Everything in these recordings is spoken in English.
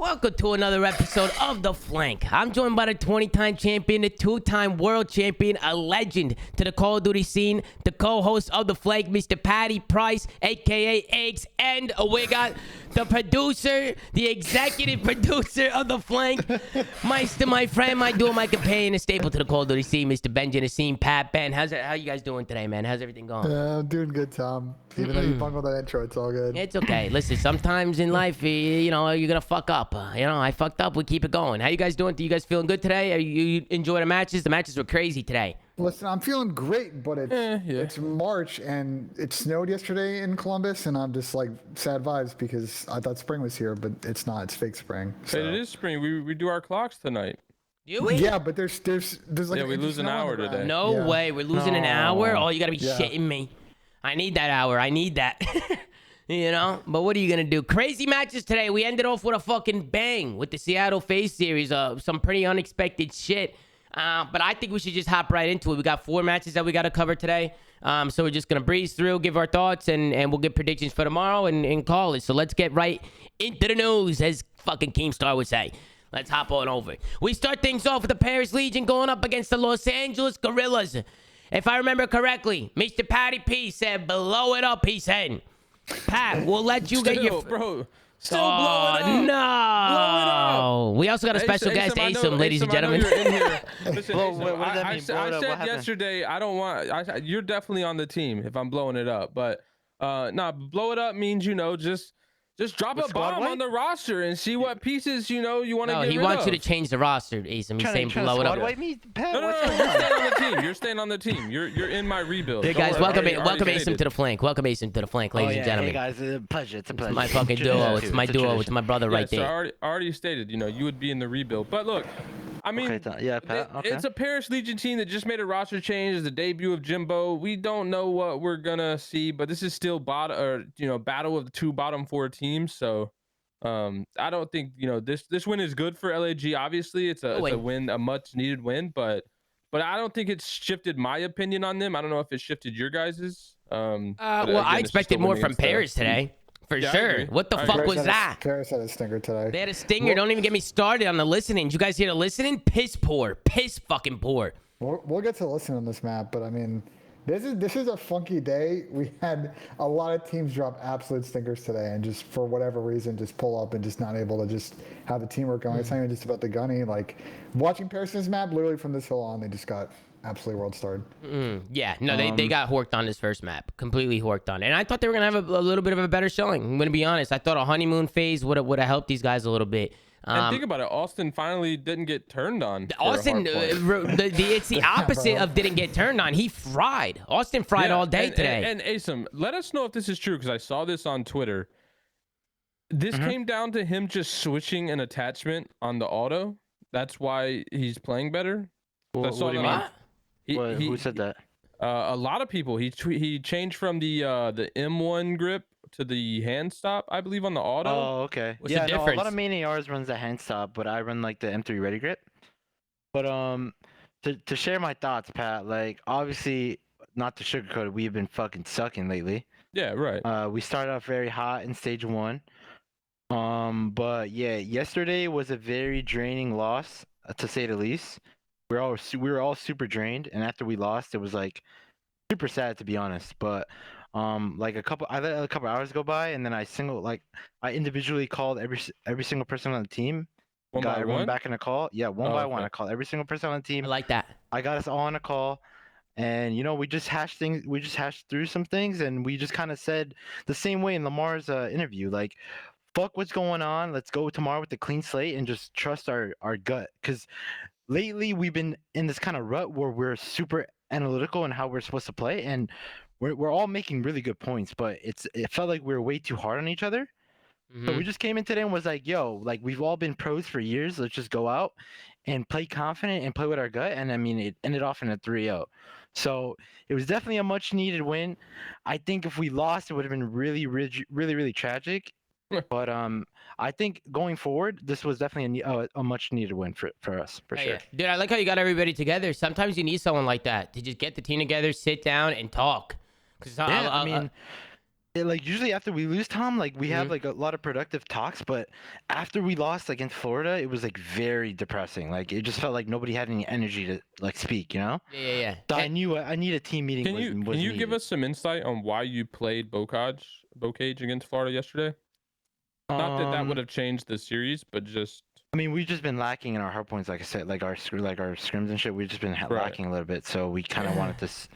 Welcome to another episode of The Flank. I'm joined by the 20-time champion, the 2-time world champion, a legend to the Call of Duty scene, the co-host of The Flank, Mr. Patty Price, a.k.a. Eggs, and we got the producer, the executive producer of The Flank, my friend, my duo, my companion, a staple to the Call of Duty scene, Mr. Benji, the scene, Pat. Ben, how you guys doing today, man? How's everything going? I'm doing good, Tom. Even though you bungled that intro, it's all good. It's okay. Listen, sometimes in life, you know, you're going to fuck up. I fucked up. We keep it going. How you guys doing? Do you guys feeling good today? You enjoy the matches? The matches were crazy today. Listen, I'm feeling great, but it's March and it snowed yesterday in Columbus, and I'm just like sad vibes because I thought spring was here, but it's not. It's fake spring. So. It is spring. We do our clocks tonight. Do we? Yeah, but there's like we lose an hour today. No way. We're losing an hour? Oh, you got to be shitting me. I need that hour. I need that. You know? But what are you going to do? Crazy matches today. We ended off with a fucking bang with the Seattle Faze series. Some pretty unexpected shit. But I think we should just hop right into it. We got 4 matches that we got to cover today. So we're just going to breeze through, give our thoughts, and we'll get predictions for tomorrow and call it. So let's get right into the news, as fucking Keemstar would say. Let's hop on over. We start things off with the Paris Legion going up against the Los Angeles Guerrillas. If I remember correctly, Mr. Patty P said, blow it up, he said. Pat, we'll let you get your... Bro, still blow it up. No. Blow it up. We also got a special guest, Asim, ladies and gentlemen. Listen, Blow, what does that mean? I said yesterday, I don't want... you're definitely on the team if I'm blowing it up. But, blow it up means, just drop a bomb on the roster and see what pieces, you want to get rid of. No, he wants you to change the roster, Asim. He's saying blow it up. No, you're staying on the team. You're in my rebuild. Hey, guys, welcome Asim to the flank. Welcome Asim to the flank, ladies and gentlemen. Hey, guys, it's a pleasure. It's a pleasure. It's my fucking duo. It's my duo. It's my brother right there. So I already stated, you would be in the rebuild. But look, I mean, Pat, it's a Paris Legion team that just made a roster change. It's the debut of Jimbo. We don't know what we're gonna see, but this is still battle of the 2 bottom 4 teams. So I don't think this win is good for LAG. Obviously, it's a win, a much needed win, but I don't think it's shifted my opinion on them. I don't know if it shifted your guys's. Well, I expected more from Paris today. For sure. What the fuck was that? Paris had a stinger today. They had a stinger. Don't even get me started on the listening. Did you guys hear the listening? Piss poor. Piss fucking poor. We'll get to listen on this map, but I mean, this is a funky day. We had a lot of teams drop absolute stinkers today, and just for whatever reason, just pull up and just not able to just have the teamwork going. It's not even just about the gunny. Like watching Paris's map, literally from this hill on, they just got absolutely world starred. Yeah, no, they got horked on this first map, completely horked on it. And I thought they were gonna have a little bit of a better showing. I'm gonna be honest. I thought a honeymoon phase would have helped these guys a little bit. And think about it, Austin finally didn't get turned on. Austin, it's the opposite of didn't get turned on. He fried. Austin fried all day today. And Asim, let us know if this is true, because I saw this on Twitter. This came down to him just switching an attachment on the auto. That's why he's playing better. What do you mean? Who said that? A lot of people. He changed from the M1 grip to the hand stop, I believe, on the auto. Oh, okay. What's the difference? A lot of main ARs runs the hand stop, but I run like the M3 ready grip. But to share my thoughts, Pat, like obviously not to sugarcoat it, we've been fucking sucking lately. Yeah, right. We started off very hot in stage 1. But yeah, yesterday was a very draining loss, to say the least. We were all super drained, and after we lost, it was like super sad, to be honest. But like I let a couple hours go by, and then I individually called every single person on the team. Got everyone back in a call. Yeah, one by one. I called every single person on the team. I like that. I got us all on a call, and we just hashed things. We just hashed through some things, and we just kind of said the same way in Lamar's interview, like, fuck what's going on. Let's go tomorrow with a clean slate and just trust our gut, because lately we've been in this kind of rut where we're super analytical in how we're supposed to play, and we're all making really good points, but it felt like we were way too hard on each other. So we just came in today and was like, yo, like we've all been pros for years. Let's just go out and play confident and play with our gut. And I mean, it ended off in a 3-0. So it was definitely a much needed win. I think if we lost, it would have been really, really, really, really tragic. But I think going forward, this was definitely a much needed win for us, for sure. Yeah. Dude, I like how you got everybody together. Sometimes you need someone like that to just get the team together, sit down, and talk. I mean, like usually after we lose, Tom, like we have like a lot of productive talks, but after we lost against Florida, it was like very depressing. Like it just felt like nobody had any energy to like speak, you know? Yeah. So I knew I need a team meeting. Can you give needed. us some insight on why you played Bocage against Florida yesterday? Not that would have changed the series, but just. I mean, we've just been lacking in our hard points, like I said, like our scrims and shit. We've just been lacking a little bit, so we kind of wanted this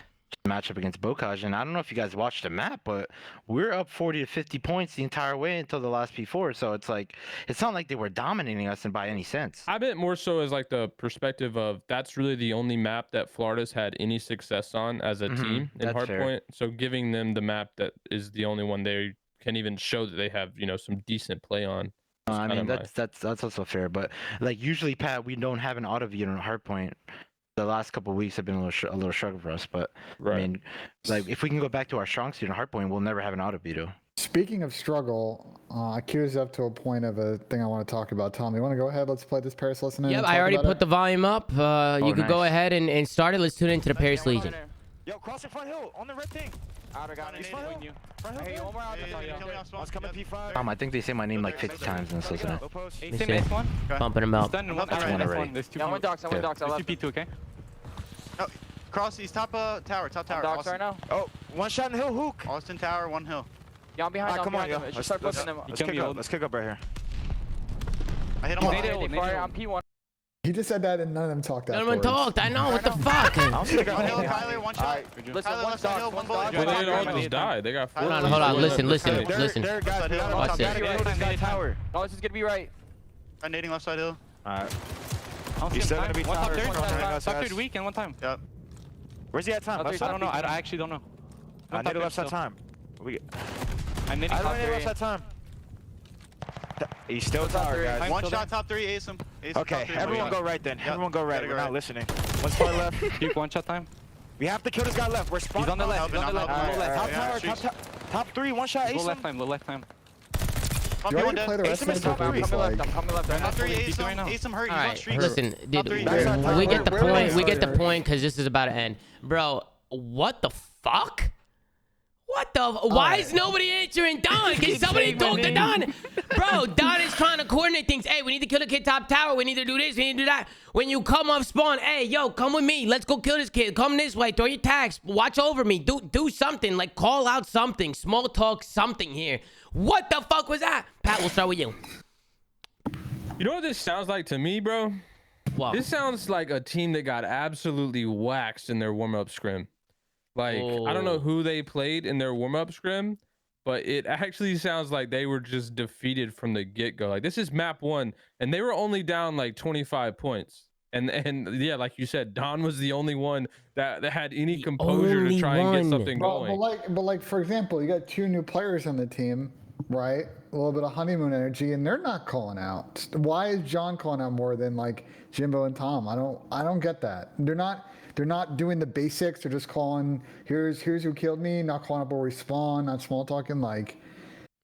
match up against Bocage. And I don't know if you guys watched the map, but we're up 40 to 50 points the entire way until the last P4. So it's like it's not like they were dominating us in by any sense. I bet more so as like the perspective of that's really the only map that Florida's had any success on as a team in hardpoint. So giving them the map that is the only one they can even show that they have, you know, some decent play on. I mean, that's also fair, but like usually, Pat, we don't have an auto view on hardpoint. The last couple of weeks have been a little struggle for us, but I mean, like if we can go back to our strong suit in hardpoint, we'll never have an auto view. Speaking of struggle, Q is up to a point of a thing I want to talk about. Tom, you want to go ahead? Let's play this Paris listening. Yep, I already put the volume up. You could go ahead and start it. Let's tune into the Paris Legion. Yo, cross the front hill on the red thing. Outer got me. Front hill. Hey, one more outer. One's coming P5. I think they say my name like 50 times in this listening. Bumping him out. There's two docks. I left. There's two P2, okay? Oh, cross. He's top tower. Docks right now. Oh, one shot in hill. Hook. Austin tower, one hill. Yeah, I'm behind. Come on, yo. Let's kick up right here. I hit him. I'm P1. He just said that and none of them talked None of them talked. I know. What the fuck? One hill, Kyler, one shot. Listen, one shot, one bullet. But they all just died. They got 4. Hold on. Listen. Watch this. No, this is gonna be right. I'm nading left side hill. Alright. He's still gonna be top tower. Top 3 weak and one time. Yep. Where's he at time? I don't know. I actually don't know. I naded left side time. I'm nading top 3. left side time. He's still tower, guys. One shot top 3, ace him. Okay, everyone go right then. Everyone go right. We're not listening. Let's play left. Keep one shot time. We have to kill this guy left. We're spawned. He's on the left. Top tower. Top 3. One shot. Ace Low him. left time. You already play the rest of the I'm coming left. Top 3, ace him hurt. He's on street. Listen, dude, we get the point because this is about to end. Bro, what the fuck? What the? Why is nobody answering Don? Can somebody talk to Don? Bro, Don is trying to coordinate things. Hey, we need to kill the kid top tower. We need to do this. We need to do that. When you come off spawn, hey, yo, come with me. Let's go kill this kid. Come this way. Throw your tags. Watch over me. Do something. Like, call out something. Small talk something here. What the fuck was that? Pat, we'll start with you. You know what this sounds like to me, bro? What? This sounds like a team that got absolutely waxed in their warm-up scrim. Like, I don't know who they played in their warm-up scrim, but it actually sounds like they were just defeated from the get-go. Like, this is map 1, and they were only down like 25 points. And yeah, like you said, Don was the only one that had any composure to try and get something going. But like for example, you got 2 new players on the team, right? A little bit of honeymoon energy, and they're not calling out. Why is John calling out more than like Jimbo and Tom? I don't get that. They're not doing the basics. They're just calling, here's who killed me, not calling up where we spawn, not small talking. Like,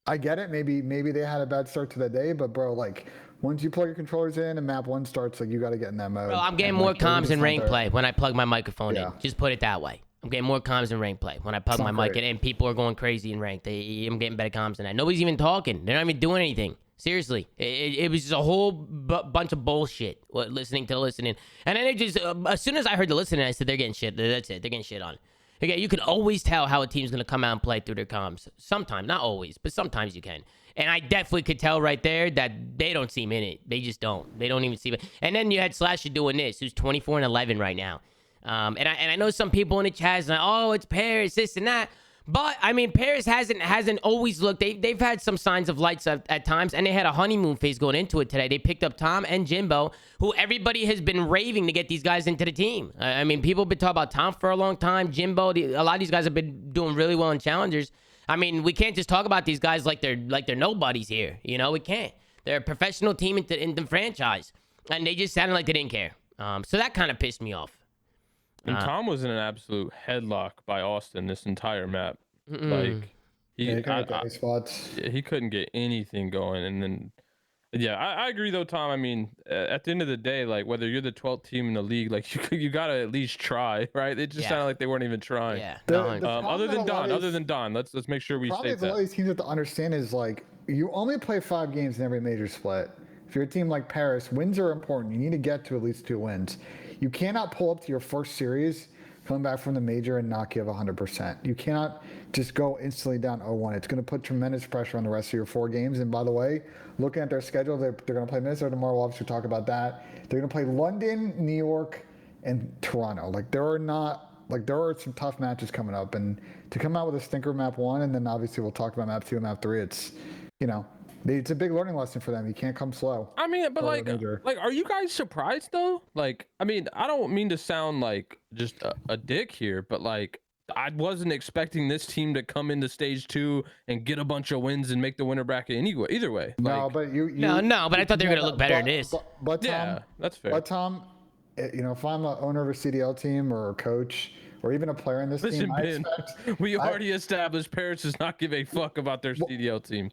I get it. Maybe they had a bad start to the day, but bro, like, once you plug your controllers in and map 1 starts, like, you got to get in that mode. Bro, I'm getting more comms in rank play when I plug my microphone in. Just put it that way. I'm getting more comms in rank play when I plug my mic in, and people are going crazy in rank. I'm getting better comms than that. Nobody's even talking. They're not even doing anything. Seriously, it was just a whole bunch of bullshit. Listening. And then it just as soon as I heard the listening, I said they're getting shit. That's it. They're getting shit on. Okay, you can always tell how a team's gonna come out and play through their comms. Sometimes, not always, but sometimes you can. And I definitely could tell right there that they don't seem in it. They just don't. They don't even see it. And then you had Slasher doing this, who's 24-11 right now. And I know some people in the chat is like, oh, it's Paris, this and that. But I mean, Paris hasn't always looked. They've had some signs of lights at times, and they had a honeymoon phase going into it today. They picked up Tom and Jimbo, who everybody has been raving to get these guys into the team. I mean, people have been talking about Tom for a long time. Jimbo, a lot of these guys have been doing really well in challengers. I mean, we can't just talk about these guys like they're nobodies here. You know, we can't. They're a professional team in the franchise, and they just sounded like they didn't care. So that kind of pissed me off. And Tom was in an absolute headlock by Austin this entire map. Like he couldn't get any spots. He couldn't get anything going. And then Yeah, I agree though, Tom. I mean, at the end of the day, like whether you're the 12th team in the league, like you gotta at least try, right? It just sounded like they weren't even trying. Yeah. Other than Don, let's make sure we probably state a lot that. of these teams have to understand is like you only play 5 games in every major split. If you're a team like Paris, wins are important. You need to get to at least 2 wins. You cannot pull up to your first series coming back from the major and not give 100%. You cannot just go instantly down 0-1. It's going to put tremendous pressure on the rest of your 4 games. And by the way, looking at their schedule, they're going to play Minnesota tomorrow. We'll obviously talk about that. They're going to play London, New York, and Toronto. Like there are some tough matches coming up, and to come out with a stinker map 1, and then obviously we'll talk about map 2 and map 3. It's it's a big learning lesson for them. You can't come slow. I mean, but like, are you guys surprised though? Like, I mean, I don't mean to sound like just a dick here, but like, I wasn't expecting this team to come into stage 2 and get a bunch of wins and make the winner bracket anyway. Either way. No, like, but you no, but I thought they were gonna look better than this. But Tom, yeah, that's fair. But Tom, if I'm an owner of a CDL team or a coach or even a player in this team, we already established Paris does not give a fuck about their CDL team.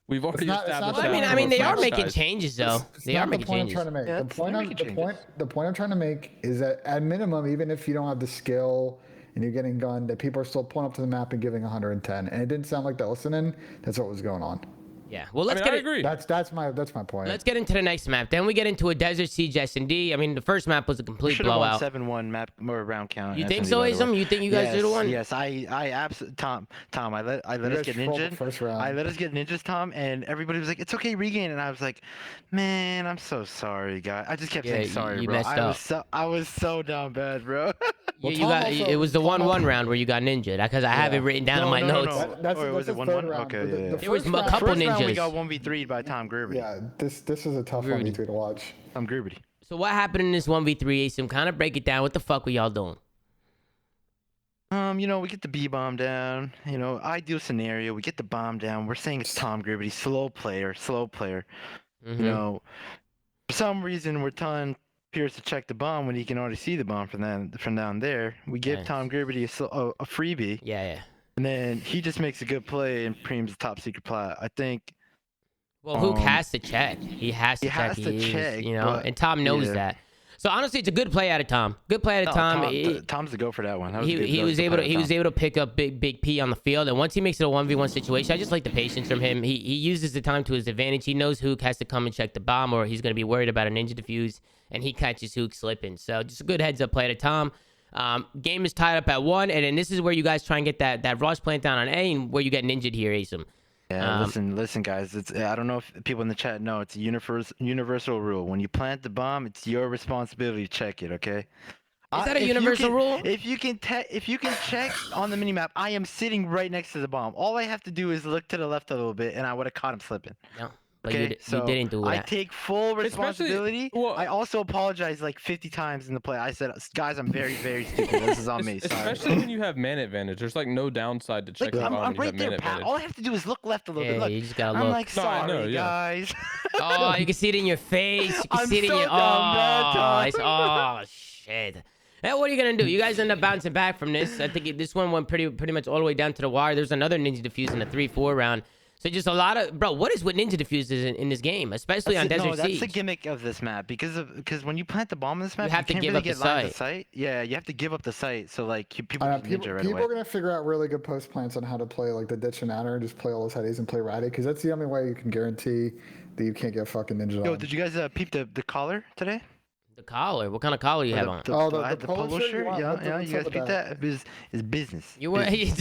We've already established that. I mean, they are making changes though. They are making changes. The point I'm trying to make is that at minimum, even if you don't have the skill and you're getting gunned, that people are still pulling up to the map and giving 110. And it didn't sound like that listening. That's what was going on. Yeah, well, I agree. That's my point. Let's get into the next map. Then we get into a Desert Siege S&D. I mean, the first map was a complete blowout. 7-1 map or round count. You think so, Ism? You think you guys are the one? Yes, I absolutely. Tom, I let us get ninja. I let us get ninjas, Tom, and everybody was like, "It's okay, regain," and I was like, "Man, I'm so sorry, guy." I just kept saying sorry, you bro. messed up. I was so down bad, bro. It was the 1-1 round where you got ninja because I have it written down in my notes. Was it 1-1? Okay, there was a couple ninjas. We got 1v3 by Tom Gruber. Yeah, this is a tough 1v3 to watch. Tom Gruber. So what happened in this 1v3, Asim? Kind of break it down. What the fuck were y'all doing? We get the B bomb down. Ideal scenario. We get the bomb down. We're saying it's Tom Gruber. Slow player. Mm-hmm. For some reason we're telling Pierce to check the bomb when he can already see the bomb from down there. We give Tom Gruber a freebie. Yeah. And then he just makes a good play and preems the top secret plat. I think. Well, Hook has to check. He has to check. And Tom knows that. So honestly, it's a good play out of Tom. Good play out of Tom. Tom's the go for that one. He was able to pick up big P on the field, and once he makes it a 1v1 situation, I just like the patience from him. He uses the time to his advantage. He knows Hook has to come and check the bomb, or he's going to be worried about a ninja defuse, and he catches Hook slipping. So just a good heads up play to Tom. Game is tied up at 1, and then this is where you guys try and get that rush plant down on A, and where you get ninja'd here, Asim. Yeah, listen, guys. I don't know if people in the chat know. It's a universal rule. When you plant the bomb, it's your responsibility to check it. Okay. Is that a universal rule? If you can check on the minimap, I am sitting right next to the bomb. All I have to do is look to the left a little bit, and I would have caught him slipping. No. Okay, you didn't do that. I take full responsibility. I also apologize like 50 times in the play. I said, guys, I'm very, very stupid. This is on me. Sorry. Especially when you have man advantage. There's like no downside to checking the bomb. I'm right there, Pat. All I have to do is look left a little bit. Look. You just gotta look. I'm like, sorry, guys. Oh, you can see it in your face. You can see it in your... Oh, shit. Now, what are you going to do? You guys end up bouncing back from this. I think this one went pretty much all the way down to the wire. There's another ninja defuse in the 3-4 round. So just a lot of... Bro, what is with ninja diffuses in this game? Especially on Desert Siege. No, that's the gimmick of this map. Because when you plant the bomb in this map, you have to can't give really up get lines of sight. Yeah, you have to give up the sight. So, like, people can ninja right away. People are going to figure out really good post plans on how to play, like, the ditch and outer and just play all those headies and play ratty. Because that's the only way you can guarantee that you can't get fucking ninja on. Yo, did you guys peep the collar today? The collar? What kind of collar you have on? The polo shirt? Yeah, you guys peep that? It's business. You were it's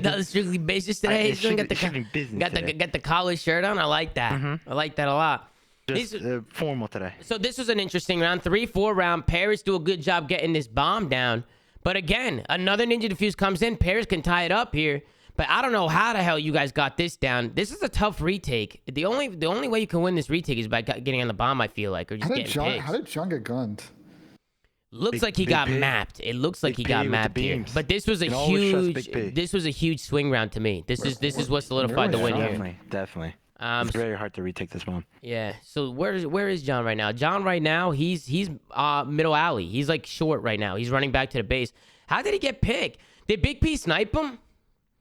not strictly business today. It's strictly business got the collar shirt on. I like that. I like that a lot. Just formal today. So this was an interesting round. 3-4 round. Paris do a good job getting this bomb down. But again, another ninja defuse comes in. Paris can tie it up here. But I don't know how the hell you guys got this down. This is a tough retake. The only way you can win this retake is by getting on the bomb, I feel like, or just getting pigs. How did John get gunned? Looks like he got mapped. It looks like he got mapped here. But this was a huge swing round to me. This is what solidified the win here. Definitely. It's very hard to retake this bomb. Yeah. So where is John right now? John right now, he's middle alley. He's like short right now. He's running back to the base. How did he get picked? Did Big P snipe him?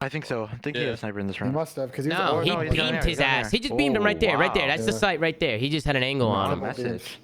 I think so. I think he had a sniper in this He round. must have because he's No, he no, he's down beamed there, his he's down ass. there. He just beamed him right there, right there. wow. That's the site right there. He just had an angle on him. Message.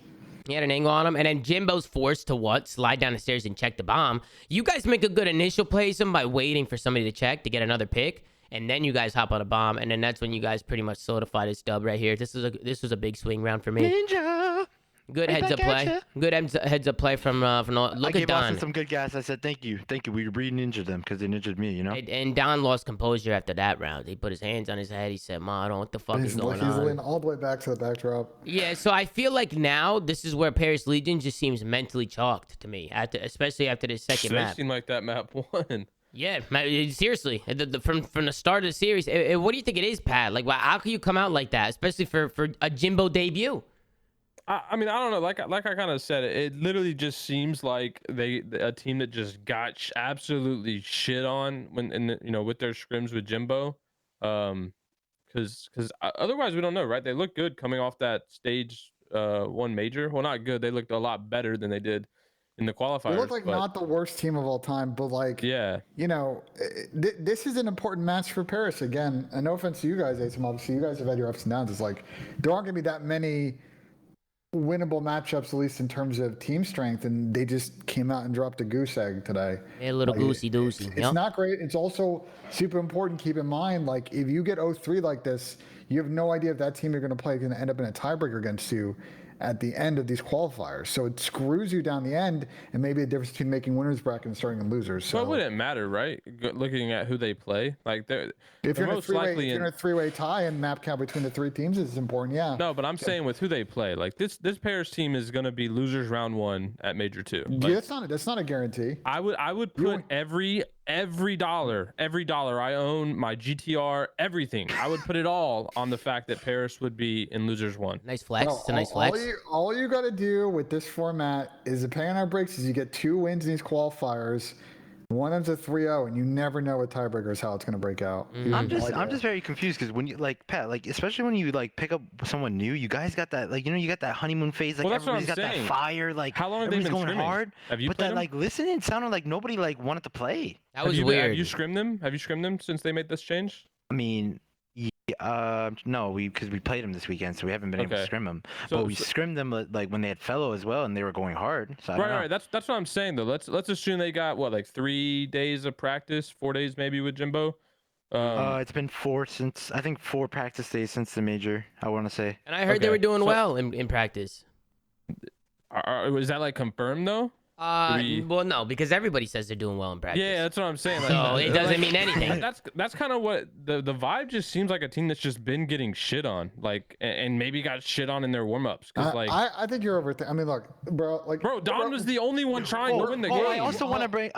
He had an angle on him, and then Jimbo's forced to what? Slide down the stairs and check the bomb. You guys make a good initial play by waiting for somebody to check to get another pick, and then you guys hop on a bomb, and then that's when you guys pretty much solidify this dub right here. This was a big swing round for me. Ninja. Good heads up play. Good heads up play from look I at gave Don. Austin some good gas. I said thank you. We re-ninja'd them because they ninja'd me. You know. And Don lost composure after that round. He put his hands on his head. He said, "Ma, I don't know what the fuck is going on." He's leaning all the way back to the backdrop. Yeah, so I feel like now this is where Paris Legion just seems mentally chalked to me, especially after this second They map. seem like that map won. Yeah, seriously, from the start of the series, what do you think it is, Pat? Like, how can you come out like that, especially for a Jimbo debut? I mean, I don't know. Like I kind of said, it literally just seems like a team that just got absolutely shit on with their scrims with Jimbo, because otherwise we don't know, right? They look good coming off that stage 1 major. Well, not good. They looked a lot better than they did in the qualifiers. They look like not the worst team of all time, but like, yeah, this is an important match for Paris. Again, and no offense to you guys, Asim, obviously you guys have had your ups and downs. It's like there aren't going to be that many winnable matchups, at least in terms of team strength, and they just came out and dropped a goose egg today. A little goosey doosey. It's not great. It's also super important. Keep in mind, like if you get 0-3 like this, you have no idea if that team you're going to play is going to end up in a tiebreaker against you at the end of these qualifiers. So it screws you down the end, and maybe a difference between making winners bracket and starting in losers. So it wouldn't matter, right? Looking at who they play, like if you're in a three-way tie and map count between the 3 teams, it's important. Yeah. No, but I'm saying with who they play, like this Paris team is gonna be losers round 1 at major 2. Like, yeah, that's not a guarantee. I would put every dollar I own, my GTR, everything. I would put it all on the fact that Paris would be in losers 1. Nice flex. It's a nice flex. All you got to do with this format is, depending on our breaks, is you get 2 wins in these qualifiers. One of them's a 3-0, and you never know with tiebreakers how it's going to break out. I'm just very confused because when you Pat, especially when you pick up someone new, you guys got that you got that honeymoon phase, everybody's got that fire, how long have they been going scrimming? hard. Have you but played that them? listening, it sounded like nobody wanted to play. That was weird. Have you scrimmed them? Have you scrimmed them since they made this change? I mean, no, because we played them this weekend, so we haven't been able to scrim them. But we scrimmed them when they had fellow as well, and they were going hard. So Right. That's what I'm saying though. Let's assume they got 3 days of practice, 4 days maybe with Jimbo. It's been 4 practice days since the major, I want to say. And I heard they were doing well in practice. Is that confirmed though? Well, no, because everybody says they're doing well in practice. Yeah, that's what I'm saying. So it doesn't mean anything. That's kind of what the vibe just seems like, a team that's just been getting shit on, and maybe got shit on in their warm-ups. I think you're overthinking. I mean, look, bro, Don was the only one trying to win the game. I also want to bring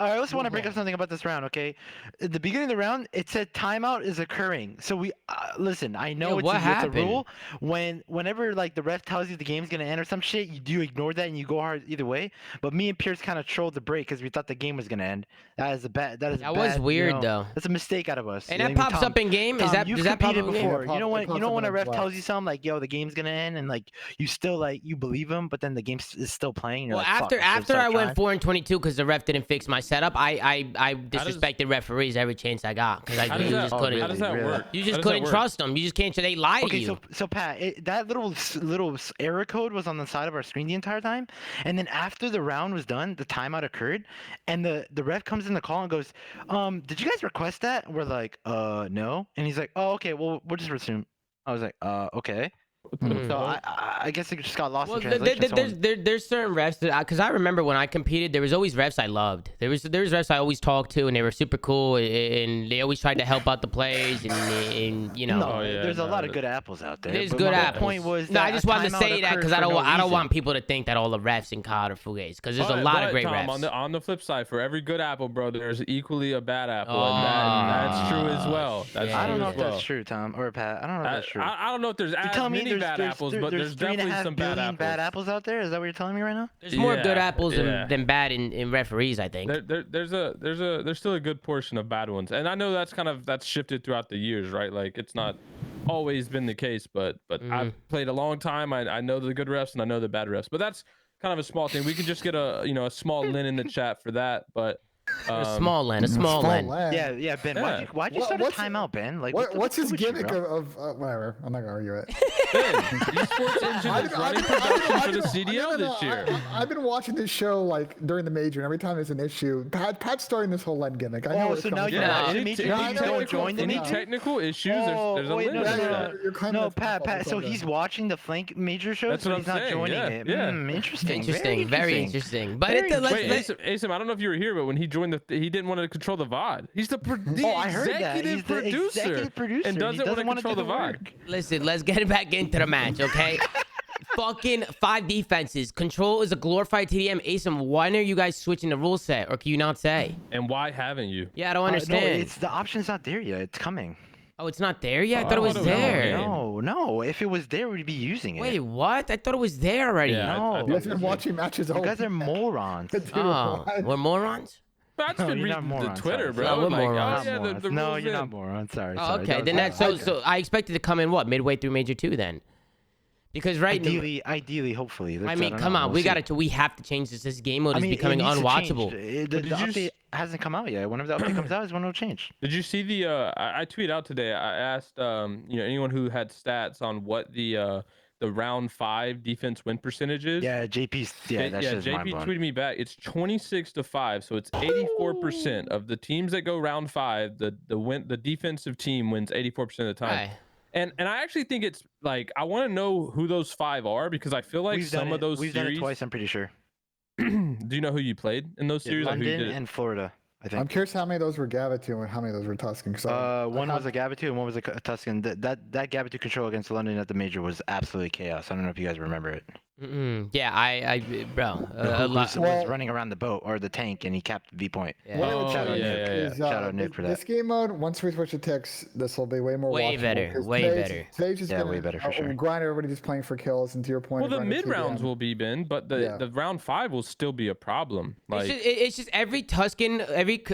up something about this round. Okay, at the beginning of the round, it said timeout is occurring. So we listen. I know it's a rule. Whenever the ref tells you the game's gonna end or some shit, you do ignore that and you go hard either way. But me and Pierce kind of trolled the break because we thought the game was gonna end. That was weird though. That's a mistake out of us. And that pops up in game. Does that pop up in game? You know when a ref tells you something yo, the game's gonna end, and you still you believe him, but then the game is still playing. And you're after I went 4-22 because the ref didn't fix my setup, I disrespected referees every chance I got because you just couldn't. How does that work? You just couldn't trust them. You just can't. They lie to you. So Pat, that little error code was on the side of our screen the entire time, and then after the round was done, the timeout occurred, and the ref comes in the call and goes, did you guys request that? And we're like, no. And he's like, oh, okay, well, we'll just resume. I was like, okay. So I guess it just got lost in translation. There's certain refs because I remember when I competed, there was always refs I loved. There was refs I always talked to, and they were super cool, and they always tried to help out the plays, and there's a lot of good apples out there. There's good apples. Point was I just wanted to say that because I don't want people to think that all the refs in COD are fugazi, because there's a lot of great refs. On the flip side, for every good apple, bro, there's equally a bad apple, and that's true as well. I don't know if that's true, Tom or Pat. I don't know if that's true. I don't know if there's as many bad apples, but there's definitely some bad apples out there. Is that what you're telling me right now? There's more good apples than bad in referees, I think. There's still a good portion of bad ones, and I know that's shifted throughout the years, right? It's not always been the case, but I've played a long time. I know the good refs and I know the bad refs, but that's kind of a small thing. We can just get a small lin in the chat for that, but A small land, a small land. Yeah, Ben. Why'd you start a timeout, Ben? Like, what's his with you, gimmick bro? of whatever? I'm not gonna argue it. Ben, esports engine is running production for the CDL this year. I've been watching this show like during the major, and every time there's an issue, Pat's starting this whole land gimmick. I know what's so now coming you're from. watching the major. Don't join the Any major. technical issues, there's a limit to that. You're kind No, of Pat. So he's watching the flank major show, That's so what he's I'm not saying, joining yeah, it. yeah. Interesting. Very interesting. But Wait, let's Asim, I don't know if you were here, but when he joined he didn't want to control the VOD. He's the I heard that. He's the executive producer and doesn't want to control the VOD. listen. Let's get back into the match, okay? Fucking 5 defenses. Control is a glorified TDM. Asim, when are you guys switching the rule set, or can you not say? And why haven't you? Yeah, I don't No, understand. the option's not there yet. It's coming. Oh, it's not there yet? I thought it was Oh, there. No. If it was there, we'd be using it. Wait, what? I thought it was there already. Yeah, No. You guys been watching matches all You guys are morons. Dude, Oh, what? we're morons? That's No, been you're not reading moron, the Twitter, sorry. bro. No, we're Like, morons. oh, yeah, the No, rules you're in. not moron. Sorry. Oh, sorry. okay, That then was- that's so I expected to come in what, midway through Major 2 then? Because Ideally, hopefully. I mean, come on, we have to change this. This game mode is becoming it needs to change. unwatchable. The update hasn't come out yet. Whenever the update comes out is when it'll change. Did you see the? I tweeted out today. I asked anyone who had stats on what the round 5 defense win percentage is. Yeah, JP's. Yeah, that's just JP mind-blowing. tweeted me back. It's 26-5, so it's 84% of the teams that go round 5. The defensive team wins 84% of the time. Right. And I actually think it's like I want to know who those 5 are because I feel like We've some done of those We've series. done it twice. I'm pretty sure. Do you know who you played in those series? Like who you London did it? and Florida. I think. I'm curious how many of those were Gavitu and how many of those were Tuscan. One was a Gavitu and one was a Tuscan. That Gavitu control against London at the major was absolutely chaos. I don't know if you guys remember it. Yeah, bro. A lot. Was running around the boat or the tank and he capped V point. Yeah. What I would Oh, tell you yeah. is, Shout out Nick for that. This game mode, once we switch to ticks, this will be way more Way watchable, better, 'cause way today's- better. Today's just Yeah, gonna, way better for sure. grind everybody just playing for kills, and to your point. Well, the grind mid rounds TDM. will be Ben, but Yeah. the round 5 will still be a problem. Like It's just every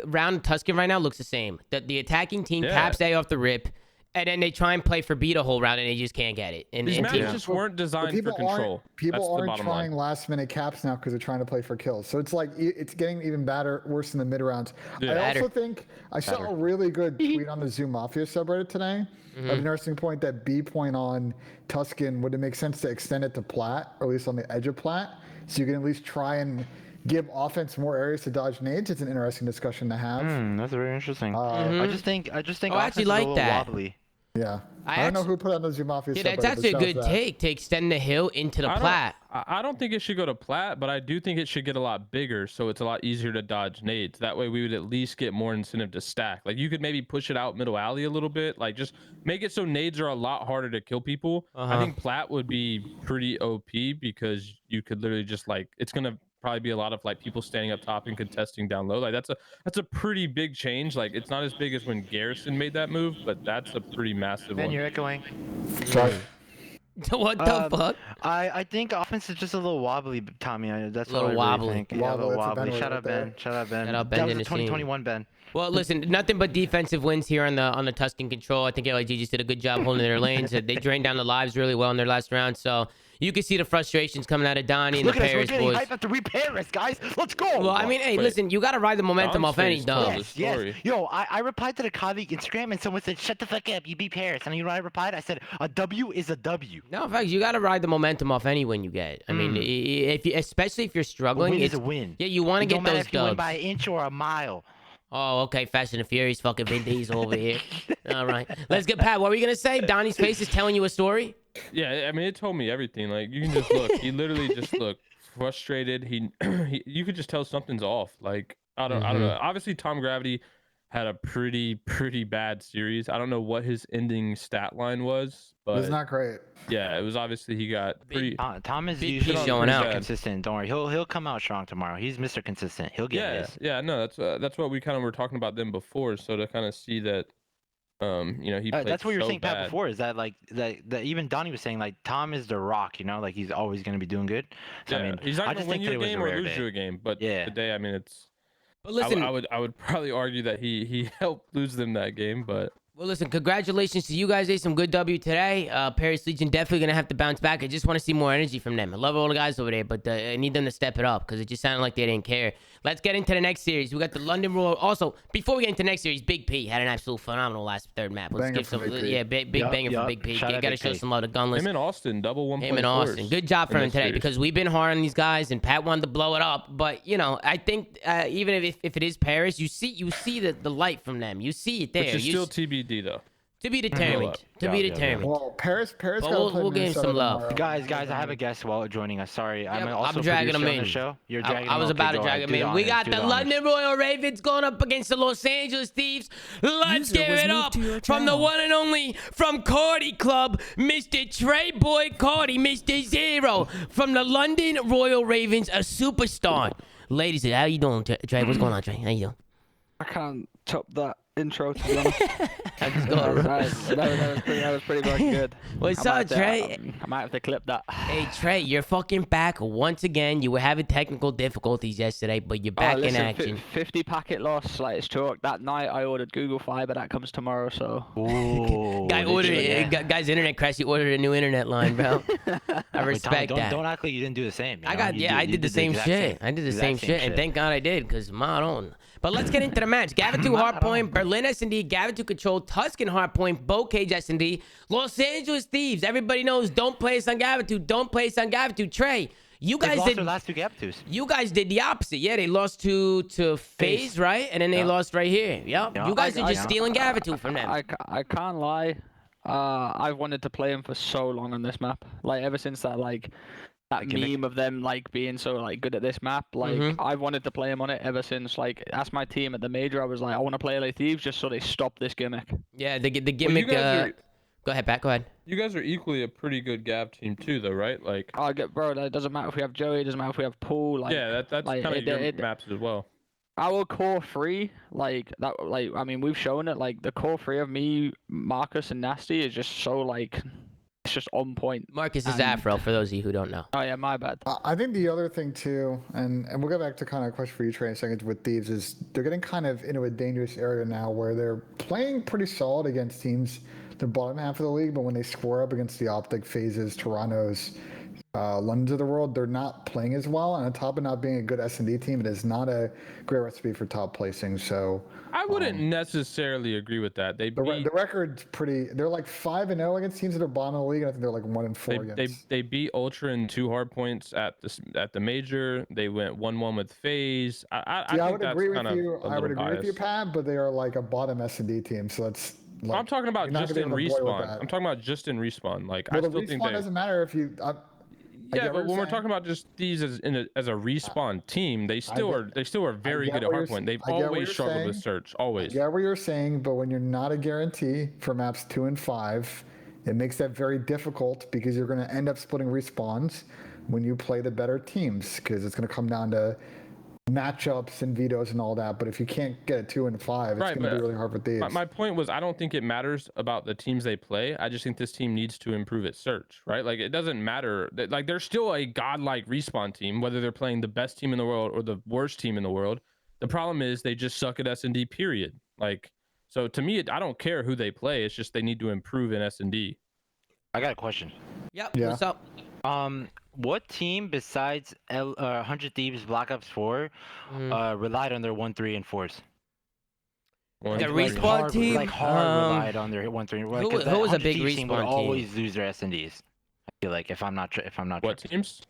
round of Tuscan right now looks the same. The attacking team Yeah. caps A off the rip, and then they try and play for B the whole round, and they just can't get it. And, these and matches teams- just weren't But designed for control. People That's the aren't bottom trying line. last minute caps now because they're trying to play for kills. So it's like it's getting even worse in the mid rounds. Yeah. I also Better. think I saw a really good tweet on the ZooMAFIA subreddit today of an interesting point that B point on Tuscan would it make sense to extend it to plat, or at least on the edge of plat, so you can at least try and give offense more areas to dodge nades. It's an interesting discussion to have. That's very interesting. Mm-hmm. I just think Oh, I offense actually is a like little that. wobbly. Yeah. I I don't know actu- who put on the ZooMAFIA Yeah, subreddit. that's but actually a shouts good out. take to extend the hill into the plat. I don't think it should go to plat, but I do think it should get a lot bigger, so it's a lot easier to dodge nades. That way, we would at least get more incentive to stack. Like you could maybe push it out middle alley a little bit, like just make it so nades are a lot harder to kill people. I think plat would be pretty OP because you could literally just like it's gonna probably be a lot of like people standing up top and contesting down low. Like that's a pretty big change. Like it's not as big as when Garrison made that move, but that's a pretty massive Ben, one. you're echoing. Sorry. What the fuck? I think offense is just a little wobbly, Tommy. That's Little all I wobbly. really think. Yeah, a Wobbly, little that's a Ben wobbly. word Shout right out there. Ben. Shout out Ben. Shout out Ben That was in the the scene. 2021 Ben. Well, listen, nothing but defensive wins here on the Tuscan control. I think LIG just did a good job holding their lanes. They drained down the lives really well in their last round. So you can see the frustrations coming out of Donnie and Look the at us, we're Paris getting boys. hyped after Paris, guys. Let's go. Well, I mean, hey, Wait. listen, you got to ride the momentum Don's off any face dub. tells Yes, the story. yes. Yo, I replied to the colleague Instagram and someone said, "Shut the fuck up, you beat Paris." And you know what I replied? I said, "A W is a W." No, in fact, you got to ride the momentum off any win you get. I mean, if you, especially if you're A struggling, win is it's a win. yeah, you want to It get don't matter those if you win dubs. by an inch or a mile. Oh, okay, Fast and the Furious, fucking Vin Diesel over here. All right, let's get Pat. What were you gonna say? Donnie's face is telling you a story. Yeah, I mean, it told me everything. Like you can just look. He literally just looked frustrated. You could just tell something's off. Like I don't know. Obviously, Tom Gravity had a pretty bad series. I don't know what his ending stat line was, but It's not great. yeah, it was obviously he got pretty. Tom is Big usually piece showing out. consistent. Don't worry, he'll come out strong tomorrow. He's Mr. Consistent. He'll get Yeah, his. yeah, no, that's what we kind of were talking about them before. So to kind of see that, he played That's what you were so saying, Pat, bad. before. Is that like that even Donnie was saying like Tom is the rock, like he's always gonna be doing good. So Yeah, I mean, he's not I gonna just win think you that a it was game a or rare lose day. you a game, but Yeah. today, I mean, it's. But listen, I would probably argue that he helped lose them that game, but Well, listen, congratulations to you guys. They some good W today. Paris Legion definitely going to have to bounce back. I just want to see more energy from them. I love all the guys over there, but I need them to step it up because it just sounded like they didn't care. Let's get into the next series. We got the London Royal. Also, before we get into the next series, Big P had an absolute phenomenal last third map. Let's Banger give for some, Big P. yeah, big banger for Big P. Shout out Got to Big show P. some love to Gunless. Him and Austin, double 1.4. Him and Austin. Good job for him today because we've been hard on these guys, and Pat wanted to blow it up. But you know, I think even if it is Paris, you see the light from them. You see it there. Which is still TBD though. To be determined. To be determined. Well, Paris But got to play we'll give him Minnesota some love. tomorrow. Guys, I have a guest while joining us. Sorry, I'm also I'm dragging producer him on in. the show. You're dragging I was him. about to drag him in. We got the London Royal Ravens going up against the Los Angeles Thieves. Let's give it up from the one and only from Cardi Club, Mr. Trey Boy Cardi, Mr. Zero. From the London Royal Ravens, a superstar. Ladies, how you doing, Trey? What's going on, Trey? How you doing? I can't top that intro, to be honest. That was pretty much good. What's up, Trey? I might have to clip that. Hey, Trey, you're fucking back once again. You were having technical difficulties yesterday, but you're back in action. 50 packet loss, like it's chalk. That night I ordered Google Fiber. That comes tomorrow, so. Ooh, Guy's internet crashed. He ordered a new internet line, bro. I respect that. Don't act like you didn't do the same. I did the same shit. I did the same shit, and thank God I did, because I don't. But let's get into the match. Gavitu Hardpoint, Berlin S&D, Gavitu Control, Tuscan Hardpoint, Bocage S&D, Los Angeles Thieves. Everybody knows don't play us on Gavitu. Don't play us on Gavitu. Trey, you guys lost did their last two Gavitus. You guys did the opposite. Yeah, they lost to Faze, right? And then they lost right here. Yep. You guys are just stealing Gavitu from them. I can't lie. I've wanted to play him for so long on this map. Like ever since that meme of them being so good at this map. I've wanted to play him on it ever since. That's my team at the major. I was like, I want to play LA Thieves just so they stop this gimmick. Yeah, the gimmick. Go ahead, Pat. Go ahead. You guys are equally a pretty good Gav team too, though, right? Bro, it doesn't matter if we have Joey. It doesn't matter if we have Paul. That's kind of your maps as well. Our core three, I mean, we've shown it. The core three of me, Marcus, and Nasty is just so it's just on point. Marcus is Afro, for those of you who don't know. Oh yeah, my bad. I think the other thing too, and we'll go back to kind of a question for you, Trey, in a second with Thieves, is they're getting kind of into a dangerous area now where they're playing pretty solid against teams the bottom half of the league, but when they square up against the Optic, Phases, Torontos, Londons of the world, they're not playing as well. And on top of not being a good S&D team, it is not a great recipe for top placing. So I wouldn't necessarily agree with that. The record's pretty. They're 5-0 against teams that are bottom of the league, and I think they're 1-4 against. They beat Ultra in 2 hard points at the major. They went 1-1 with Faze. I would agree with you. I would agree with you, Pat. But they are a bottom S&D team, so that's. I'm talking about just in respawn. I'm talking about just in respawn. I still think respawn doesn't matter if you. Yeah, but when we're talking about just these as a respawn team, they still are very good at hardpoint. They've always struggled with search, always. I get what you're saying, but when you're not a guarantee for maps 2 and 5, it makes that very difficult because you're going to end up splitting respawns when you play the better teams because it's going to come down to matchups and vetoes and all that. But if you can't get a 2 and 5, it's going to be really hard for Thieves. My point was, I don't think it matters about the teams they play. I just think this team needs to improve its search, right? It doesn't matter. They're still a godlike respawn team, whether they're playing the best team in the world or the worst team in the world. The problem is they just suck at S&D, period. So to me, I don't care who they play. It's just they need to improve in S&D. I got a question. Yep. Yeah. What's up? What team besides 100 Thieves Black Ops 4 relied on their 1, 3, and 4s? The respawn team? Relied on their 1, 3, and 4. Who was a big respawn team? Would always lose their S&Ds. I feel like if I'm not what teams?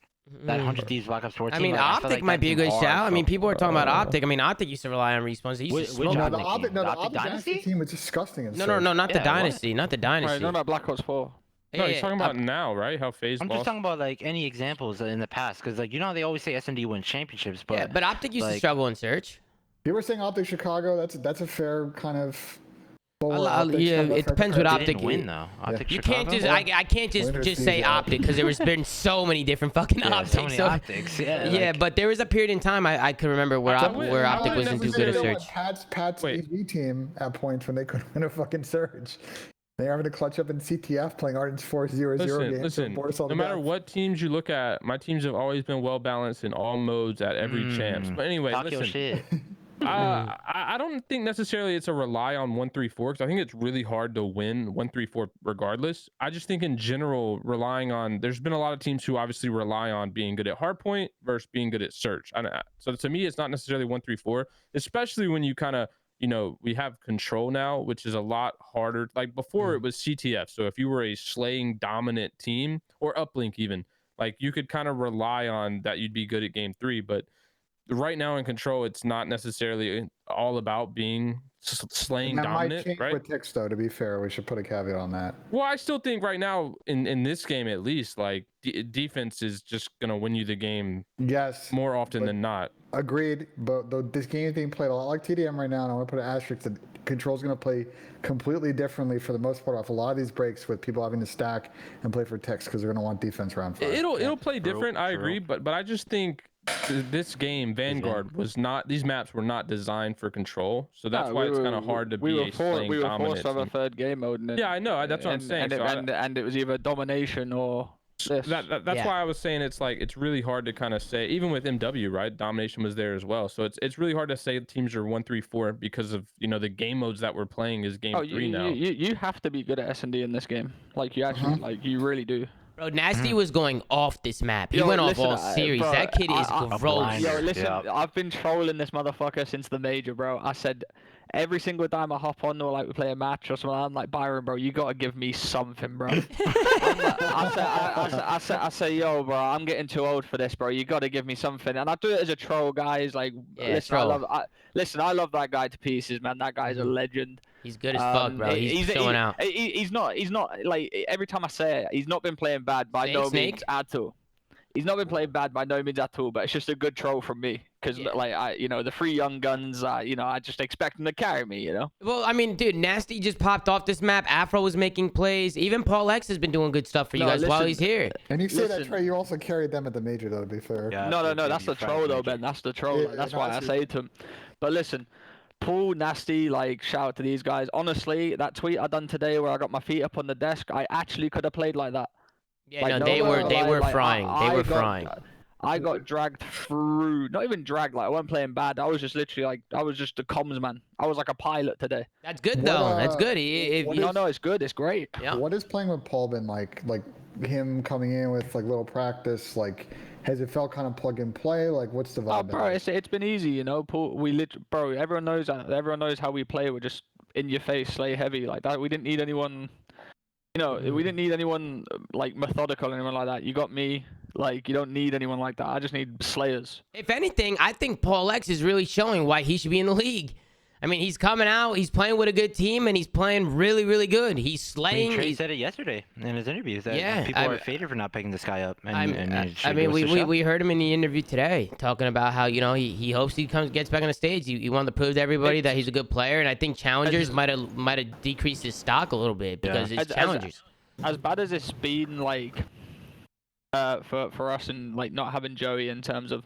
That 100 Thieves Black Ops 4 team. I mean, Optic might be a good shout. I mean, people are talking about Optic. I mean, Optic used to rely on respawns. They used to smoke the Optic Dynasty team was disgusting. No, not the Dynasty. Not the Dynasty. Right, not about Black Ops 4. No, he's talking about now, right? How Faze I'm lost. just talking about any examples in the past, because how they always say S&D wins championships, but yeah, but Optic used to struggle in search. You were saying Optic Chicago. That's a fair kind of. It depends what Optic win though. Optic you can't just I can't just say Optic because there's been so many different fucking optics. So many optics. Yeah. But there was a period in time I could remember where Optic wasn't too good at search. Pat's EV team at points when they couldn't win a fucking surge. They're having to clutch up in CTF playing Ardent's 4-0-0 games. Listen, no matter what teams you look at, my teams have always been well balanced in all modes at every chance. But anyway, listen. I don't think necessarily it's a rely on 1-3-4 because I think it's really hard to win 1-3-4 regardless. I just think in general, relying on, there's been a lot of teams who obviously rely on being good at hardpoint versus being good at search. So to me, it's not necessarily 1-3-4, especially when you kind of, we have control now, which is a lot harder. Like before it was CTF. So if you were a slaying dominant team or uplink even, like you could kind of rely on that you'd be good at game 3, but right now in control, it's not necessarily all about being slaying that dominant, might change right? with ticks, though. To be fair, we should put a caveat on that. Well, I still think right now in this game at least, like defense is just gonna win you the game. Yes, more often than not. Agreed, but this game is being played a lot like TDM right now, and I want to put an asterisk that Control's going to play completely differently for the most part off a lot of these breaks with people having to stack and play for ticks because they're going to want defense round 5. It'll play different. I agree, but I just think this game Vanguard was not, these maps were not designed for control, so that's why it's kind of hard to be a slaying we were dominant forced to have a team. third game mode in it. Yeah, I know, that's what I'm saying. And it was either domination or this. That's why I was saying it's like it's really hard to kind of say, even with MW, right? Domination was there as well, so it's really hard to say teams are 1-3-4 because of the game modes that we're playing is game 3 now. You have to be good at S&D in this game, like you actually like you really do. Bro, Nasty was going off this map. He went off all series. Bro, that kid is gross. Yo, listen, I've been trolling this motherfucker since the major, bro. I said every single time I hop on or like we play a match or something, I'm like, Byron, bro, you gotta give me something, bro. I say, yo, bro, I'm getting too old for this, bro. You gotta give me something, and I do it as a troll, guys. Like, listen, I love that guy to pieces, man. That guy's a legend. He's good as fuck, bro. He's showing out. He's not like every time I say it, he's not been playing bad by no means at all. He's not been playing bad by no means at all, but it's just a good troll from me because like the 3 young guns, I just expect him to carry me, Well, I mean, dude, Nasty just popped off this map. Afro was making plays. Even Paulehx has been doing good stuff for you guys while he's here. And you say that, Trey, you also carried them at the major, though, to be fair. Yeah, no, that's the troll though, Ben. That's the troll. Yeah, that's why I say to him. But listen. Paul, Nasty, like, shout out to these guys. Honestly, that tweet I done today where I got my feet up on the desk, I actually could have played like that. Yeah, like, they were frying. They were frying. I got dragged through, not even dragged, like I wasn't playing bad. I was just literally like, I was just a comms man. I was like a pilot today. That's good though. That's good. No, it's good. It's great. Yeah. What has playing with Paul been like? Like him coming in with like little practice, like has it felt kind of plug and play? Like what's the vibe? Oh, bro, it's been easy, Paul, bro, everyone knows how we play. We're just in your face, slay heavy like that. We didn't need anyone. We didn't need anyone like methodical or anyone like that. You got me. Like, you don't need anyone like that. I just need slayers. If anything, I think Paulehx is really showing why he should be in the league. I mean, he's coming out, he's playing with a good team, and he's playing really, really good. He's slaying. Trey said it yesterday in his interviews that people are faded for not picking this guy up. We heard him in the interview today talking about how he hopes he gets back on the stage. He wanted to prove to everybody that he's a good player, and I think challengers might have decreased his stock a little bit because it's challengers. As bad as it's been, like. For us and like not having Joey in terms of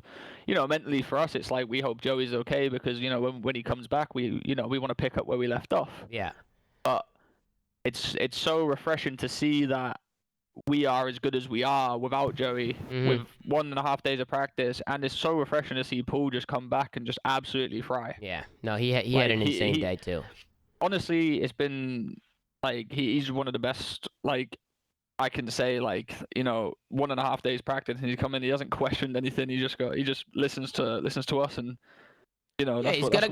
mentally for us it's like we hope Joey's okay because when he comes back we want to pick up where we left off. Yeah, but it's so refreshing to see that we are as good as we are without Joey with 1.5 days of practice, and it's so refreshing to see Paul just come back and just absolutely fry. Yeah, no, he had an insane day too. Honestly, it's been like he's one of the best, like I can say, like 1.5 days practice and he's come in, he hasn't questioned anything, he just listens to us, and that's he's got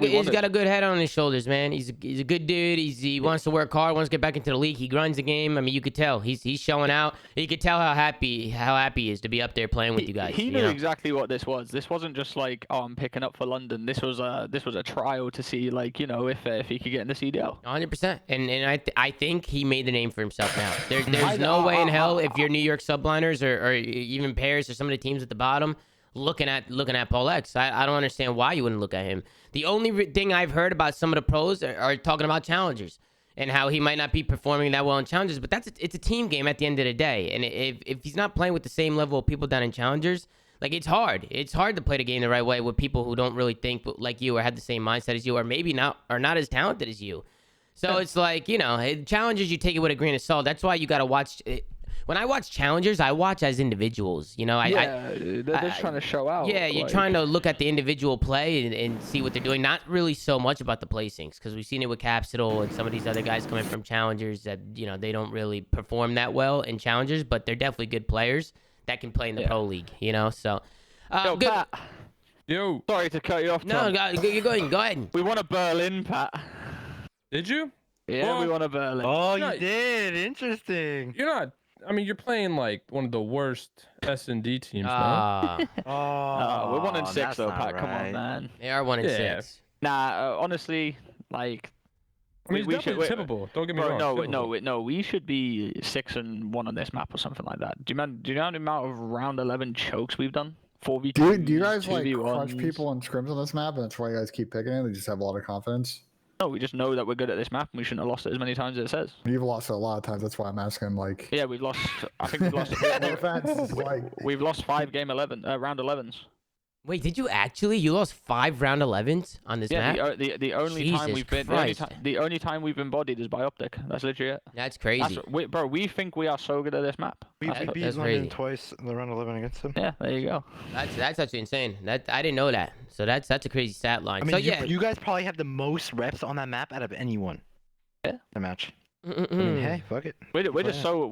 a good head on his shoulders, man. He's a good dude. He wants to work hard, wants to get back into the league. He grinds the game. I mean, you could tell he's showing out. You could tell how happy he is to be up there playing with you guys. He knew exactly what this was. This wasn't just like, oh, I'm picking up for London. This was a trial to see, like, if he could get in the CDL. 100%. And I think he made the name for himself now. There's no way in hell if you're New York subliners or even Paris or some of the teams at the bottom looking at Paulehx. I don't understand why you wouldn't look at him. The only thing I've heard about some of the pros are talking about challengers and how he might not be performing that well in challengers, but it's a team game at the end of the day. And if he's not playing with the same level of people down in challengers, like it's hard to play the game the right way with people who don't really think like you or have the same mindset as you or maybe not as talented as you. So it's like, challenges, you take it with a grain of salt. That's why you got to watch it. when I watch challengers, I watch as individuals. You know, they're just trying to show out. Yeah, you're like... trying to look at the individual play and see what they're doing. Not really so much about the placings, because we've seen it with Capsule and some of these other guys coming from challengers that, you know, they don't really perform that well in challengers, but they're definitely good players that can play in the pro league. You know, so Yo, good. Pat. Yo. Sorry to cut you off. No, Tom. you're going. Go ahead. We won a Berlin, Pat. Did you? Yeah, Well, we won a Berlin. Oh, Yeah. you did. Interesting. You're not. I mean, you're playing like one of the worst S&D teams, man. Oh, we're 1 and 6 that's though, not Pat. Come on, right. man. They are 1 and Yeah. 6. Nah, honestly, like. I mean, it's definitely wait, tippable. Don't get me bro, wrong. no. We should be 6 and 1 on this map or something like that. Do you know the amount of round 11 chokes we've done? 4v2. Do you guys like 2v1s? crush people in scrims on this map, and that's why you guys keep picking it? They just have a lot of confidence. No, we just know that we're good at this map, and we shouldn't have lost it as many times as it says. You've lost it a lot of times. That's why I'm asking. Like, Yeah, we've lost. I think we've lost. no offense, it's like We've lost 5 round 11s. Wait, did you actually? You lost 5 round 11s on this Yeah, map? the only time Jesus we've been Christ. the only time we've been bodied is by optic. That's literally it. That's crazy. Bro, we think we are so good at this map. We That's- beat that's London crazy. twice in the round 11 against them. yeah, there you go. That's actually insane. That I didn't know that. So that's a crazy stat line. I mean, so you, yeah, you guys probably have the most reps on that map out of anyone. Yeah. The match. I Mm-mm. mean, hey, fuck it. We're just so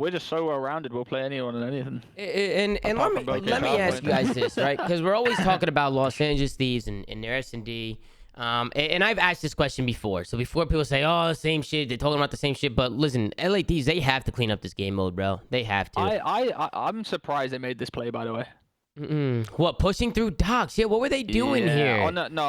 well rounded. We'll play anyone and anything. And Apart let from me Broken ask you Cowboy. guys this, right? Because we're always talking about Los Angeles Thieves and their S&D. And I've asked this question before. So before people say, oh, same shit, they're talking about the same shit. But listen, LA Thieves, they have to clean up this game mode, bro. They have to. I'm surprised they made this play, by the way. What, pushing through docks? Yeah, what were they doing here? Oh, no,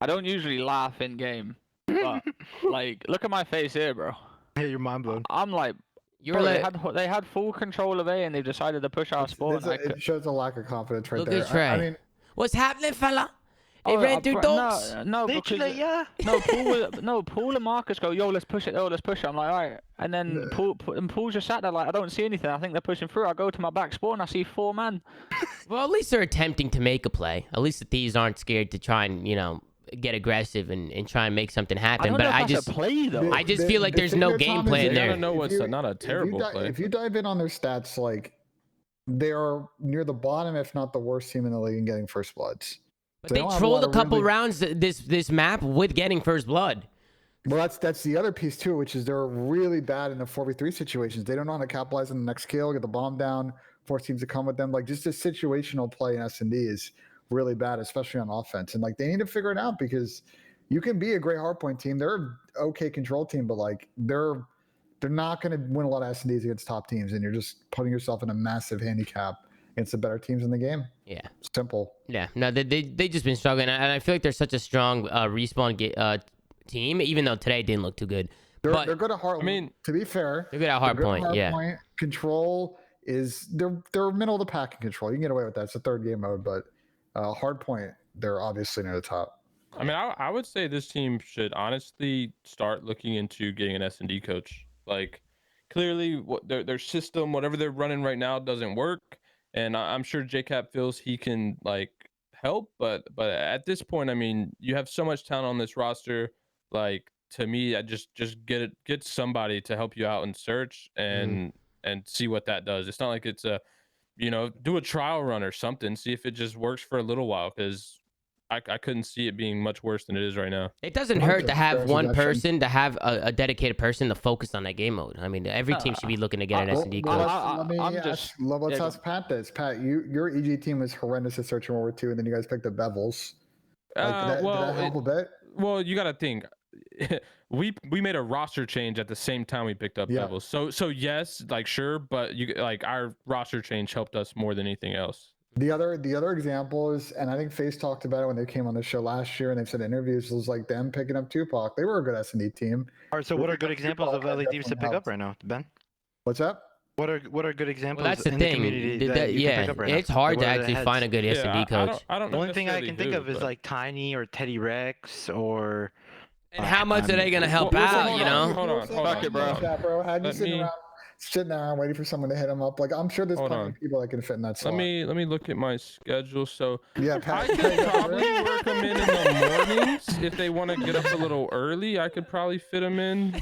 I don't usually laugh in game, but like, look at my face here, bro. Yeah, you're mind blown. I'm like, You were bro, like, they had full control of A, and they decided to push our sport. it shows a lack of confidence right look there. at Trey. I mean, What's happening, fella? They ran through docks. No, because Paul and Marcus go, yo, let's push it. I'm like, all right. And then Paul just sat there like, I don't see anything. I think they're pushing through. I go to my back spawn. I see 4 man. Well, at least they're attempting to make a play. At least the Thieves aren't scared to try and, get aggressive and try and make something happen. But I just a play though. I just feel like there's no game plan You there. gotta know what's not a terrible play. If you dive in on their stats, like they are near the bottom, if not the worst team in the league in getting first bloods. But So they don't have trolled lot a of couple really- rounds this map with getting first blood. Well, that's the other piece too, which is they're really bad in the 4v3 situations. They don't know how to capitalize on the next kill, get the bomb down, force teams to come with them. Like just a situational play in S&D is really bad, especially on offense. And like they need to figure it out because you can be a great hardpoint team. They're an okay control team, but like they're not going to win a lot of S&Ds against top teams, and you're just putting yourself in a massive handicap against the better teams in the game. Yeah. Simple. Yeah. No, they just been struggling, and I feel like they're such a strong respawn team, even though today didn't look too good. They're good at hard. I mean, to be fair, they're good at hardpoint. Yeah. Hardpoint. Control is they're middle of the pack in control. You can get away with that. It's a third game mode, but hardpoint they're obviously near the top. I mean, I would say this team should honestly start looking into getting an S&D coach. Like, clearly, what their system, whatever they're running right now, doesn't work. And I'm sure JCap feels he can like help, but at this point, I mean, you have so much talent on this roster. Like, to me, I just get somebody to help you out and search and see what that does. It's not like it's a, do a trial run or something. See if it just works for a little while, because I couldn't see it being much worse than it is right now. It doesn't hurt to have one person, to have a dedicated person to focus on that game mode. I mean, every team should be looking to get an S&D coach. Let's ask Pat this. Pat, your EG team was horrendous at Search and World War II, and then you guys picked up Bevels. Did that help a bit? Well, you got to think. we made a roster change at the same time we picked up Bevels. So yes, like sure, but our roster change helped us more than anything else. The other example is, and I think Faze talked about it when they came on the show last year, and they've said in interviews, was like them picking up Tupac. They were a good S&D team. All right, so what are good examples of LA Thieves to pick up right now, Ben? What's up? What are good examples Well, that's the in thing. the community that you can pick up right now? It's hard Like, to what are the actually heads? find a good S&D coach. I don't The only thing I can think of is but- like Tiny or Teddy Rex or. And how much are they gonna help out? Hold on. Fuck it, bro. How'd you Let sit me- around sitting there waiting for someone to hit him up. Like I'm sure there's Hold plenty on. of people that can fit in that slot. Let me look at my schedule. So Yeah, I Pat. could probably work them in the mornings if they want to get up a little early. I could probably fit them in.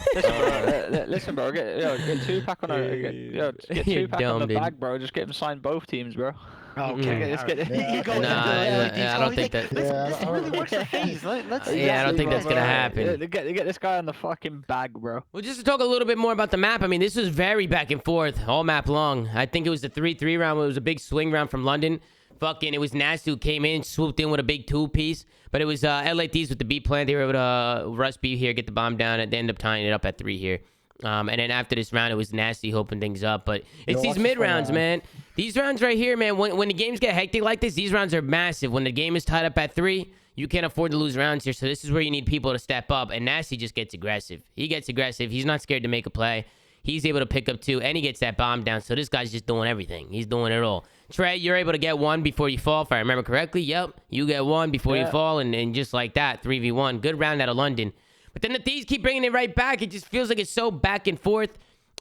Listen, bro, get 2-pack on a get 2-pack on the bag, bro. Just get him signed both teams, bro. Okay. Let's get I don't think that. This really works for Faze. Let's Yeah, I don't think that's gonna happen. Get this guy on the fucking bag, bro. Well, just to talk a little bit more about the map, I mean, this was very back and forth all map long. I think it was the 3-3 round. It was a big swing round from London. Fucking, it was Nasty who came in, swooped in with a big 2-piece. But it was LA Thieves with the B plan. They were able to rush B here, get the bomb down, and they end up tying it up at 3 here. And then after this round, it was Nasty hoping things up. But it's these mid rounds, man. These rounds right here, man, when the games get hectic like this, these rounds are massive. When the game is tied up at 3, you can't afford to lose rounds here. So this is where you need people to step up. And Nasty just gets aggressive. He gets aggressive. He's not scared to make a play. He's able to pick up 2, and he gets that bomb down. So this guy's just doing everything. He's doing it all. Trey, you're able to get 1 before you fall, if I remember correctly. Yep, you get 1 before you fall, and just like that, 3v1. Good round out of London. But then the Thieves keep bringing it right back. It just feels like it's so back and forth.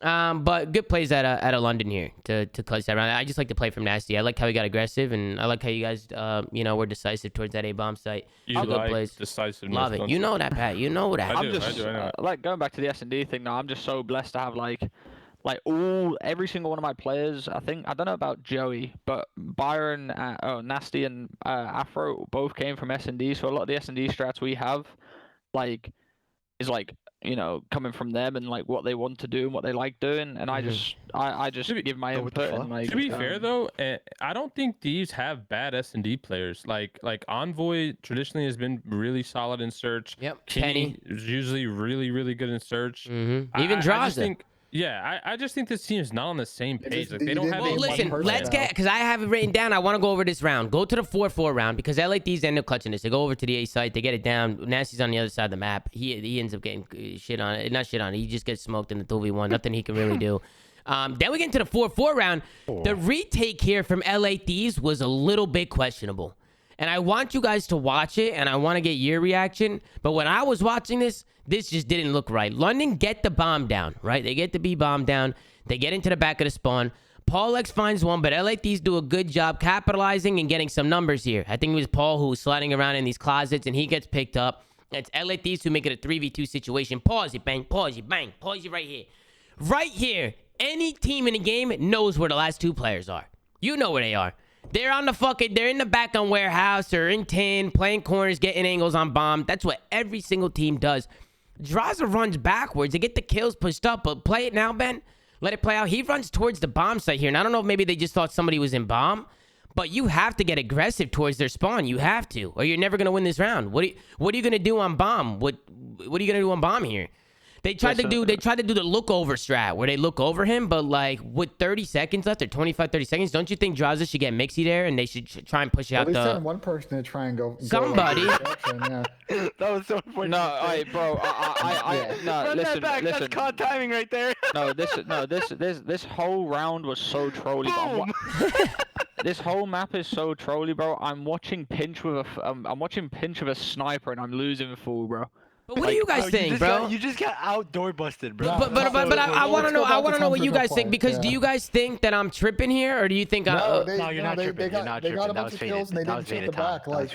But good plays out of London here to clutch that round. I just like to play from Nasty. I like how he got aggressive, and I like how you guys, were decisive towards that A-bomb site. You Good like plays. decisiveness. Love it. You know that, Pat. You know that. I do. I know. Like going back to the S&D thing now, I'm just so blessed to have like every single one of my players. I don't know about Joey, but Byron, Nasty, and Afro both came from S&D. So a lot of the S&D strats we have, is coming from them and like what they want to do and what they like doing, and I just give my input. And, to be fair though, I don't think Thieves have bad S&D players. Like Envoy traditionally has been really solid in search. Yep. Kenny is usually really good in search. Mm-hmm. Even Draza. I just think this team is not on the same page. Like, they don't have. Well, listen, let's get, because I have it written down. I want to go over this round. Go to the 4-4 round, because LA Thieves end up clutching this. They go over to the A site. They get it down. Nasty's on the other side of the map. He ends up getting shit on it. Not shit on it. He just gets smoked in the 2v1. Nothing he can really do. Then we get into the 4-4 round. The retake here from LA Thieves was a little bit questionable. And I want you guys to watch it, and I want to get your reaction. But when I was watching this just didn't look right. London get the bomb down, right? They get the B bomb down. They get into the back of the spawn. Paulehx finds one, but LA Thieves do a good job capitalizing and getting some numbers here. I think it was Paul who was sliding around in these closets, and he gets picked up. It's LA Thieves who make it a 3v2 situation. Pause it, bang. Pause it, bang. Pause it right here. Right here, any team in the game knows where the last 2 players are. You know where they are. They're in the back on warehouse or in 10, playing corners, getting angles on bomb. That's what every single team does. Draza runs backwards. They get the kills pushed up, but play it now, Ben. Let it play out. He runs towards the bomb site here. And I don't know if maybe they just thought somebody was in bomb, but you have to get aggressive towards their spawn. You have to, or you're never going to win this round. What are you going to do on bomb? What are you going to do on bomb here? They tried to do the look over strat where they look over him, but like with 30 seconds left or 25, 30 seconds, don't you think Draza should get Mixie there and they should try and push out the... At least the... send one person to try and go... Somebody. That was so funny. No, bro. No, listen. That's caught timing right there. This whole round was so trolly. This whole map is so trolly, bro. I'm watching Pinch with a sniper and I'm losing full, bro. But what do you guys think, bro? You just got outdoor busted, bro. But I want to know. I want to know what you guys think, because do you guys think that I'm tripping here, or do you think No, you're not tripping. They got a bunch of kills and they didn't check the back. Like,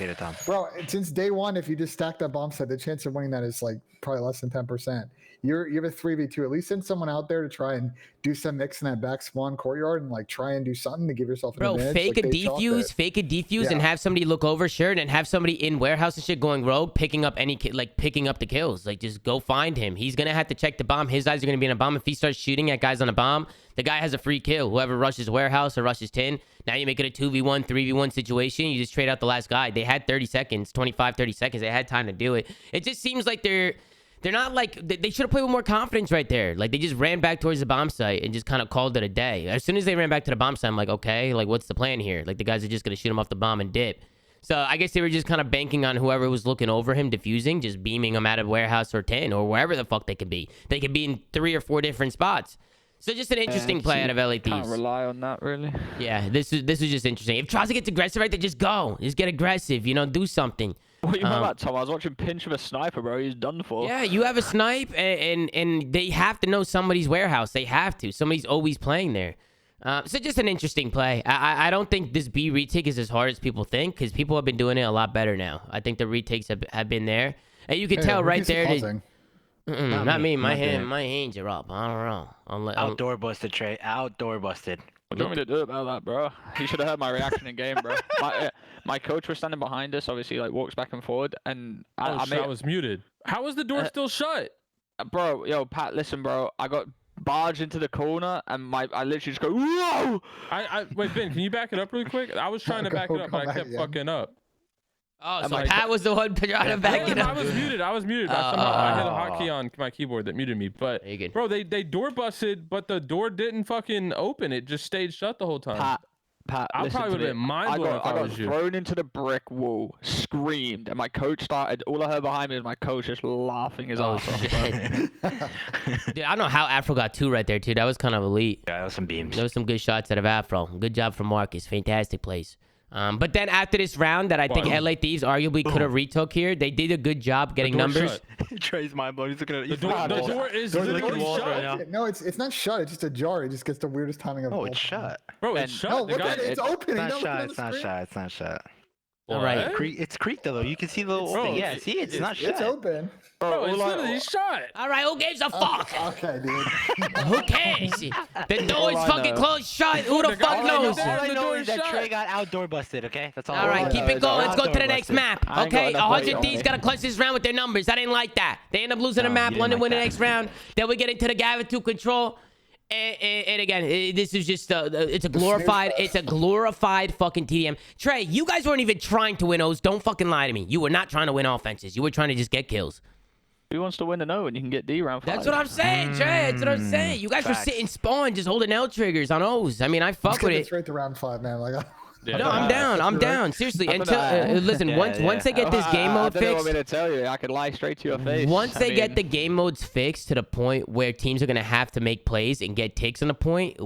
bro, since day one, if you just stack that bomb set, the chance of winning that is like probably less than 10%. You have a 3v2. At least send someone out there to try and do some mix in that back spawn courtyard and like try and do something to give yourself an advantage. Fake a defuse and have somebody look over shirt and have somebody in warehouse and shit going rogue, picking up the kills. Like, just go find him. He's gonna have to check the bomb. His eyes are gonna be on a bomb. If he starts shooting at guys on a bomb, the guy has a free kill. Whoever rushes warehouse or rushes 10, now you make it a 2v1, 3v1 situation. You just trade out the last guy. They had 30 seconds, 25, 30 seconds. They had time to do it. It just seems like they're not like, they should have played with more confidence right there. Like, they just ran back towards the bomb site and just kind of called it a day. As soon as they ran back to the bomb site, I'm like, okay, like, what's the plan here? Like, the guys are just going to shoot him off the bomb and dip. So I guess they were just kind of banking on whoever was looking over him, diffusing, just beaming him out of warehouse or 10 or wherever the fuck they could be. They could be in 3 or 4 different spots. So just an interesting play out of LA Thieves. Can't rely on that, really. Yeah, this is just interesting. If Draza gets aggressive right there, just go. Just get aggressive, do something. What you on about, Tom? I was watching Pinch of a Sniper, bro. He's done for. Yeah, you have a snipe, and they have to know somebody's warehouse. They have to. Somebody's always playing there. So just an interesting play. I don't think this B retake is as hard as people think, because people have been doing it a lot better now. I think the retakes have been there, and you can tell right there. Not me. My hands are up. I don't know. Outdoor busted, Trey. Outdoor busted. What do you want me to do about that, bro? You should have heard my reaction in game, bro. My coach was standing behind us, obviously, like walks back and forward, and I was muted. How was the door still shut? Bro, yo, Pat, listen, bro. I got barged into the corner, and I literally just go, whoa! Wait, Ben, can you back it up really quick? I was trying to back it up, but I kept fucking up. Oh, so Pat was the one trying to back it up. I was muted. I hit a hotkey on my keyboard that muted me. But bro, they door busted, but the door didn't fucking open. It just stayed shut the whole time. Pat, I probably would have been mind blown if I was you. I got thrown into the brick wall, screamed, and my coach started. All I heard behind me was my coach just laughing his ass off. Dude, I don't know how Afro got 2 right there, too. That was kind of elite. Yeah, that was some beams. There was some good shots out of Afro. Good job from Marcus. Fantastic plays. But then after this round that I think LA Thieves arguably could have retook here, they did a good job getting numbers. Trey's mind blown. He's looking at it. The door is literally shut right now. No, it's not shut. It's just ajar. It just gets the weirdest timing of. Oh, it's shut. Bro, it's shut. No, look at it. It's open. It's not shut. It's not shut. All right. It's creaked though. You can see the little thing. Yeah, see, it's not shut. It's open. Bro, it's literally shut. All right, who gives a fuck? Okay, dude. Who cares? The door is fucking closed shut. Who the fuck knows? All I know is that Trey got outdoor busted, okay? That's all. All right, keep it going. Let's go to the next map. Okay, 100 Thieves got to clutch this round with their numbers. I didn't like that. They end up losing the map. London win the next round. Then we get into the Gavin 2 control. And again, this is just it's a glorified fucking TDM. Trey, you guys weren't even trying to win O's. Don't fucking lie to me. You were not trying to win offenses. You were trying to just get kills. Who wants to win an O and you can get D round 5? That's what I'm saying, Trey. That's what I'm saying. You guys were sitting spawn, just holding L triggers on O's. I mean, I fuck with it. Straight to round 5, man. Like. Yeah. No, I'm down. I'm down. Seriously, until listen, once they get this game mode fixed, fixed, want me to tell you, I could lie straight to your face. Once they get the game modes fixed to the point where teams are gonna have to make plays and get ticks on the point,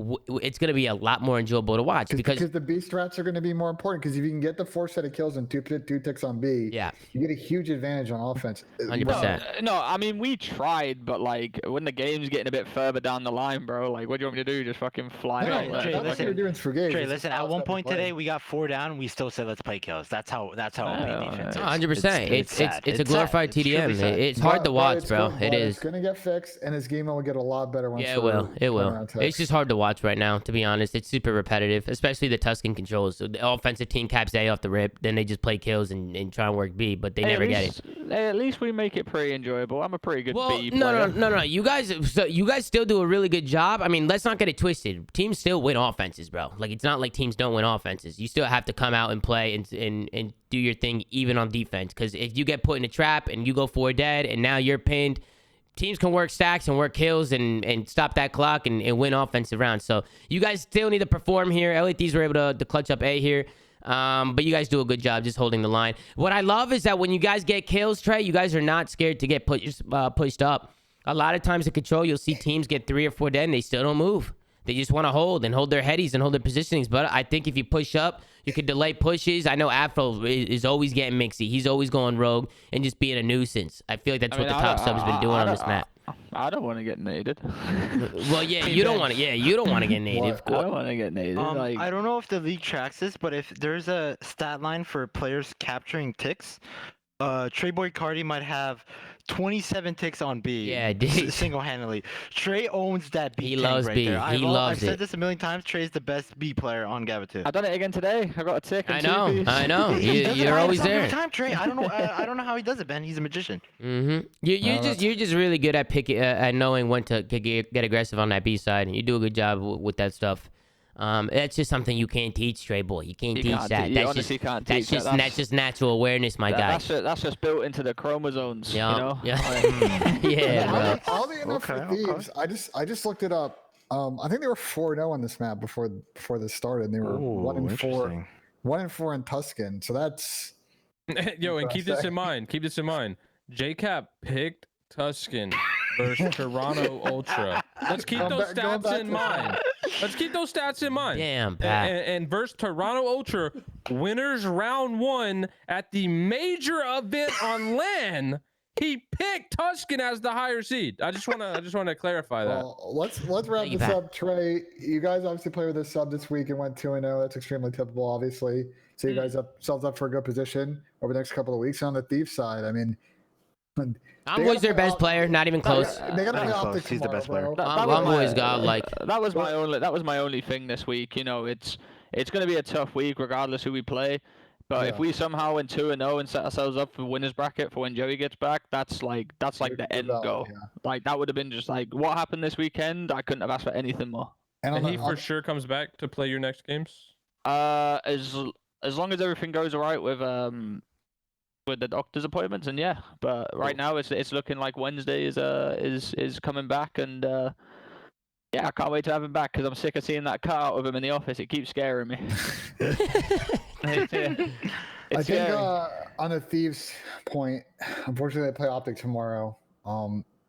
it's gonna be a lot more enjoyable to watch because the B strats are gonna be more important. Because if you can get the 4 set of kills and two ticks on B, yeah, you get a huge advantage on offense. 100%. No, I mean we tried, but like when the game's getting a bit further down the line, bro, like what do you want me to do? Just fucking fly out? Trey, listen. At one point today, we got 4 down. We still said let's play kills. That's how OP defense is. 100%. It's a glorified TDM. It's hard to watch, bro. It is. It's gonna get fixed, and this game will get a lot better. Once it will. It will. It's just hard to watch right now, to be honest. It's super repetitive, especially the Tuscan controls. So the offensive team caps A off the rip, then they just play kills and try and work B, but they never get it. At least we make it pretty enjoyable. I'm a pretty good B player. No. You guys still do a really good job. I mean, let's not get it twisted. Teams still win offenses, bro. Like it's not like teams don't win offenses. You still have to come out and play and do your thing even on defense. Because if you get put in a trap and you go 4 dead and now you're pinned, teams can work stacks and work kills and stop that clock and win offensive rounds. So you guys still need to perform here. LA Thieves were able to clutch up A here. But you guys do a good job just holding the line. What I love is that when you guys get kills, Trey, you guys are not scared to get pushed up. A lot of times in control, you'll see teams get 3 or 4 dead and they still don't move. They just want to hold their headies and hold their positionings. But I think if you push up, you could delay pushes. I know Afro is always getting mixy. He's always going rogue and just being a nuisance. I feel like that's what the top sub's been doing on this map. I don't want to get naded. Well, yeah, you don't want to. Yeah, you don't want to get naded. I don't want to get naded. I don't know if the league tracks this, but if there's a stat line for players capturing ticks, Treyboy Cardi might have 27 ticks on B. Yeah, dude. Single-handedly. Trey owns that B. He loves right B. There. He loves it. I've said this a million times. Trey's the best B player on Gava 2. I've done it again today. I got a tick. I know. You're always there. Time, Trey. I don't know. I don't know how he does it, Ben. He's a magician. Mm-hmm. You're just really good at picking at knowing when to get aggressive on that B side, and you do a good job with that stuff. That's just something you can't teach, Trey boy. You can't teach that. That's just natural awareness, my guy. That's just built into the chromosomes. Yeah. You know? Yeah. Yeah, bro. Oddly enough for Thieves, I just looked it up. I think they were 4-0 on this map before this started. And they were 1-4. 1-4 in Tuscan. So that's yo, and keep this in mind. Keep this in mind. JCap picked Tuscan versus Toronto Ultra. Let's keep those stats in mind. Let's keep those stats in mind. Damn, Pat. And versus Toronto Ultra, winners round 1 at the major event on LAN, he picked Tuscan as the higher seed. I just want to clarify that. Well, let's wrap this up, Trey. You guys obviously played with this sub this week and went 2-0. That's extremely typical, obviously. So you guys yourselves up for a good position over the next couple of weeks. On the Thief side, I mean, Envoy's their best player, not even close. They got to play Optic He's the best player. Envoy's got like. That was my only thing this week. You know, it's going to be a tough week regardless who we play. But if we somehow went 2-0 and set ourselves up for winners bracket for when Joey gets back, that's like the end goal. Yeah. Like that would have been just like what happened this weekend. I couldn't have asked for anything more. And he for sure comes back to play your next games. As long as everything goes alright with the doctor's appointments, and yeah. But right now it's looking like Wednesday is coming back, and yeah, I can't wait to have him back because I'm sick of seeing that cutout of him in the office. It keeps scaring me. I think on the Thieves point, unfortunately they play Optic tomorrow.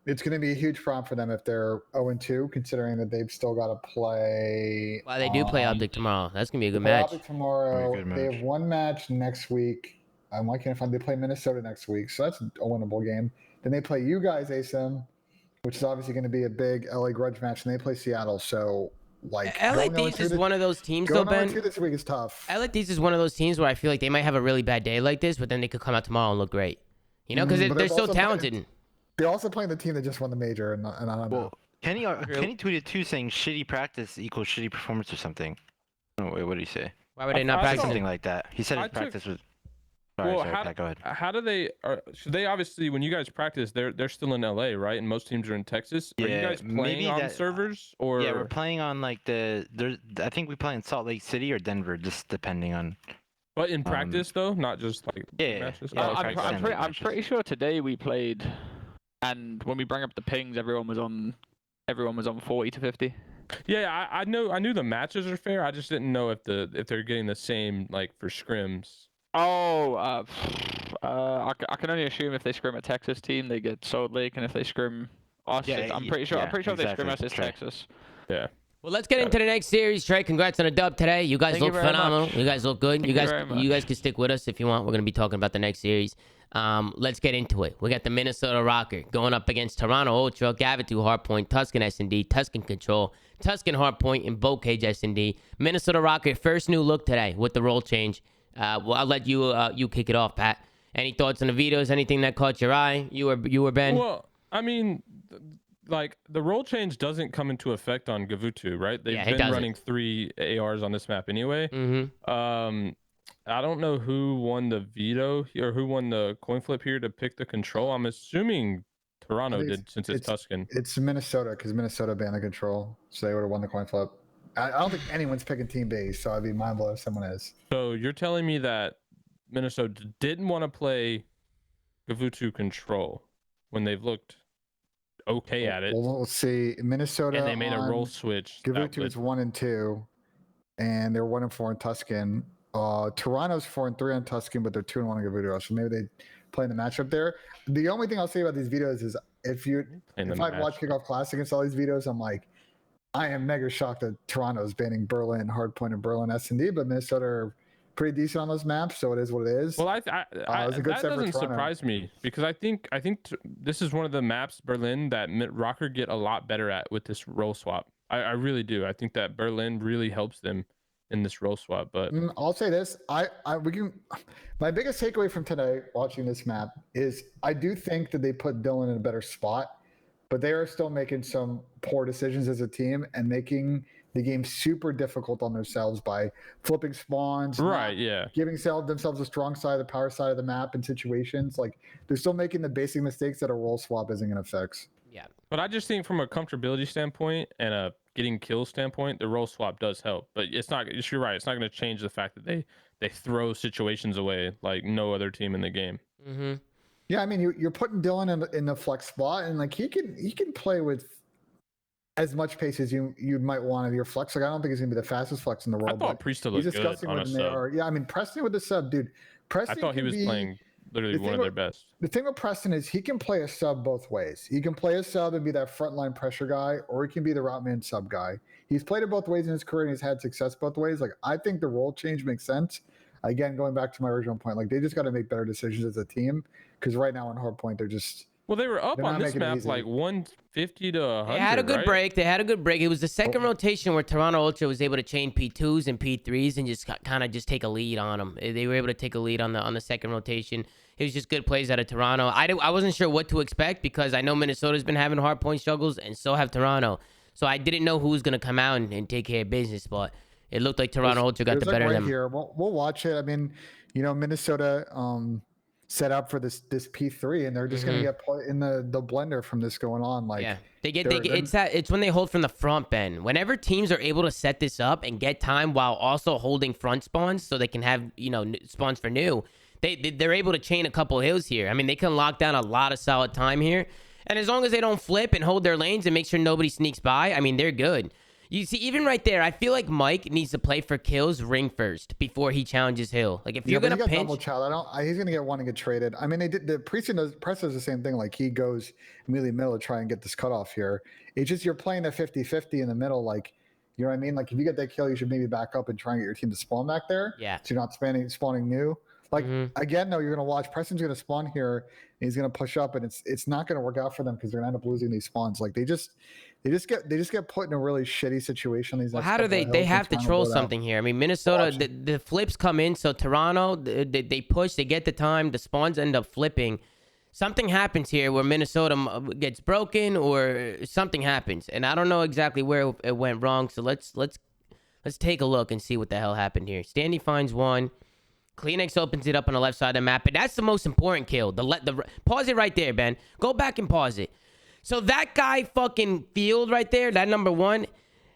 It's going to be a huge problem for them if they're 0-2, considering that they've still got to play. Well, they do play Optic tomorrow. That's going to be a good match. Optic tomorrow. They have one match next week. Why can't I find? They play Minnesota next week, so that's a winnable game. Then they play you guys, ASIM, which is obviously going to be a big LA grudge match, and they play Seattle. So, like, LA Thieves is one of those teams, though, Ben. Going 0-2 this week is tough. LA Thieves is one of those teams where I feel like they might have a really bad day like this, but then they could come out tomorrow and look great. You know, because they're so talented. They're also playing the team that just won the major, and I don't know. Kenny tweeted too, saying shitty practice equals shitty performance or something. Oh, wait, what did he say? Why would they not practice something like that? He said his practice was. Sorry, Pat, go ahead. How do they? So they obviously, when you guys practice, they're still in LA, right? And most teams are in Texas. Are you guys playing on servers or? Yeah, we're playing on like I think we play in Salt Lake City or Denver, just depending on. But in practice though, not just like matches. I'm pretty sure today we played, and when we bring up the pings, everyone was on 40 to 50. Yeah, I knew the matches are fair. I just didn't know if they're getting the same like for scrims. Oh, I can only assume if they scrim a Texas team, they get Salt Lake, and if they scrim us, I'm pretty sure. If they scrim us, it's Texas. Yeah. Well, let's get into the next series, Trey. Congrats on a dub today. You guys look phenomenal. You guys look good. You guys can stick with us if you want. We're gonna be talking about the next series. Let's get into it. We got the Minnesota Rokkr going up against Toronto Ultra, Gavitu Hardpoint, Tuscan S&D, Tuscan Control, Tuscan Hardpoint, and Boat Cage S&D. Minnesota Rokkr first new look today with the role change. Well, I'll let you kick it off, Pat. Any thoughts on the videos? Anything that caught your eye? You or Ben? Well, I mean, like the role change doesn't come into effect on Gavutu, right? They've been running 3 ARs on this map anyway. Mm-hmm. I don't know who won the veto or who won the coin flip here to pick the control. I'm assuming Toronto did since it's Tuscan. It's Minnesota because Minnesota banned the control, so they would have won the coin flip. I don't think anyone's picking Team B, so I'd be mind blown if someone is. So you're telling me that Minnesota didn't want to play Gavutu control when they've looked okay at it. Well, let's see. Minnesota and they made a role switch. Gavutu is 1-2, and they're 1-4 in Tuscan. Toronto's 4-3 on Tuscan, but they're 2-1 on Gavutu. So maybe they play in the matchup there. The only thing I'll say about these videos is if I watch Kickoff Classic against all these videos, I'm like, I am mega shocked that Toronto's banning Berlin, Hardpoint, and Berlin S&D, but Minnesota are pretty decent on those maps, so it is what it is. Well, that doesn't surprise me because I think this is one of the maps, Berlin, that Rokkr get a lot better at with this role swap. I really do. I think that Berlin really helps them in this role swap. But I'll say this: my biggest takeaway from today watching this map is I do think that they put Dylan in a better spot. But they are still making some poor decisions as a team and making the game super difficult on themselves by flipping spawns. Right, yeah. Giving themselves a strong side, the power side of the map in situations. Like, they're still making the basic mistakes that a role swap isn't going to fix. Yeah. But I just think from a comfortability standpoint and a getting kills standpoint, the role swap does help. But it's not, you're right, it's not going to change the fact that they throw situations away like no other team in the game. Mm-hmm. Yeah, I mean, you're putting Dylan in the flex spot, and like he can play with as much pace as you might want of your flex. Like, I don't think he's gonna be the fastest flex in the world. I thought Priest looked good on a sub. Yeah, I mean, Preston with the sub, dude. Preston. I thought he was playing literally one of their best. The thing with Preston is he can play a sub both ways. He can play a sub and be that frontline pressure guy, or he can be the route man sub guy. He's played it both ways in his career, and he's had success both ways. Like, I think the role change makes sense. again, going back to my original point, like they just got to make better decisions as a team because right now on hardpoint they're just. Well, they were up They're on not this making it map easy. like 150 to 100. They had a good right? break. They had a good break. It was the second rotation where Toronto Ultra was able to chain P2s and P3s and just kind of just take a lead on them. They were able to take a lead on the second rotation. It was just good plays out of Toronto. I wasn't sure what to expect because I know Minnesota's been having hard point struggles and so have Toronto. So I didn't know who was going to come out and take care of business, but it looked like Toronto Ultra got the better of them. Here. We'll watch it. I mean, you know, Minnesota set up for this P3 and they're just going to get put in the blender from this going on. Like, yeah, it's when they hold from the front, Ben. Whenever teams are able to set this up and get time while also holding front spawns so they can have, you know, spawns for new, they're able to chain a couple hills here. I mean, they can lock down a lot of solid time here. And as long as they don't flip and hold their lanes and make sure nobody sneaks by, I mean, they're good. You see, even right there, I feel like Mike needs to play for kills ring first before he challenges Hill. Like, if you're going to pinch... double child, he's going to get one and get traded. I mean, the Press does the same thing. Like, he goes immediately middle to try and get this cutoff here. It's just you're playing a 50-50 in the middle. Like, you know what I mean? Like, if you get that kill, you should maybe back up and try and get your team to spawn back there. Yeah. So you're not spawning new. Like, again, though, you're going to watch. Preston's going to spawn here, and he's going to push up, and it's not going to work out for them because they're going to end up losing these spawns. Like, they just get put in a really shitty situation. These how do they have to troll something here? I mean, Minnesota, the flips come in, so Toronto, they push, they get the time, the spawns end up flipping. Something happens here where Minnesota gets broken or something happens, and I don't know exactly where it went wrong. So let's take a look and see what the hell happened here. Standy finds one. Cleanex opens it up on the left side of the map, and that's the most important kill. Pause it right there, Ben. Go back and pause it. So that guy fucking Field right there, that number one,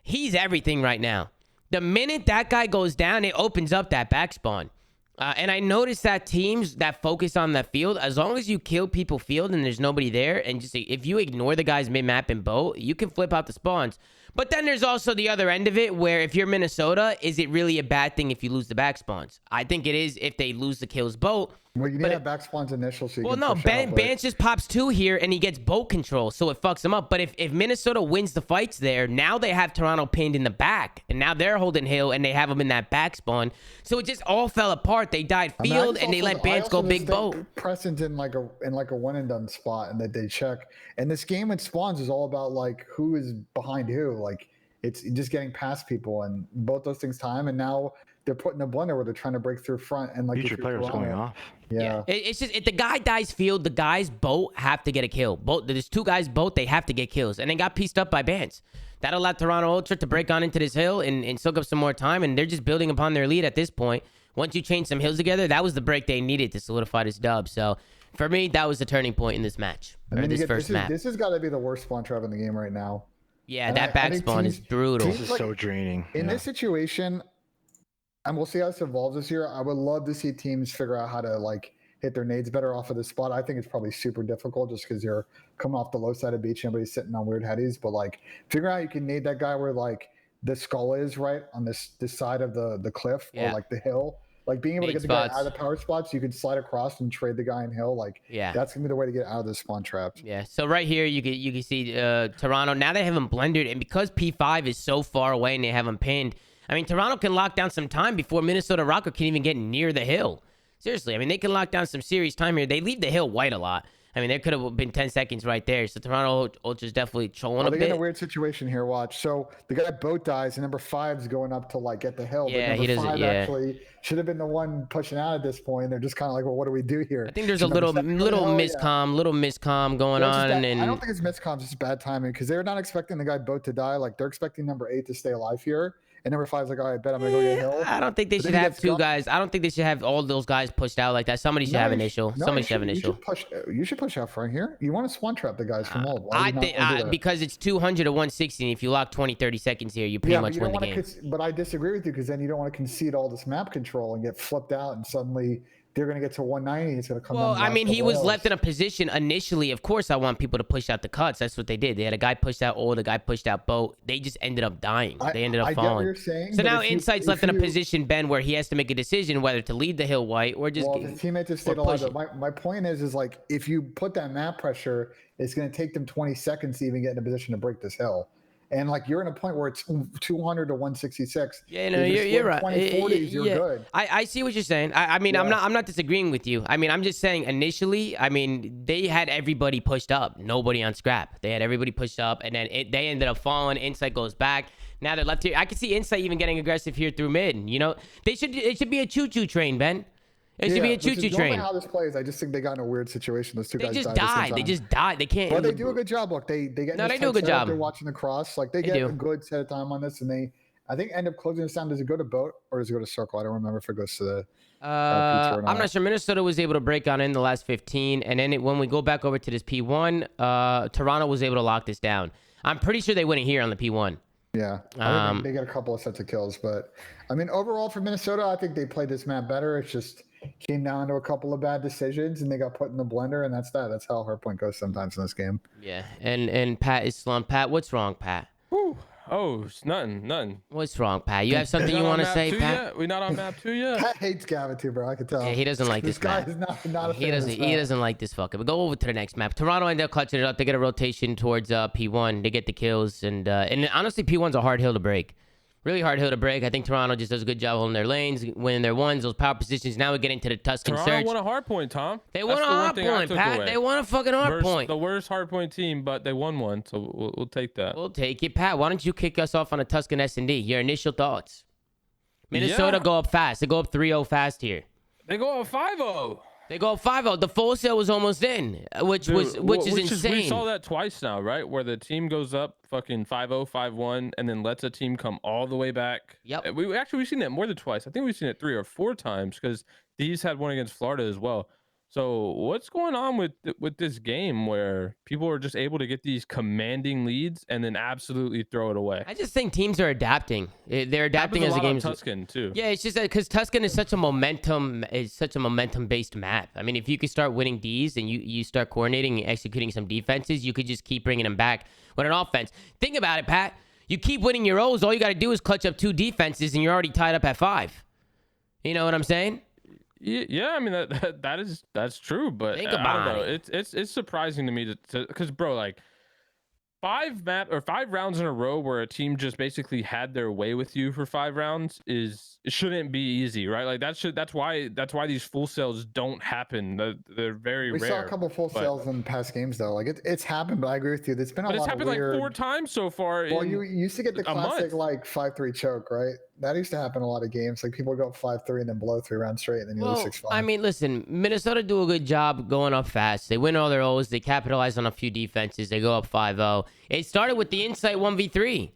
he's everything right now. The minute that guy goes down, it opens up that back spawn. And I noticed that teams that focus on the field, as long as you kill people field and there's nobody there, and just if you ignore the guys mid-map and boat, you can flip out the spawns. But then there's also the other end of it where if you're Minnesota, is it really a bad thing if you lose the back spawns? I think it is if they lose the kills boat. Well, you need to have back spawns initial so you well, can no, push Bance just pops 2 here and he gets boat control, so it fucks him up. But if Minnesota wins the fights there, now they have Toronto pinned in the back, and now they're holding Hill and they have him in that back spawn. So it just all fell apart. They died field and they let Bance go big boat. Preston's in like a one and done spot, and that they check. And this game with spawns is all about like who is behind who. Like it's just getting past people, and both those things time. And now they're put in a blender where they're trying to break through front and like future players going off. Yeah. It's just if the guy dies field, the guys boat have to get a kill. Both there's 2 guys boat, they have to get kills, and they got pieced up by Bance. That allowed Toronto Ultra to break on into this hill and soak up some more time, and they're just building upon their lead at this point. Once you change some hills together, that was the break they needed to solidify this dub. So for me, that was the turning point in this match, or this first map. This has got to be the worst spawn trap in the game right now. Yeah, and that back spawn is brutal. This is so draining. In this situation, and we'll see how this evolves this year. I would love to see teams figure out how to like hit their nades better off of this spot. I think it's probably super difficult just because you're coming off the low side of beach and everybody's sitting on weird headies. But like, figure out you can nade that guy where like the skull is right on this side of the cliff or like the hill. Like being able to get the guy out of the power spots, you can slide across and trade the guy in hill. Like, that's gonna be the way to get out of this spawn traps. Yeah. So right here, you can see Toronto. Now they have him blended, and because P5 is so far away and they have him pinned, I mean, Toronto can lock down some time before Minnesota Rokkr can even get near the hill. Seriously, I mean, they can lock down some serious time here. They leave the hill white a lot. I mean, there could have been 10 seconds right there. So Toronto Ultra's definitely trolling a bit. They're in a weird situation here. Watch. So the guy boat dies, and number 5's going up to like get the hill. Yeah, but he doesn't. Five actually should have been the one pushing out at this point. They're just kind of like, well, what do we do here? I think there's a little miscomm going on. And I don't think it's miscomm. It's bad timing because they're not expecting the guy boat to die. Like they're expecting number 8 to stay alive here. And number 5's like, all right, I bet I'm gonna go get hill. I don't think they should have 2 guys. I don't think they should have all those guys pushed out like that. Somebody should have initial. Somebody should have initial. You should push out front here. You want to spawn trap the guys from all. I think because it's 200 to 160, and if you lock 20-30 seconds here, you pretty much win the game. But I disagree with you because then you don't want to concede all this map control and get flipped out, and suddenly they're going to get to 190. It's going to come. Well, I mean, he was left in a position initially. Of course, I want people to push out the cuts. That's what they did. They had a guy pushed out old, a guy pushed out boat. They just ended up dying. They ended up falling. I get what you're saying, so now Insight's left in a position, Ben, where he has to make a decision whether to lead the hill white or just. Well, his teammates have stayed alive. My point is like if you put that map pressure, it's going to take them 20 seconds to even get in a position to break this hill. And like you're in a point where it's 200 to 166. Yeah, no, you're right. 2040s, you're good. I see what you're saying. I mean, I'm not disagreeing with you. I mean, I'm just saying initially, I mean, they had everybody pushed up, nobody on scrap. They had everybody pushed up, and then they ended up falling. Insight goes back. Now they're left here. I can see Insight even getting aggressive here through mid. You know, it should be a choo-choo train, Ben. It should be a choo-choo train. How this plays, I just think they got in a weird situation. Those two guys just died. They just died. They can't. But they do a good job. Look, they get. No, they do a good job. They're watching the cross. Like they get a good set of time on this, and they, I think, end up closing this down. Does it go to boat or does it go to circle? I don't remember if it goes to the. P2 or not. I'm not sure. Minnesota was able to break on in the last 15, and then when we go back over to this P1, Toronto was able to lock this down. I'm pretty sure they win it here on the P1. Yeah, I think they get a couple of sets of kills, but I mean, overall for Minnesota, I think they played this map better. It's just came down to a couple of bad decisions, and they got put in the blender, and that's that. That's how hardpoint goes sometimes in this game. Yeah, and Pat is slumped. Pat, what's wrong, Pat? Whew. Oh, it's nothing. What's wrong, Pat? You have something you want to say, Pat? We're not on map 2 yet. Pat hates Gavin too, bro. I can tell. Yeah, he doesn't like this guy. map. Is not a fan of this he doesn't like this fucker. But go over to the next map. Toronto ended up clutching it up. They get a rotation towards P1. They get the kills, and honestly, P1's a hard hill to break. Really hard hill to break. I think Toronto just does a good job holding their lanes, winning their ones, those power positions. Now we get into the Tuscan Toronto search. won a hard point, Tom. They won a hard point, Pat. They won a fucking hard point. The worst hard point team, but they won one, so we'll take that. We'll take it, Pat. Why don't you kick us off on a Tuscan S&D? Your initial thoughts. Minnesota go up fast. They go up 3-0 fast here. They go up 5-0. They go up 5-0. The full sale was almost in, which is insane. We saw that twice now, right? Where the team goes up fucking 5-0, 5-1, and then lets a team come all the way back. Yep. We've seen that more than twice. I think we've seen it 3 or 4 times because Thieves had one against Florida as well. So what's going on with this game where people are just able to get these commanding leads and then absolutely throw it away? I just think teams are adapting. They're adapting as the game's Tuscan too. Yeah, it's just that because Tuscan is such a momentum-based map. I mean, if you could start winning Ds and you start coordinating and executing some defenses, you could just keep bringing them back with an offense. Think about it, Pat. You keep winning your O's. All you got to do is clutch up 2 defenses, and you're already tied up at 5. You know what I'm saying? Yeah, I mean that's true, but think I don't about know. it. It's surprising to me because bro, like 5 rounds in a row where a team just basically had their way with you for 5 rounds it shouldn't be easy, right? Like that's why these full sales don't happen. They're very rare. We saw a couple full sales in past games though. Like it's happened, but I agree with you. It's been a lot of weird. But it's happened like 4 times so far. Well, you used to get the classic like 5-3 choke, right? That used to happen in a lot of games. Like people go up 5-3 and then blow 3 rounds straight, and then you lose 6-5. I mean, listen, Minnesota do a good job going up fast. They win all their O's. They capitalize on a few defenses. They go up 5-0. It started with the Insight 1v3.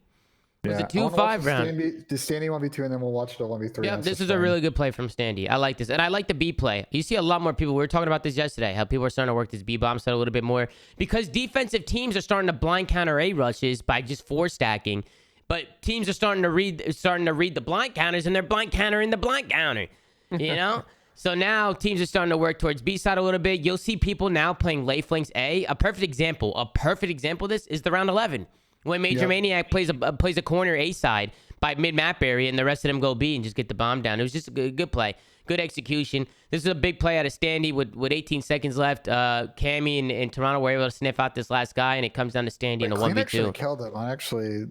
It was a 2-5 round. The Standy 1v2, and then we'll watch the 1v3. Yeah, this is a really good play from Standy. I like this. And I like the B play. You see a lot more people. We were talking about this yesterday, how people are starting to work this B bomb set a little bit more. Because defensive teams are starting to blind counter A rushes by just 4 stacking. But teams are starting to read the blind counters, and they're blind countering the blind counter. You know? So now teams are starting to work towards B side a little bit. You'll see people now playing lay flanks A. A perfect example of this is the round 11. When Major Maniac plays a corner A side by mid-map area, and the rest of them go B and just get the bomb down. It was just a good play. Good execution. This is a big play out of Standy with 18 seconds left. Cammy and Toronto were able to sniff out this last guy, and it comes down to Standy in a 1v2. Should have killed him. I actually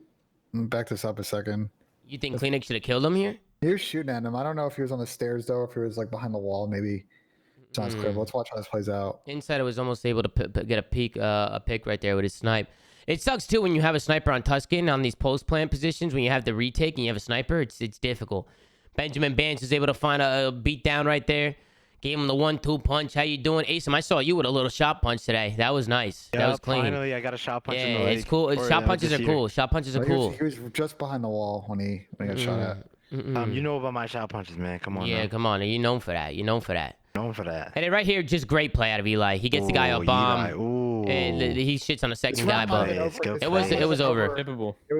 back this up a second. You think Kleenex should have killed him here? He was shooting at him. I don't know if he was on the stairs though, if he was like behind the wall. Maybe it's not as clear. But let's watch how this plays out. Insider was almost able to get a pick right there with his snipe. It sucks too when you have a sniper on Tuscan on these post plant positions. When you have the retake and you have a sniper, it's difficult. Benjamin Banch was able to find a beat down right there. Gave him the 1-2 punch. How you doing, Asim? I saw you with a little shot punch today. That was nice. That was clean. Finally, I got a shot punch. Yeah, in the leg. it's cool. Shot punches are cool. Shot punches are cool. He was just behind the wall when he got shot at. You know about my shot punches, man. Come on. Yeah, come on. You're known for that. Known for that. And then right here, just great play out of Eli. He gets the guy a bomb. And he shits on the second guy, but it was over.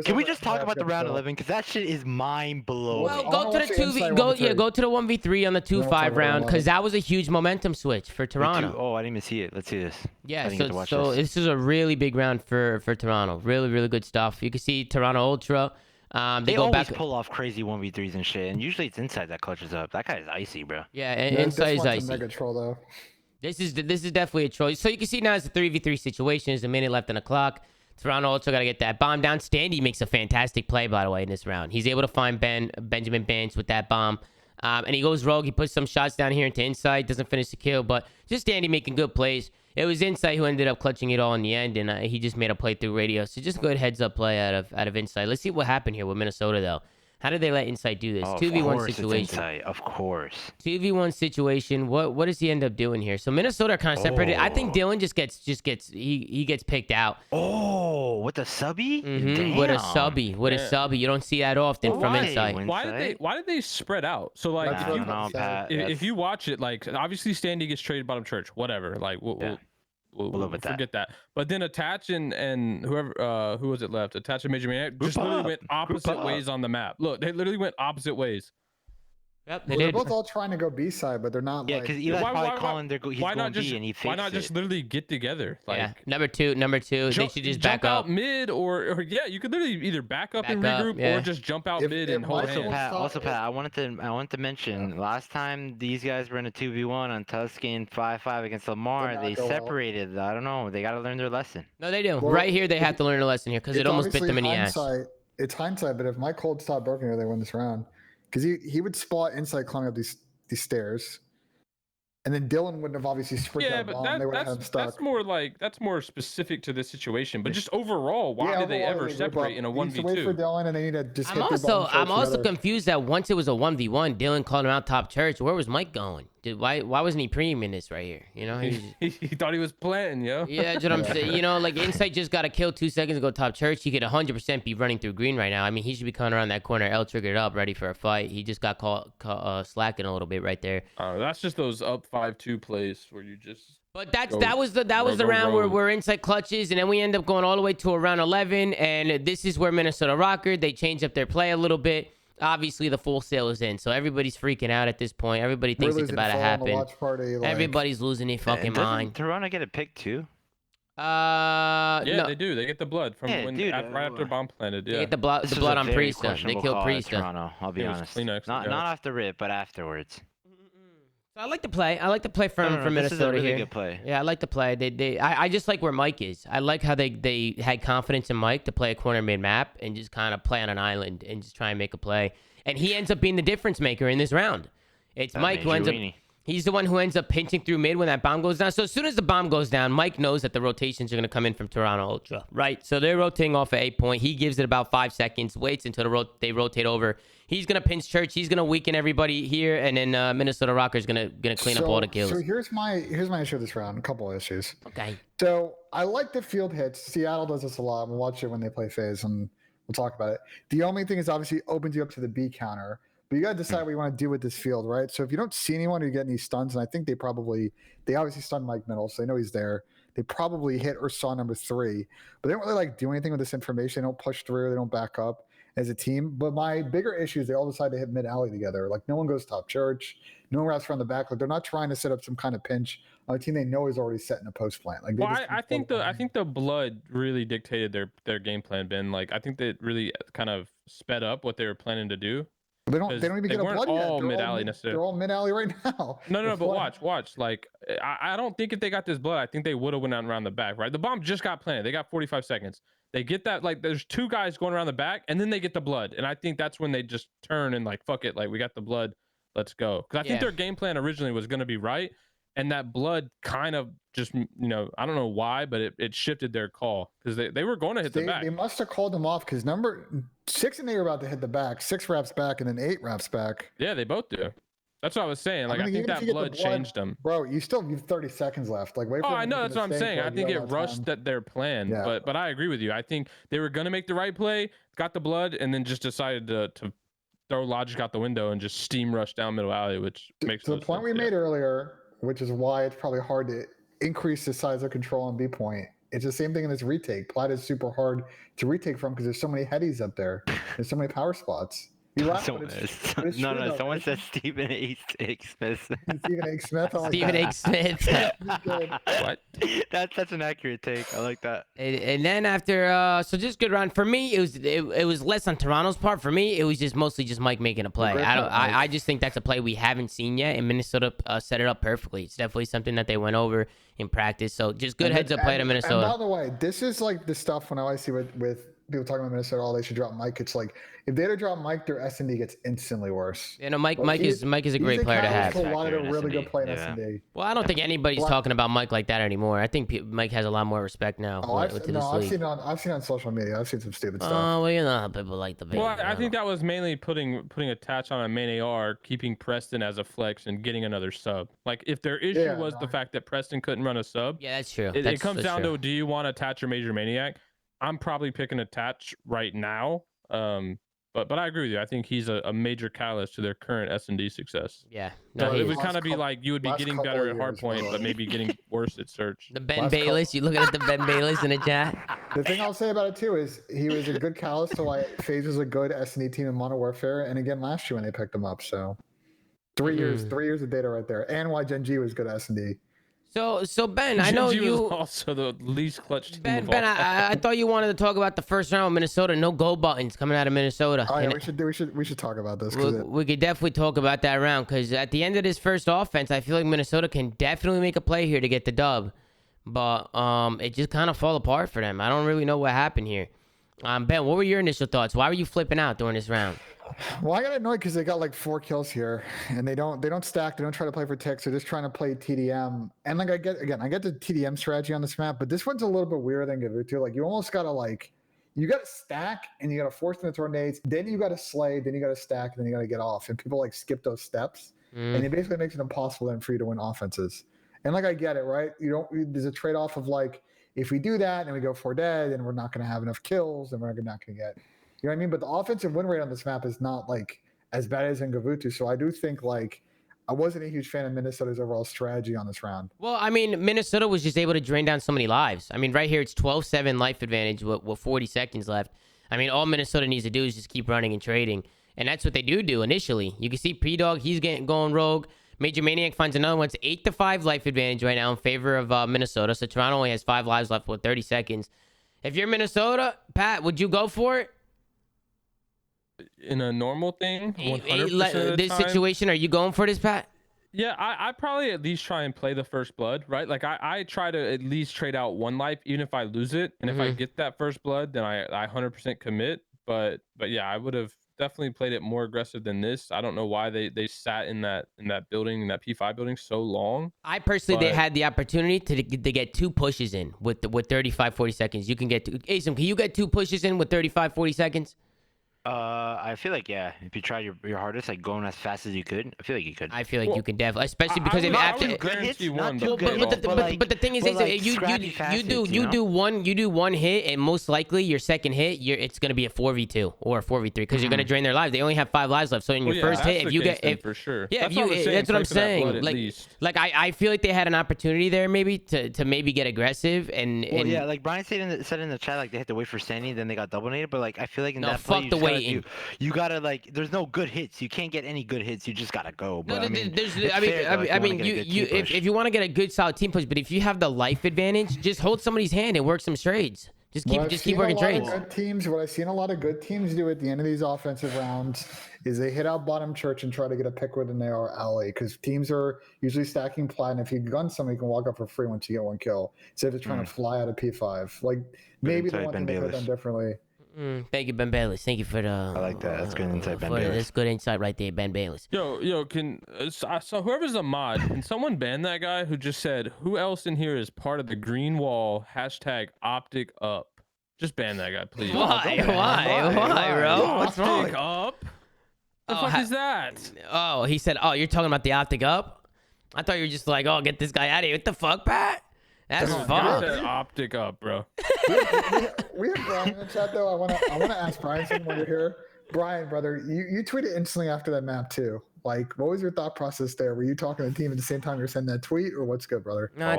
Can we just talk about the round 11? Because that shit is mind blowing. Well, go to the 2v. Go to the 1v3 on the 2-5 round, because that was a huge momentum switch for Toronto. Oh, I didn't even see it. Let's see this. Yeah, so this is a really big round for Toronto. Really, really good stuff. You can see Toronto Ultra. They go always back. Pull off crazy 1v3s and shit, and usually it's inside that clutches up. That guy is icy, bro. Yeah, inside is icy. Mega troll though. This is definitely a troll. So you can see now it's a 3v3 situation. There's a minute left on the clock. Toronto also got to get that bomb down. Standy makes a fantastic play, by the way, in this round. He's able to find Benjamin Bench with that bomb. And he goes rogue. He puts some shots down here into Insight. Doesn't finish the kill, but just Standy making good plays. It was Insight who ended up clutching it all in the end, and he just made a play through radio. So just a good heads-up play out of Insight. Let's see what happened here with Minnesota, though. How did they let Insight do this? 2v1 situation. Of course. 2v1 situation. What does he end up doing here? So Minnesota are kind of separated. I think Dylan just gets he gets picked out. Oh, with a subby? With a subby. With a subby. You don't see that often from Insight. Why did they spread out? So like if you watch it, like obviously Standy gets traded bottom church, whatever. Like we'll forget that. But then Attach and whoever who was it left? Attach and Major Maniac just literally went opposite ways on the map. Look, they literally went opposite ways. Yep, they're both all trying to go B side, but they're not. Yeah, because Eli's probably calling he's going B and he fakes Why not just literally get together? Like, yeah, number two. They should just back out mid, or yeah, you could literally either back up and regroup, or just jump out mid and hold hands. Also, Pat, I wanted to mention last time these guys were in a 2v1 on Tuscan 5-5 against Lamar. They separated. I don't know. They got to learn their lesson. No, they do. Well, right here, they have to learn a lesson here because it almost bit them in the ass. It's hindsight, but if my cold stop broken here, they win this round. Because he would spot Insight climbing up these stairs, and then Dylan wouldn't have obviously sprinted out bomb. They would have had him stuck. That's more specific to this situation. But just overall, why did they ever separate in a 1v2? Wait for Dylan, and they need to just. I'm also confused that once it was a 1v1, Dylan called him out top church. Where was Mike going? Why wasn't he premium in this right here? You know, he thought he was planting, yo. Yeah, that's what I'm saying. You know, like Insight just got a kill 2 seconds ago top church. He could 100% be running through green right now. I mean, he should be coming around that corner, L triggered up, ready for a fight. He just got caught slacking a little bit right there. That's just those up 5-2 plays where you just. But that was the round where Insight clutches, and then we end up going all the way to around 11, and this is where Minnesota Rokkr, they change up their play a little bit. Obviously, the full sale is in, so everybody's freaking out at this point. Everybody thinks it's about to happen. Everybody's losing their fucking mind. Toronto get a pick too? Yeah, no. They do. They get the blood from right after bomb planted. Yeah, they get the blood on Priesta. They kill Priesta. Toronto, I'll be honest. Not after rip, but afterwards. So I like the play. From Minnesota this is a really here. Good play. Yeah, I like the play. I just like where Mike is. I like how they had confidence in Mike to play a corner mid map and just kind of play on an island and just try and make a play. And he ends up being the difference maker in this round. It's Mike who ends up. He's the one who ends up pinching through mid when that bomb goes down. So as soon as the bomb goes down, Mike knows that the rotations are going to come in from Toronto Ultra, right? So they're rotating off at 8 point. He gives it about 5 seconds, waits until they rotate over. He's going to pinch church. He's going to weaken everybody here, and then Minnesota Rokkr is going to clean up all the kills. So here's my issue this round. A couple of issues. Okay. So I like the field hits. Seattle does this a lot. We'll watch it when they play Faze, and we'll talk about it. The only thing is obviously opens you up to the B counter. But you got to decide what you want to do with this field, right? So if you don't see anyone who get any stuns, and I think they obviously stunned Mike Middle, so they know he's there. They probably hit or saw number 3, but they don't really do anything with this information. They don't push through. They don't back up as a team. But my bigger issue is they all decide to hit mid alley together. Like no one goes top church. No one wraps around the back. Like they're not trying to set up some kind of pinch on a team they know is already set in a post plant. Like I think the blood really dictated their game plan, Ben. Like I think that really kind of sped up what they were planning to do. They don't even get a blood yet. They're all mid alley right now. No, but watch. Like I don't think if they got this blood, I think they would have went out around the back, right? The bomb just got planted. They got 45 seconds. They get that, like there's 2 guys going around the back, and then they get the blood. And I think that's when they just turn and like, fuck it, like we got the blood, let's go. Because I think their game plan originally was gonna be right. And that blood kind of just, I don't know why, but it shifted their call because they were going to hit the back. They must have called them off because number 6 and 8 are about to hit the back. 6 wraps back and then 8 wraps back. Yeah, they both do. That's what I was saying. Like I think that blood changed them. Bro, you still have 30 seconds left. Like wait for I know, that's what I'm saying. I think it rushed their plan. Yeah. But I agree with you. I think they were going to make the right play, got the blood, and then just decided to throw logic out the window and just steam rush down middle alley, which makes the point we made earlier, which is why it's probably hard to increase the size of control on B point. It's the same thing in this retake. Plat is super hard to retake from because there's so many headies up there. There's so many power spots. You laugh, Someone, but it's no, true, no, though, someone right? said Stephen A. Smith. Stephen A. Smith. I like Stephen that. A. Smith. Good. What? That's an accurate take. I like that. And then after, so just good round for me. It was less on Toronto's part. For me, it was just mostly just Mike making a play. Great I play, don't. Mike. I just think that's a play we haven't seen yet, and Minnesota set it up perfectly. It's definitely something that they went over in practice. So just good heads up play to Minnesota. And by the way, this is like the stuff when I always see with people talking about Minnesota, oh, they should drop Mike. It's like if they don't drop Mike, their S&D gets instantly worse. You know, Mike Like, is a great player to have. He's a lot of Factor in really good S&D, play in yeah. S&D. Well, I don't think anybody's talking about Mike like that anymore. I think Mike has a lot more respect now. Oh, with I've this seen league. on social media. I've seen some stupid stuff. Oh, well, you know how people like the Well, I think that was mainly putting attach on a main AR, keeping Preston as a flex, and getting another sub. Like if their issue was the fact that Preston couldn't run a sub, Yeah, that's true. it comes that's down true. to, do you want to attach your Major Maniac? I'm probably picking attach right now. But I agree with you. I think he's a major catalyst to their current S&D success. Yeah. So No, it he would is. kind of be like you would be last getting couple better of at years, hardpoint, bro. but maybe getting worse at search. The Ben Last Bayless. You looking at the Ben Bayless in the chat? The thing I'll say about it too is he was a good catalyst to why Faze was a good S&D team in Modern Warfare, and again last year when they picked him up. So 3 years of data right there, and why Gen G was good at S&D. So Ben, I know Genji was you. also the least clutch team Ben, of all time. I thought you wanted to talk about the first round of Minnesota. No go buttons coming out of Minnesota. Oh yeah, And we should talk about this. we could definitely talk about that round because at the end of this first offense, I feel like Minnesota can definitely make a play here to get the dub, but it just kind of fall apart for them. I don't really know what happened here. Ben, what were your initial thoughts? Why were you flipping out during this round? Well, I got annoyed because they got like 4 kills here, and they don't stack. They don't try to play for ticks. They're just trying to play TDM. And like I get the TDM strategy on this map, but this one's a little bit weirder than Gavutu. Like you almost gotta you gotta stack and you gotta force them to throw nades. Then you gotta slay. Then you gotta stack. And then you gotta get off. And people like skip those steps, and it basically makes it impossible then for you to win offenses. And like I get it, right? There's a trade off of like if we do that and we go 4 dead, then we're not gonna have enough kills, and we're not gonna get. You know what I mean? But the offensive win rate on this map is not like as bad as in Gavutu. So I do think like I wasn't a huge fan of Minnesota's overall strategy on this round. Well, I mean, Minnesota was just able to drain down so many lives. I mean, right here, it's 12-7 life advantage with 40 seconds left. I mean, all Minnesota needs to do is just keep running and trading. And that's what they do initially. You can see P-Dog, he's going rogue. Major Maniac finds another one. It's 8-5 life advantage right now in favor of Minnesota. So Toronto only has 5 lives left with 30 seconds. If you're Minnesota, Pat, would you go for it? In a normal thing, 100% of the this time, situation, are you going for this, Pat? Yeah, I probably at least try and play the first blood, right? Like I try to at least trade out 1 life, even if I lose it. And if I get that first blood, then I 100% commit. But yeah, I would have definitely played it more aggressive than this. I don't know why they sat in that building, in that P5 building, so long. I personally, they had the opportunity to get 2 pushes in with 35-40 seconds. You can get Asim, can you get 2 pushes in with 35-40 seconds? I feel like if you try your hardest, like going as fast as you could, I feel like you could. I feel like you can definitely, especially because if I would after. guarantee one, not too but good. But the thing is, you do one hit, and most likely your second hit, it's gonna be a 4v2 or a 4v3 because you're gonna drain their lives. They only have 5 lives left, so in your first hit, if you get, for sure, yeah, that's what I'm saying. Like, Like I feel like they had an opportunity there maybe to maybe get aggressive and yeah, like Brian said in the chat, like they had to wait for Sandy, then they got double nated. But like I feel like in No, that fuck play, the waiting. You gotta like, there's no good hits. You can't get any good hits. You just gotta go. But No, if you want to get a good solid team push, but if you have the life advantage, just hold somebody's hand and work some trades. Just keep working trades. What I've seen a lot of good teams do at the end of these offensive rounds is they hit out bottom church and try to get a pick within their alley because teams are usually stacking plat. And if you gun somebody, you can walk up for free once you get 1 kill instead of trying to fly out of P5. Like maybe the one thing they could have done differently. Thank you, Ben Bayless. Thank you for the. I like that. That's good insight, Ben Bayless. That's good insight right there, Ben Bayless. Yo, so whoever's a mod, can someone ban that guy who just said, who else in here is part of the green wall #optic up? Just ban that guy, please. Why, bro? What's wrong? Optic up? The fuck is that? Oh, he said, oh, you're talking about the optic up? I thought you were just like, oh, get this guy out of here. What the fuck, Pat? That's Get fucked. that optic up, bro. We have Brian in the chat though. I want to ask Brian something while you're here. Brian, brother, you tweeted instantly after that map too. Like, what was your thought process there? Were you talking to the team at the same time you're sending that tweet, or what's good, brother? No,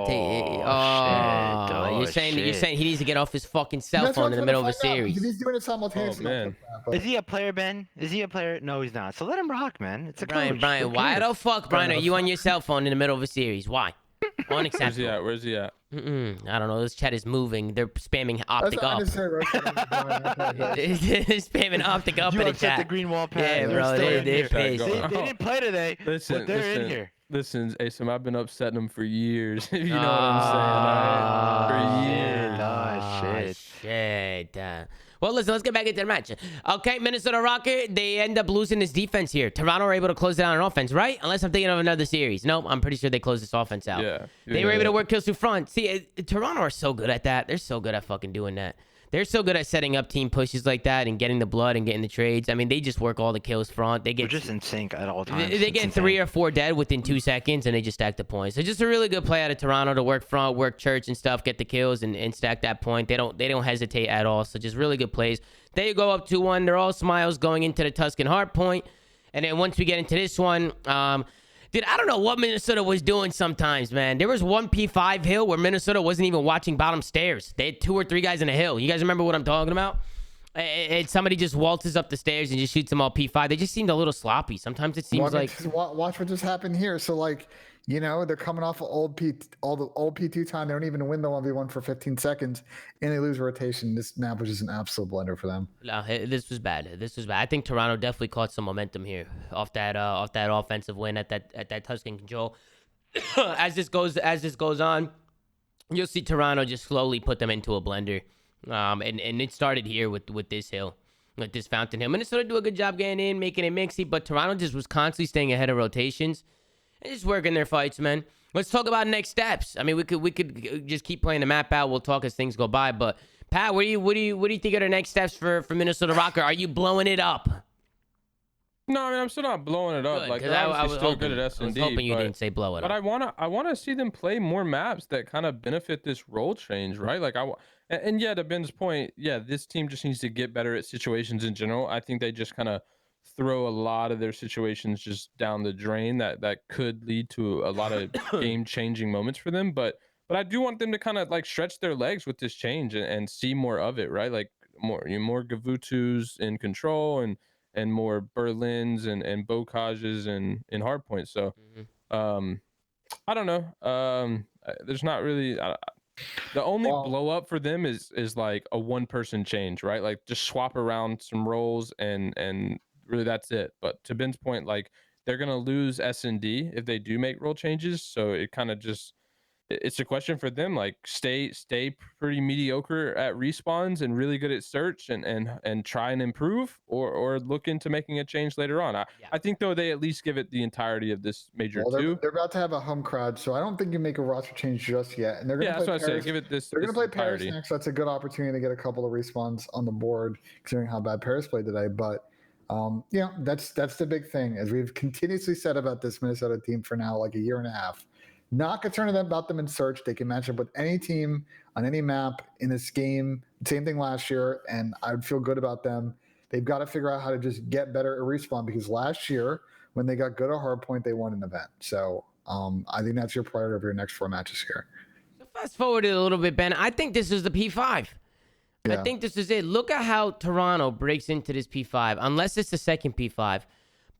you're saying he needs to get off his fucking cell phone in the middle of a series. He's doing it simultaneously. Oh, man. Is he a player, Ben? Is he a player? No, he's not. So let him rock, man. It's a coach. Brian, why the fuck, Brian, are you on your cell phone in the middle of a series? Why? Unacceptable. Where's he at? I don't know. This chat is moving. They're spamming optic up. They're spamming optic up in the chat. The green wall pad. Yeah, bro. They're pissed. They didn't play today. But they're in here. Listen, Asim, I've been upsetting them for years. If you know what I'm saying. For years. Shit. Well, listen, let's get back into the match. Okay, Minnesota Rokkr, they end up losing this defense here. Toronto were able to close it out on offense, right? Unless I'm thinking of another series. Nope, I'm pretty sure they closed this offense out. Yeah. They were able to work kills through front. See, Toronto are so good at that. They're so good at fucking doing that. They're so good at setting up team pushes like that and getting the blood and getting the trades. I mean, they just work all the kills front. They're just in sync at all times. They get 3 or 4 dead within 2 seconds, and they just stack the points. So just a really good play out of Toronto to work front, work church and stuff, get the kills and stack that point. They don't hesitate at all. So just really good plays. There you go, up 2-1. They're all smiles going into the Tuscan hard point. And then once we get into this one, dude, I don't know what Minnesota was doing sometimes, man. There was one P5 hill where Minnesota wasn't even watching bottom stairs. They had 2 or 3 guys in a hill. You guys remember what I'm talking about? And somebody just waltzes up the stairs and just shoots them all P5. They just seemed a little sloppy. Sometimes it seems like... Watch what just happened here. So, like, you know, they're coming off of all the old P2 time. They don't even win the 1v1 for 15 seconds, and they lose rotation. This map was just an absolute blender for them. No, this was bad. I think Toronto definitely caught some momentum here off that offensive win at that Tuscan control. As this goes on, you'll see Toronto just slowly put them into a blender. And it started here with this hill, with this fountain hill. Minnesota do a good job getting in, making it mixy, but Toronto just was constantly staying ahead of rotations. And just working their fights, man. Let's talk about next steps. I mean, we could just keep playing the map out. We'll talk as things go by. But Pat, what do you think are the next steps for Minnesota Rokkr? Are you blowing it up? No, I mean, I'm still not blowing it up. Good, like, they're obviously still good at S&D. I was hoping you didn't say blow it up. But I want to see them play more maps that kind of benefit this role change, right? Like, and yeah, to Ben's point, yeah, this team just needs to get better at situations in general. I think they just kind of throw a lot of their situations just down the drain that could lead to a lot of game-changing moments for them. But I do want them to kind of like stretch their legs with this change and see more of it, right? Like more Gavutus in control and more Berlins and Bokages and hard points. So I don't know. There's not really the only blow up for them is like a 1-person change, right? Like just swap around some roles and really that's it. But to Ben's point, like they're gonna lose S&D if they do make role changes. So it kind of just it's a question for them, like stay pretty mediocre at respawns and really good at search and try and improve or look into making a change later on. I think though they at least give it the entirety of this major two. They're about to have a home crowd, so I don't think you make a roster change just yet. And they're gonna play that's what I say. Give it this. They're gonna play entirety. Paris next. That's a good opportunity to get a couple of respawns on the board, considering how bad Paris played today. But yeah, that's the big thing, as we've continuously said about this Minnesota team for now like a year and a half. Not concerned about them in search. They can match up with any team on any map in this game. Same thing last year, and I would feel good about them. They've got to figure out how to just get better at respawn, because last year when they got good at hardpoint, they won an event. So I think that's your priority of your next 4 matches here. So fast forward it a little bit, Ben. I think this is the P5. Yeah. I think this is it. Look at how Toronto breaks into this P5, unless it's the second P5.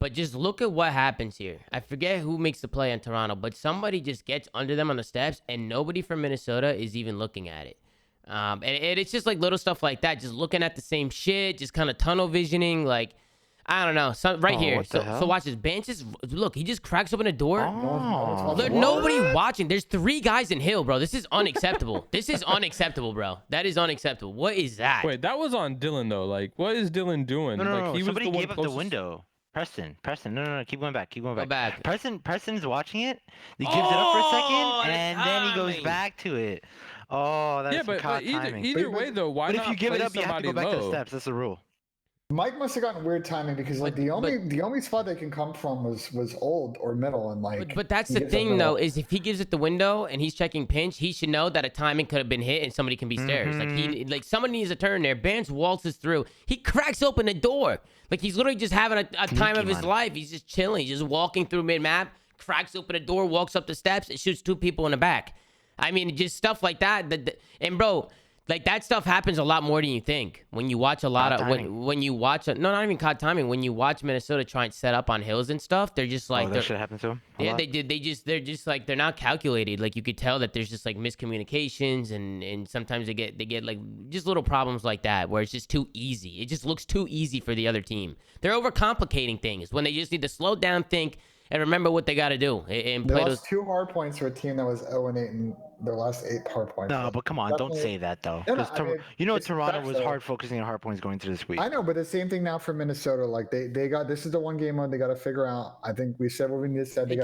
But just look at what happens here. I forget who makes the play on Toronto, but somebody just gets under them on the steps, and nobody from Minnesota is even looking at it. And it's just like little stuff like that, just looking at the same shit, just kind of tunnel visioning, like, I don't know. Here. So watch this. Ben just, look, he just cracks open a door. Nobody watching. There's 3 guys in hill, bro. This is unacceptable. This is unacceptable, bro. That is unacceptable. What is that? Wait, that was on Dylan, though. Like, what is Dylan doing? No. He Somebody gave up the window. Preston, no, keep going back. Go back. Preston's watching it. He gives it up for a second, and then he goes back to it. Oh, that's but timing. Either way, though, why not? But if you give it up, you have to go back to the low? steps. That's the rule. Mike must have gotten weird timing because like the only spot they can come from was old or middle and like. But that's the thing though, is if he gives it the window and he's checking pinch, he should know that a timing could have been hit and somebody can be stairs. Like somebody needs a turn there. Bance waltzes through. He cracks open the door. Like he's literally just having a time of his life. He's just chilling. He's just walking through mid map, cracks open a door, walks up the steps, and shoots 2 people in the back. I mean, just stuff like that. And bro. Like that stuff happens a lot more than you think. When you watch a lot of when you watch not even caught timing. When you watch Minnesota try and set up on hills and stuff, they're just like that shit happens to them. Yeah, they did. They're just like they're not calculated. Like you could tell that there's just like miscommunications and sometimes they get like just little problems like that where it's just too easy. It just looks too easy for the other team. They're overcomplicating things when they just need to slow down, think, and remember what they got to do. And they play lost 2 hard points for a team that was 0-8 in their last 8 hard points. No, but come on, don't say that though. No, Toronto was hard focusing on hard points going through this week. I know, but the same thing now for Minnesota. Like they got this is the one game mode they got to figure out. I think we said what we need to say. They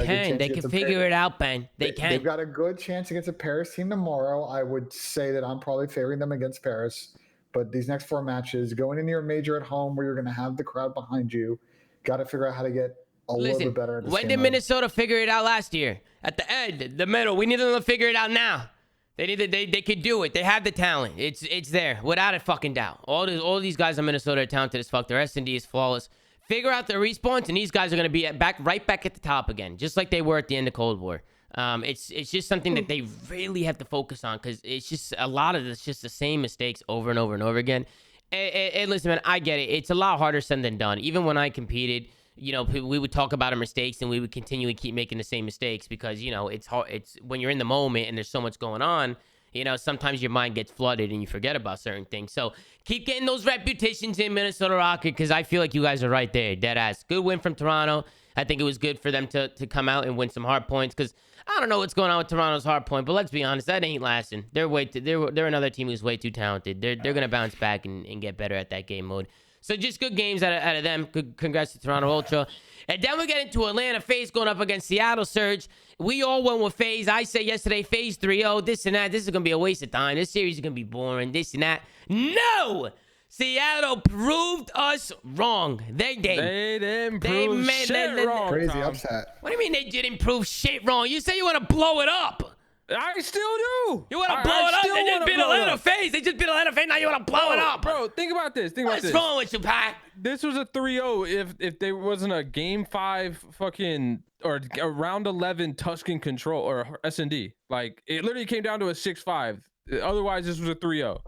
can figure it out, Ben. They can. They've got a good chance against a Paris team tomorrow. I would say that I'm probably favoring them against Paris. But these next 4 matches, going into your major at home where you're going to have the crowd behind you, got to figure out how to get a little bit better. When did Minnesota figure it out last year? At the end, the middle. We need them to figure it out now. They could do it. They have the talent. It's there without a fucking doubt. All these guys in Minnesota are talented as fuck. Their S&D is flawless. Figure out their respawns, and these guys are gonna be right back at the top again, just like they were at the end of Cold War. It's just something that they really have to focus on because it's just a lot of it's just the same mistakes over and over and over again. And listen, man, I get it. It's a lot harder said than done. Even when I competed, you know, we would talk about our mistakes and we would continually keep making the same mistakes because, you know, it's hard. It's when you're in the moment and there's so much going on, you know, sometimes your mind gets flooded and you forget about certain things. So keep getting those reputations in Minnesota Rokkr because I feel like you guys are right there. Dead ass. Good win from Toronto. I think it was good for them to come out and win some hard points because I don't know what's going on with Toronto's hard point, but let's be honest, that ain't lasting. They're another team who's way too talented. They're gonna bounce back and get better at that game mode. So just good games out of them. Congrats to Toronto Ultra. And then we get into Atlanta Faze going up against Seattle Surge. We all went with Faze. I said yesterday, Faze 3-0, this and that. This is going to be a waste of time. This series is going to be boring, this and that. No! Seattle proved us wrong. They did. They didn't prove shit wrong. Crazy upset. What do you mean they didn't prove shit wrong? You say you want to blow it up. I still do. You want to blow it up? They just beat Atlanta Faze. They just beat Atlanta Faze. Now you want to blow it up. Bro, think about this. What's wrong with you, Pat? This was a 3-0 if there wasn't a game 5 fucking or a round 11 Tuscan control or S&D. Like it literally came down to a 6-5. Otherwise, this was a 3-0.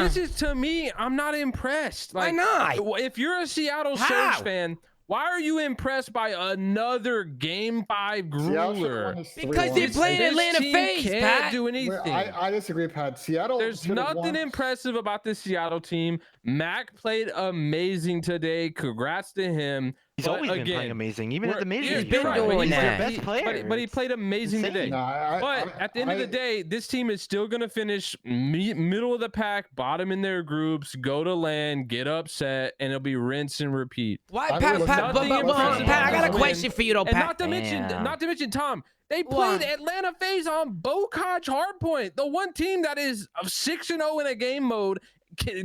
This is, to me, I'm not impressed. Like, why not? If you're a Seattle Surge fan, why are you impressed by another Game 5 grueler? Because they played Atlanta Faze, can't Pat. do anything. I disagree, Pat. Seattle. There's nothing impressive about this Seattle team. Mac played amazing today. Congrats to him. He's always been playing amazing, even at the majors. He's been doing that. Best player. But he played amazing today. But at the end of the day, this team is still going to finish middle of the pack, bottom in their groups, go to LAN, get upset, and it'll be rinse and repeat. Why, Pat? I got a question for you, though, Pat. And not to mention, Tom, they played Atlanta Faze on Bocage Hardpoint, the one team that is 6-0 in a game mode,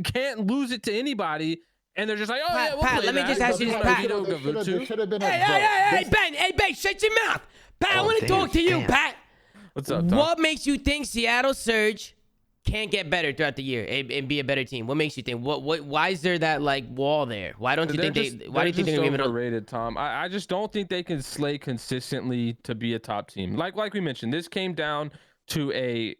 can't lose it to anybody. And they're just like, oh, yeah, we'll Pat, play let me just ask you this, Pat. There should have been Hey, Ben, shut your mouth. Pat, I want to talk to you, Pat. What's up, Tom? What makes you think Seattle Surge can't get better throughout the year and be a better team? What makes you think? Why is there that like wall there? Why don't you think they? Why do you think they're gonna be overrated, Tom? I just don't think they can slay consistently to be a top team. Like we mentioned, this came down to a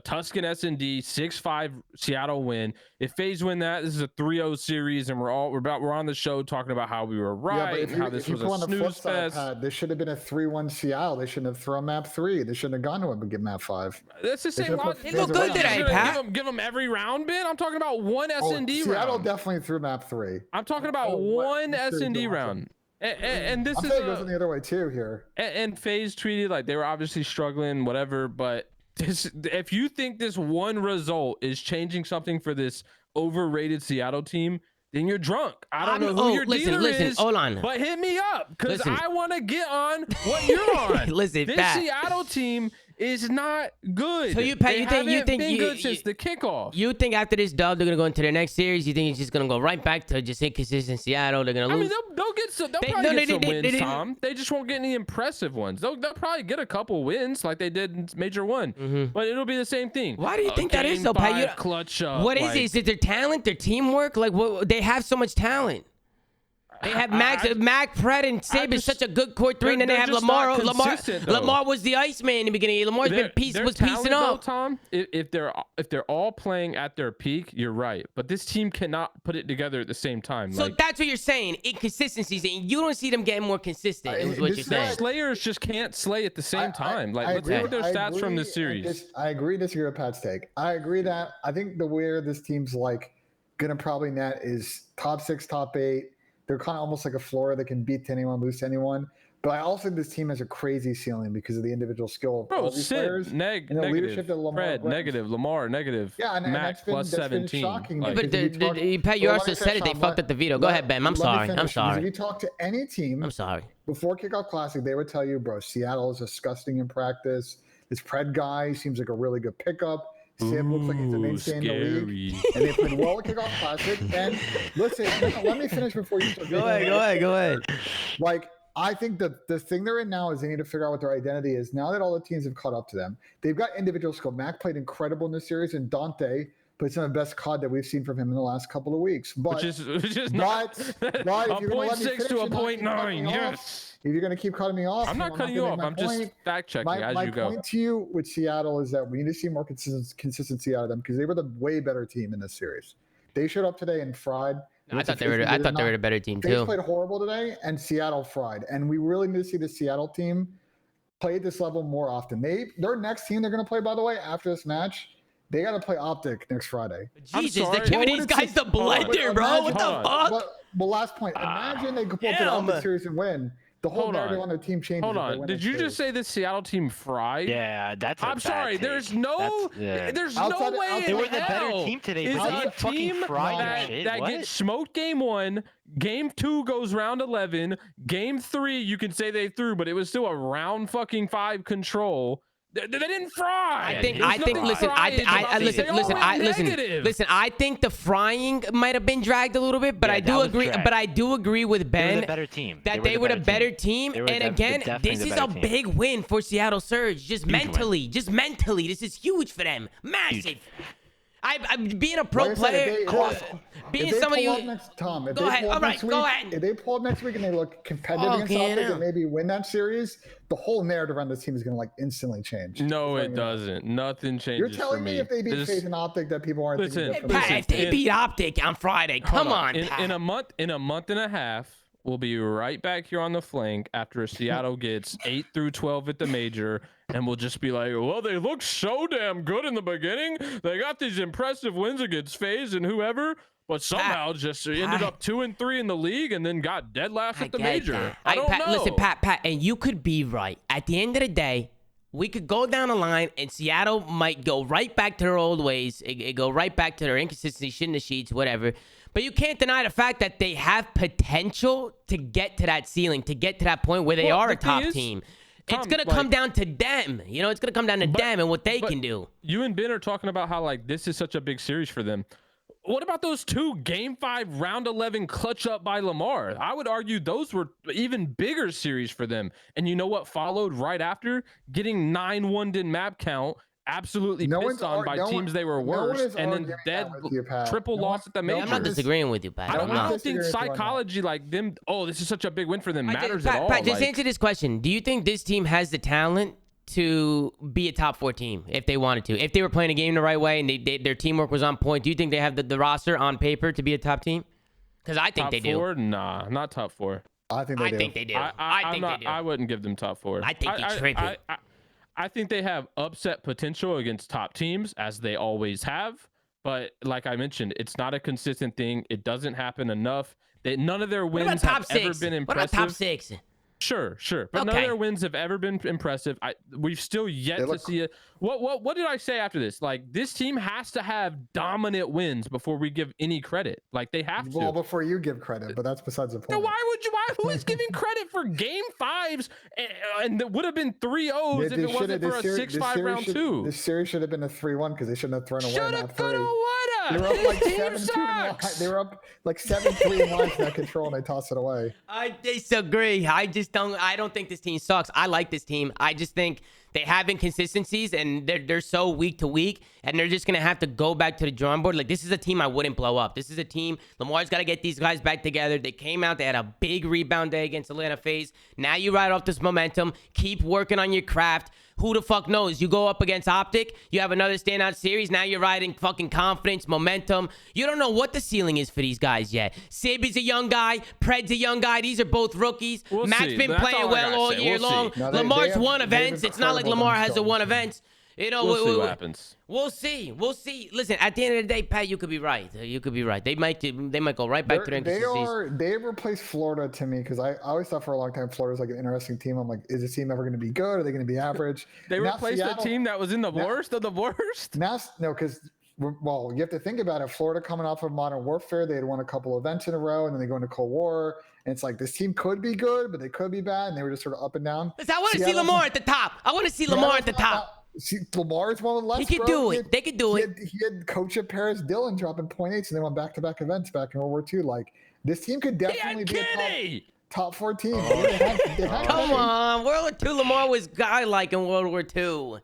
Tuscan S&D 6-5 Seattle win. If Faze win that, this is a 3-0 series, and we're on the show talking about how we were right and how this was a snooze fest. This should have been a 3-1 Seattle. They shouldn't have thrown map 3. They shouldn't have gone to it and map 5. That's the same logic. They look good today, Pat. Give them every round, Ben. I'm talking about one S&D round. Seattle definitely threw map 3. I'm talking about one S&D round. And this is it goes in the other way too here. And Faze tweeted like they were obviously struggling, whatever, but if you think this one result is changing something for this overrated Seattle team, then you're drunk. I don't know who your dealer is, hold on. but hit me up because I want to get on what you're on. Listen, this Pat. Seattle team is not good. So you, Pat, They you haven't think been you, good since the kickoff? You think after this dub they're gonna go into their next series? You think it's just gonna go right back to just inconsistent Seattle? They're gonna lose. I mean, they'll get some. They'll probably get some wins, Tom. They just won't get any impressive ones. They'll probably get a couple wins like they did in Major 1, but it'll be the same thing. Why do you think that is, though, Pat? Clutch up. What is it? Is it their talent, their teamwork? Like, what? They have so much talent. They have Mac, Pred, and Sabe is such a good core three, and then they have Lamar. Lamar was the Iceman in the beginning. Lamar's been piecing up. Tom, if they're all playing at their peak, you're right. But this team cannot put it together at the same time. So that's what you're saying. Inconsistencies, and you don't see them getting more consistent. Is what you're saying. Slayers just can't slay at the same time. Let's look at their stats from this series. I agree. Disagree with Pat's take. I agree that I think the where this team's like gonna probably net is top 6, top 8. They're kind of almost like a floor that can beat to anyone, lose to anyone. But I also think this team has a crazy ceiling because of the individual skill of all these players. and the leadership that Lamar Fred, brings. negative. Lamar, negative. Yeah, and Mac, that's been, plus that's 17. been shocking. But Pat, you also said it. They fucked up the veto. Go ahead, Ben. I'm sorry. If you talk to any team, I'm sorry. Before Kickoff Classic, they would tell you, bro, Seattle is disgusting in practice. This Pred guy seems like a really good pickup. Sim looks like he's a mainstay in the league. And they played well at Kickoff Classic. And listen, let me finish before you start. Go ahead. Like, I think that the thing they're in now is they need to figure out what their identity is. Now that all the teams have caught up to them, they've got individual skill. Mac played incredible in this series, and Dante played some of the best COD that we've seen from him in the last couple of weeks. But, which is not a 0.6 to a 0.9. Yes. If you're going to keep cutting me off, I'm not cutting you off. I'm just fact checking as you go. My point to you with Seattle is that we need to see more consistency out of them because they were the way better team in this series. They showed up today and fried. I thought they were the better team too. They played horrible today, and Seattle fried. And we really need to see the Seattle team play at this level more often. Their next team they're going to play, by the way, after this match, they got to play Optic next Friday. Jesus, they're giving these guys the blender, bro. What the fuck? Well, last point. Imagine they could pull up the Optic series and win. The whole narrative on their team changes. Hold on. Did you just say this Seattle team fried? Yeah, that's. I'm sorry. Take. There's no way. They were the better team today. But they fucking fried that gets smoked game 1. Game 2 goes round 11. Game 3, you can say they threw, but it was still a round fucking 5 control. They didn't fry. I think. Listen. I think the frying might have been dragged a little bit, but I do agree. But I do agree with Ben. They were the better team. That they were the better team. And again, this is a big win for Seattle Surge. Just mentally, this is huge for them. Massive. Being a pro player, being somebody who. Tom, go ahead. All right, go ahead. If they pull up next week and they look competitive against Optic and maybe win that series, the whole narrative around this team is going to instantly change. No, it doesn't. Nothing changes. You're telling me if they beat Faze and Optic that people aren't thinking. Pat, if they beat Optic on Friday, come on. In a month and a half, we'll be right back here on the flank after Seattle gets 8 through 12 at the major. And we'll just be like, well, they looked so damn good in the beginning. They got these impressive wins against Faze and whoever, but somehow just ended up 2 and 3 in the league and then got dead last at the major. I don't know. Listen, Pat, and you could be right. At the end of the day, we could go down the line and Seattle might go right back to their old ways. It go right back to their inconsistency, shit in the sheets, whatever. But you can't deny the fact that they have potential to get to that ceiling, to get to that point where they are a top team. Tom, it's going to come down to them. It's going to come down to them and what they can do. You and Ben are talking about how, this is such a big series for them. What about those 2 Game 5, Round 11 clutch up by Lamar? I would argue those were even bigger series for them. And you know what followed right after? Getting 9-1 in map count, absolutely pissed on by teams they were worse, and then dead triple loss at the major. I'm not disagreeing with you, Pat. I don't think psychology like them. Oh, this is such a big win for them matters at all. Pat, just answer this question: do you think this team has the talent to be a top 4 team if they wanted to? If they were playing a game the right way and their teamwork was on point, do you think they have the roster on paper to be a top team? Because I think they do. Top 4? Nah, not top 4. I think they do. I wouldn't give them top 4. I think you're tripping. I think they have upset potential against top teams, as they always have. But like I mentioned, it's not a consistent thing. It doesn't happen enough. None of their wins have ever been impressive. What about top 6? Sure. But none of their wins have ever been impressive. We've still yet to see it. What did I say after this? Like, this team has to have dominant wins before we give any credit. Like, they have to. Well, before you give credit, but that's besides the point. Now, who is giving credit for game 5s and it would have been 3-0s if it wasn't for a 6-5 round 2? This series should have been a 3-1 because they shouldn't have thrown away that 3. They were up like 7-2. They were up like 7-3 in lines in that control, and they tossed it away. I disagree. I don't think this team sucks. I like this team. I just think they have inconsistencies, and they're so week to week, and they're just gonna have to go back to the drawing board. Like, this is a team I wouldn't blow up. This is a team. Lamar's got to get these guys back together. They came out. They had a big rebound day against Atlanta Faze. Now you ride off this momentum. Keep working on your craft. Who the fuck knows? You go up against Optic. You have another standout series. Now you're riding fucking confidence, momentum. You don't know what the ceiling is for these guys yet. Sib is a young guy. Pred's a young guy. These are both rookies. Matt's been playing well all year long. Lamar's won events. It's not like Lamar hasn't won events. You know, we'll see what happens. We'll see. Listen, at the end of the day, Pat, you could be right. They might go right back to their inconsistencies. They've replaced Florida to me because I always thought for a long time Florida's like an interesting team. I'm like, is this team ever going to be good? Are they going to be average? They replaced a team that was in the worst of the worst? No, because, well, you have to think about it. Florida coming off of Modern Warfare, they had won a couple events in a row, and then they go into Cold War. And it's like, this team could be good, but they could be bad, and they were just sort of up and down. Listen, I want to see Lamar at the top. See, Lamar's one of the less. He could do it. They could do it. He had coach at Paris Dillon dropping 0.8s, and they won back-to-back events back in World War II. Like, this team could definitely be a top 4 team. Come on, World War II. Lamar was guy-like in World War II.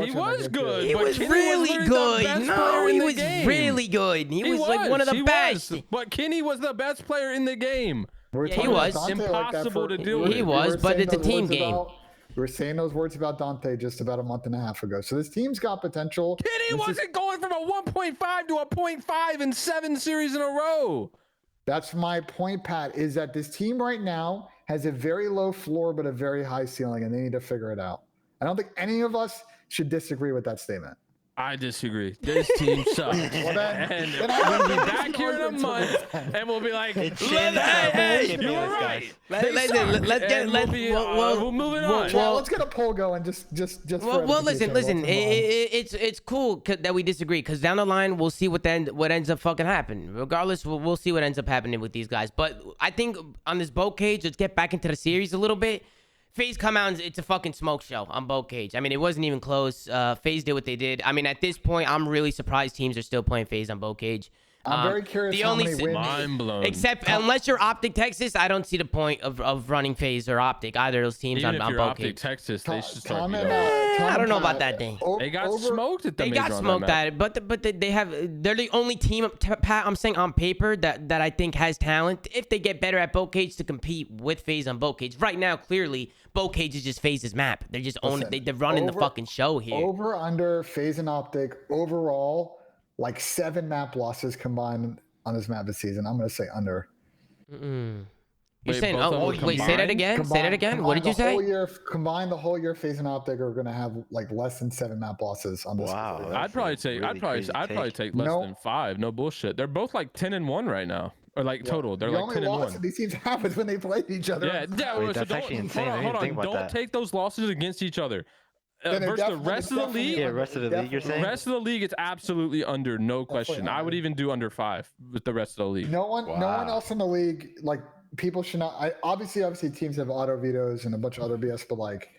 He was good. He was really good. No, he was really good. He was like one of the best. But Kenny was the best player in the game. Yeah, he was. Impossible to deal with. He was, but it's a team game. We were saying those words about Dante just about a month and a half ago. So this team's got potential. Kenny wasn't going from a 1.5 to a 0.5 in 7 series in a row. That's my point, Pat, is that this team right now has a very low floor but a very high ceiling, and they need to figure it out. I don't think any of us should disagree with that statement. I disagree. This team sucks. And we'll be back here in a month, and we'll be like, hey, you were right. We'll move it on. Well, let's get a poll going. Just. Well, listen. It's cool that we disagree, because down the line we'll see what ends up fucking happening. Regardless, we'll see what ends up happening with these guys. But I think on this boat cage, let's get back into the series a little bit. Faze come out and it's a fucking smoke show on boat cage. I mean, it wasn't even close. Faze did what they did. I mean, at this point, I'm really surprised teams are still playing Faze on boat cage. I'm very curious how many wins. Mind blown. Except unless you're Optic Texas, I don't see the point of running Faze or Optic, either of those teams Even on if you're boat Optic cage. Texas, they should start. I don't know about that thing. They got smoked at the They major got on smoked that at it, but they're the only team, Pat, I'm saying on paper that I think has talent. If they get better at boat cage to compete with Faze on boat cage. Right now, clearly, boat cage is just Faze's map. They're just they're running the fucking show here. Over under Faze and Optic overall, like 7 map losses combined on this map this season. I'm going to say under. You're saying, wait, say that again? Say that again? What did you say? Combine the whole year, Faze and Optic are going to have like less than 7 map losses on this. Wow. I'd probably take less than 5. No bullshit. They're both like 10-1 right now. Or like total. They're like 10-1. These teams happen when they play each other. Yeah. Wait, that's actually insane. Hold on. Don't take those losses against each other. Versus the rest of the league. Yeah, rest of the league, you're saying? Rest of the league, it's absolutely under, no question. I would even do under 5 with the rest of the league. No one else in the league, like, people should not. Obviously, teams have auto vetoes and a bunch of other BS, but like,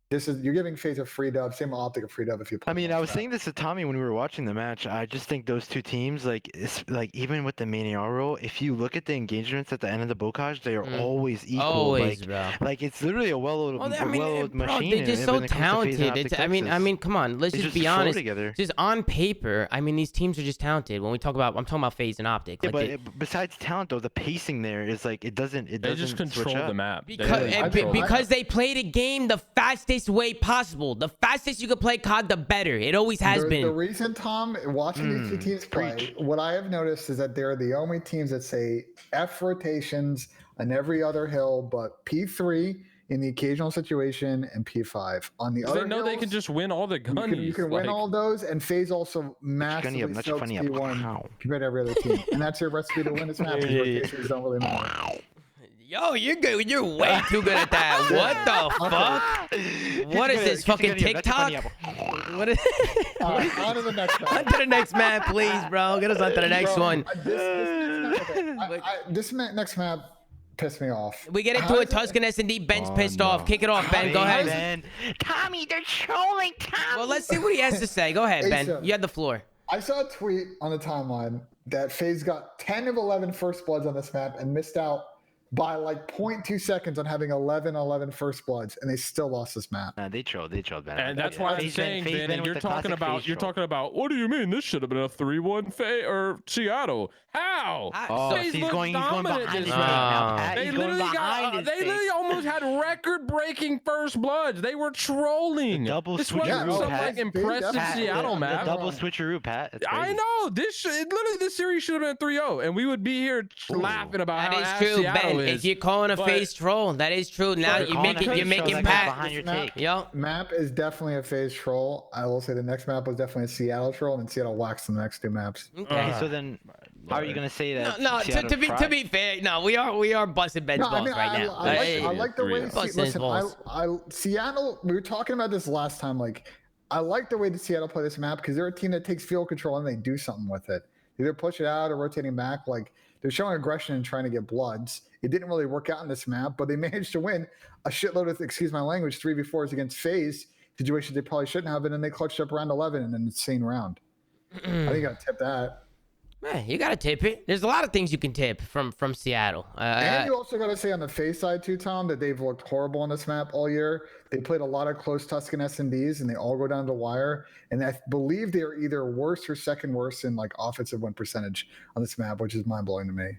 you're giving Faze a free dub. Same with Optic a free dub if you play. I mean, I was saying this to Tommy when we were watching the match. I just think those two teams, like, it's like even with the Mania role, if you look at the engagements at the end of the bocage, they are always equal. Always, like it's literally a well-oiled machine. They're just so talented. I mean, come on, let's just be honest. Just on paper, I mean, these teams are just talented. When I'm talking about Faze and Optic. Yeah, but besides talent, though, the pacing there is like it doesn't. They just control the map because they play the game the fastest way possible. The fastest you could play COD, the better. It always has been. The reason, Tom, watching these two teams play, what I have noticed is that they're the only teams that say F rotations on every other hill, but P3 in the occasional situation and P5 on the other. They know they can just win all the gunnies. You can win all those, and Faze also massively soaks P1 compared to every other team, and that's your recipe to win this match. Rotations don't really matter. Yo, you're good. You're way too good at that. What the fuck? What is this fucking TikTok? What is? On to the next map. On to the next map, please, bro. Get us on to the next one. This next map pissed me off. We get into a Tuscan S&D. Ben's pissed off. Kick it off, Ben. Go ahead. Ben. Tommy, they're trolling Tommy. Well, let's see what he has to say. Go ahead, Ben. You had the floor. I saw a tweet on the timeline that Faze got 10 of 11 first bloods on this map and missed out by like 0.2 seconds on having 11 first bloods, and they still lost this map. They trolled, Ben. And that's why I'm saying, Ben, and you're talking about, what do you mean? This should have been a 3-1 or Seattle. How? He's going behind his now. They literally almost had record-breaking first bloods. They were trolling. This wasn't some like impressive Seattle map. The double switcheroo, Pat. I know. This series should have been 3-0, and we would be here laughing about how that is true, Seattle Ben. is. If you're calling a Faze troll, that is true. Now you're making Pat behind your take. Yo, map is definitely a Faze troll. I will say the next map was definitely a Seattle troll, and then Seattle waxed the next two maps. Okay, so then how are you gonna say that? No, to be fair, no, we are busting Ben's balls right now. I like the way. Seattle. We were talking about this last time. Like, I like the way that Seattle play this map because they're a team that takes field control and they do something with it. Either push it out or rotating back. Like, they're showing aggression and trying to get bloods. It didn't really work out in this map, but they managed to win a shitload of, excuse my language, 3v4s against Faze situations they probably shouldn't have, and then they clutched up round 11 in an insane round. I think you gotta tip that. Man, you gotta tip it. There's a lot of things you can tip from Seattle. And you also gotta say on the Faze side too, Tom, that they've looked horrible on this map all year. They played a lot of close Tuscan S&Ds, and they all go down to the wire. And I believe they are either worse or second worst in like offensive win percentage on this map, which is mind blowing to me.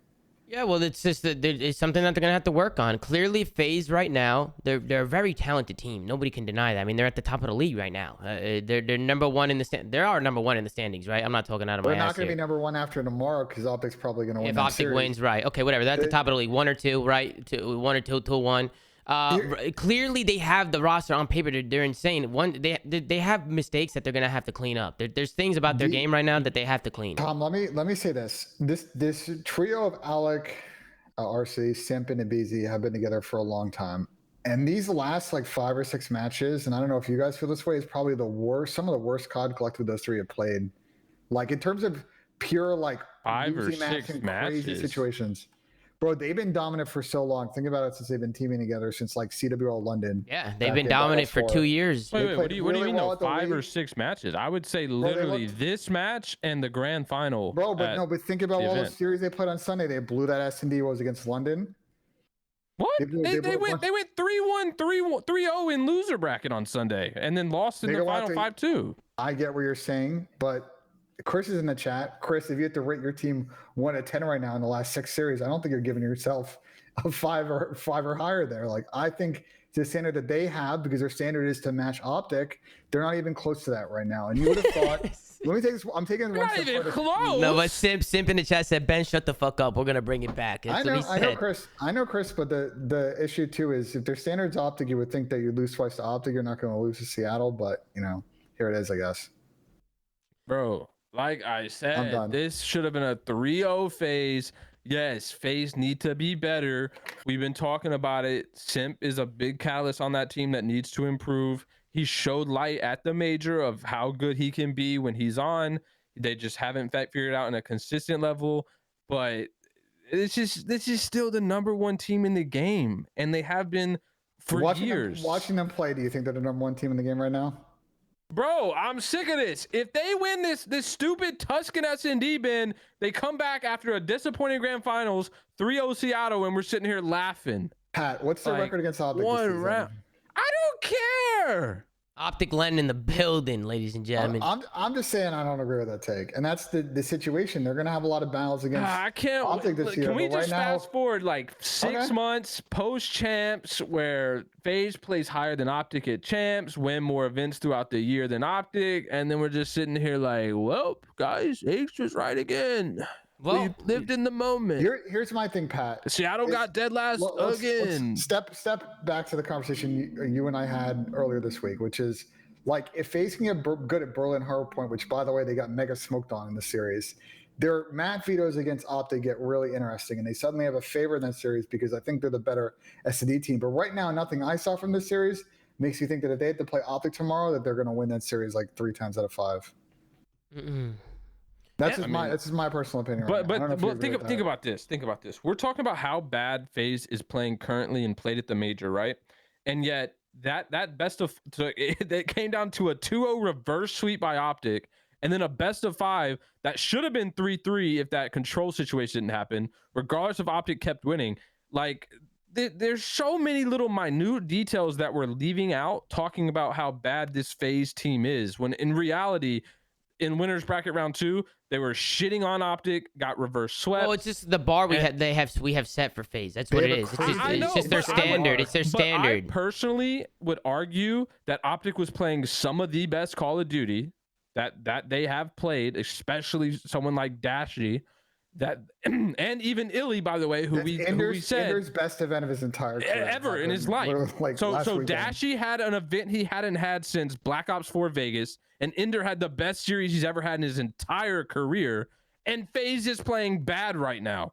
Yeah, well, it's just that it's something that they're gonna have to work on. Clearly, Faze right now, they're a very talented team. Nobody can deny that. I mean, they're at the top of the league right now. They're number one in the They are number one in the standings, right? I'm not talking out of my ass. They're not gonna be number one after tomorrow because Optic's probably gonna win. If Optic wins, right? Okay, whatever. They're at the top of the league, 1 or 2, right? 1 or 2 to 1. Clearly, they have the roster on paper. They're insane. They have mistakes that they're gonna have to clean up. There's things about their game right now that they have to clean. Tom, let me say this. This trio of Alec, RC, Simp, and Ibiza have been together for a long time. And these last like 5 or 6 matches, and I don't know if you guys feel this way, is probably the worst. Some of the worst COD collectively those three have played. Like in terms of pure like 5 or 6 matches, crazy situations. Bro, they've been dominant for so long. Think about it since they've been teaming together since like CWL London. Yeah, they've been dominant for 2 years. Wait, what do you mean though? 5 or 6 matches? I would say literally this match and the grand final. Bro, but think about all the series they played on Sunday. They blew that S&D was against London. What? They went 3-1, 3-0 in loser bracket on Sunday and then lost in the final 5-2. I get what you're saying, but Chris is in the chat. Chris, if you have to rate your team 1 to 10 right now in the last 6 series, I don't think you're giving yourself a 5 or higher there. Like, I think the standard that they have, because their standard is to match Optic, they're not even close to that right now. And you would have thought, let me take this. I'm taking one step further. Close. No, but Simp in the chat said, Ben, shut the fuck up. We're gonna bring it back. I know, Chris. But the issue too is if their standard's Optic, you would think that you lose twice to Optic, you're not going to lose to Seattle. But here it is, I guess. Bro. Like I said, this should have been a 3-0 Faze. Yes, Faze need to be better. We've been talking about it. Simp is a big catalyst on that team that needs to improve. He showed light at the major of how good he can be when he's on. They just haven't figured it out in a consistent level. But this is still the number 1 team in the game, and they have been for years. Watching them play, do you think they're the number 1 team in the game right now? Bro, I'm sick of this. If they win this stupid Tuscan S&D bin, they come back after a disappointing grand finals, 3-0 Seattle, and we're sitting here laughing. Pat, what's the record against Optic? 1 round. I don't care. Optic Len in the building, ladies and gentlemen. I'm just saying I don't agree with that take, and that's the situation. They're gonna have a lot of battles against. I can't. Optic this year. Can we just fast forward like 6 months post champs, where Faze plays higher than Optic at champs, win more events throughout the year than Optic, and then we're just sitting here like, well, guys, H was right again. Well, we lived in the moment. Here's my thing, Pat. Seattle got dead last again. Let's step back to the conversation you and I had earlier this week, which is like if Faze can get good at Berlin Hardpoint, which by the way they got mega smoked on in the series, their map vetoes against Optic get really interesting, and they suddenly have a favor in that series because I think they're the better S&D team. But right now, nothing I saw from this series makes me think that if they have to play Optic tomorrow, that they're going to win that series like 3 times out of 5. That's just my personal opinion. But think about this. Think about this. We're talking about how bad FaZe is playing currently and played at the major, right? And yet that best of that came down to a 2-0 reverse sweep by Optic, and then a best of 5 that should have been 3-3 if that control situation didn't happen, regardless if Optic kept winning. Like, there's so many little minute details that we're leaving out talking about how bad this FaZe team is, when in reality, in winners bracket round 2, they were shitting on Optic, got reverse swept. Oh, it's just the bar we have set for FaZe. That's what it is. It's just their standard. It's their standard. I personally would argue that Optic was playing some of the best Call of Duty that they have played, especially someone like Dashy, that and even Illy, by the way, who we said Ender's best event of his entire career ever in his life. Like so Dashy had an event he hadn't had since Black Ops 4 Vegas, and Ender had the best series he's ever had in his entire career, and FaZe is playing bad right now.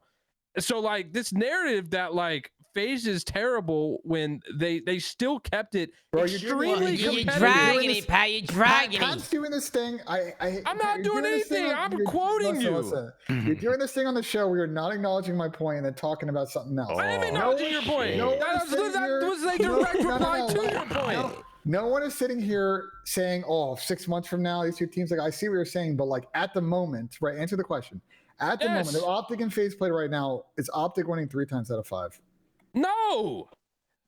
So like this narrative that like FaZe is terrible when they still kept it extremely competitive. You're dragging it, Pat. You're dragging it. Pat's doing this thing. I'm not doing anything. I'm quoting you. Listen. You're doing this thing on the show where you're not acknowowledging my point and then talking about something else. I am acknowledging your point. That was a direct reply to your point. No one is sitting here saying, "Oh, 6 months from now, these two teams." Like I see what you're saying, but like at the moment, right? Answer the question. At the moment, if Optic and FaZe play right now, it's Optic winning 3 times out of 5. No,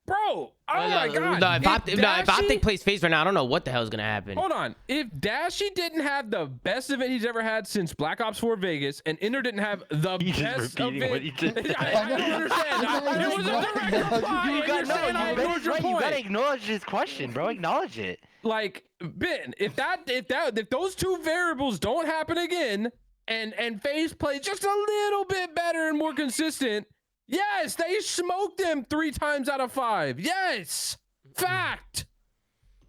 bro. Oh my god. No, if Optic plays FaZe right now, I don't know what the hell is gonna happen. Hold on. If Dashy didn't have the best event he's ever had since Black Ops 4 Vegas, and Ender didn't have the best event, what he just said. I don't understand. It was a direct reply. You gotta acknowledge his question, bro. Acknowledge it. Like Ben, if those two variables don't happen again, and FaZe plays just a little bit better and more consistent, yes, they smoked them 3 times out of 5. Yes, fact.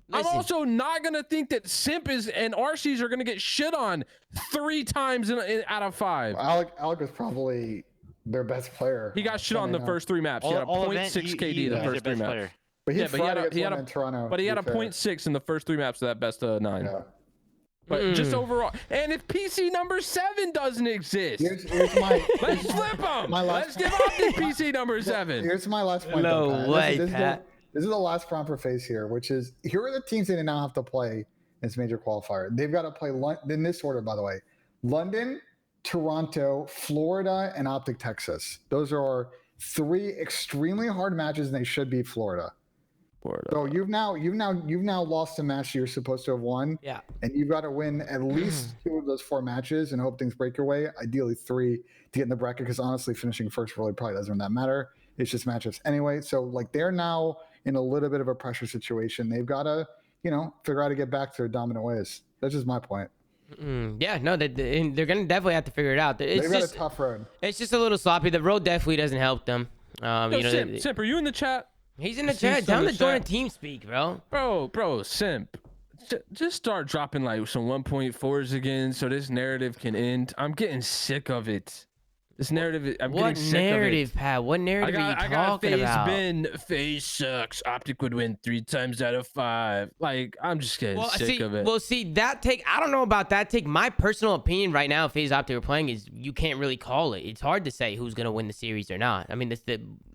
Listen. I'm also not gonna think that Simp and RCs are gonna get shit on 3 times out of 5. Alec is probably their best player. He got shit on the first 3 maps. He had a 0.6 KD the first 3 maps. But he had a Toronto. But he had a 0.6 in the first 3 maps of that best of 9. Yeah. But just overall, and if PC number 7 doesn't exist, here's my let's flip them. Let's give up the PC number 7. Here's my last point. No way, Pat. This is the last round for FaZe here, which is here are the teams they now have to play in this major qualifier. They've got to play in this order, by the way: London, Toronto, Florida, and Optic Texas. Those are our 3 extremely hard matches, and they should beat Florida. So you've now lost a match you're supposed to have won. Yeah. And you've got to win at least 2 of those 4 matches and hope things break your way. Ideally 3 to get in the bracket, because honestly, finishing first really probably doesn't that matter. It's just matchups anyway. So like they're now in a little bit of a pressure situation. They've got to, figure out how to get back to their dominant ways. That's just my point. Yeah, no, they're gonna definitely have to figure it out. They've got a tough road. It's just a little sloppy. The road definitely doesn't help them. Simp, are you in the chat? He's in the chat. Tell him to join a team speak, bro. Bro, Simp. Just start dropping like some 1.4s again so this narrative can end. I'm getting sick of it. This narrative, I'm getting sick of it. What narrative, Pat? What narrative are you talking about? FaZe sucks. Optic would win 3 times out of 5. Like, I'm just getting sick of it. Well, see, that take, I don't know about that take. My personal opinion right now, if FaZe Optic are playing, is you can't really call it. It's hard to say who's going to win the series or not. I mean,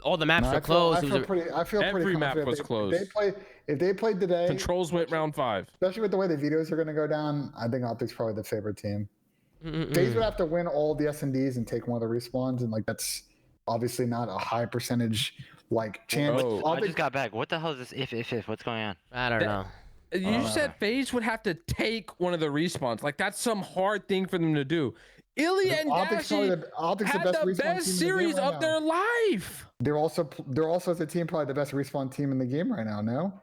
all the maps are closed. I feel every map was closed. If they played today, controls went round 5. Especially with the way the videos are going to go down, I think Optic's probably the favorite team. FaZe would have to win all the S&Ds and take one of the respawns, and like that's obviously not a high percentage like chance. I just got back. What the hell is this? If what's going on? I don't know. You said FaZe would have to take one of the respawns. Like that's some hard thing for them to do. Illy and Dashy had the best series of their life. They're also as a team probably the best respawn team in the game right now. No,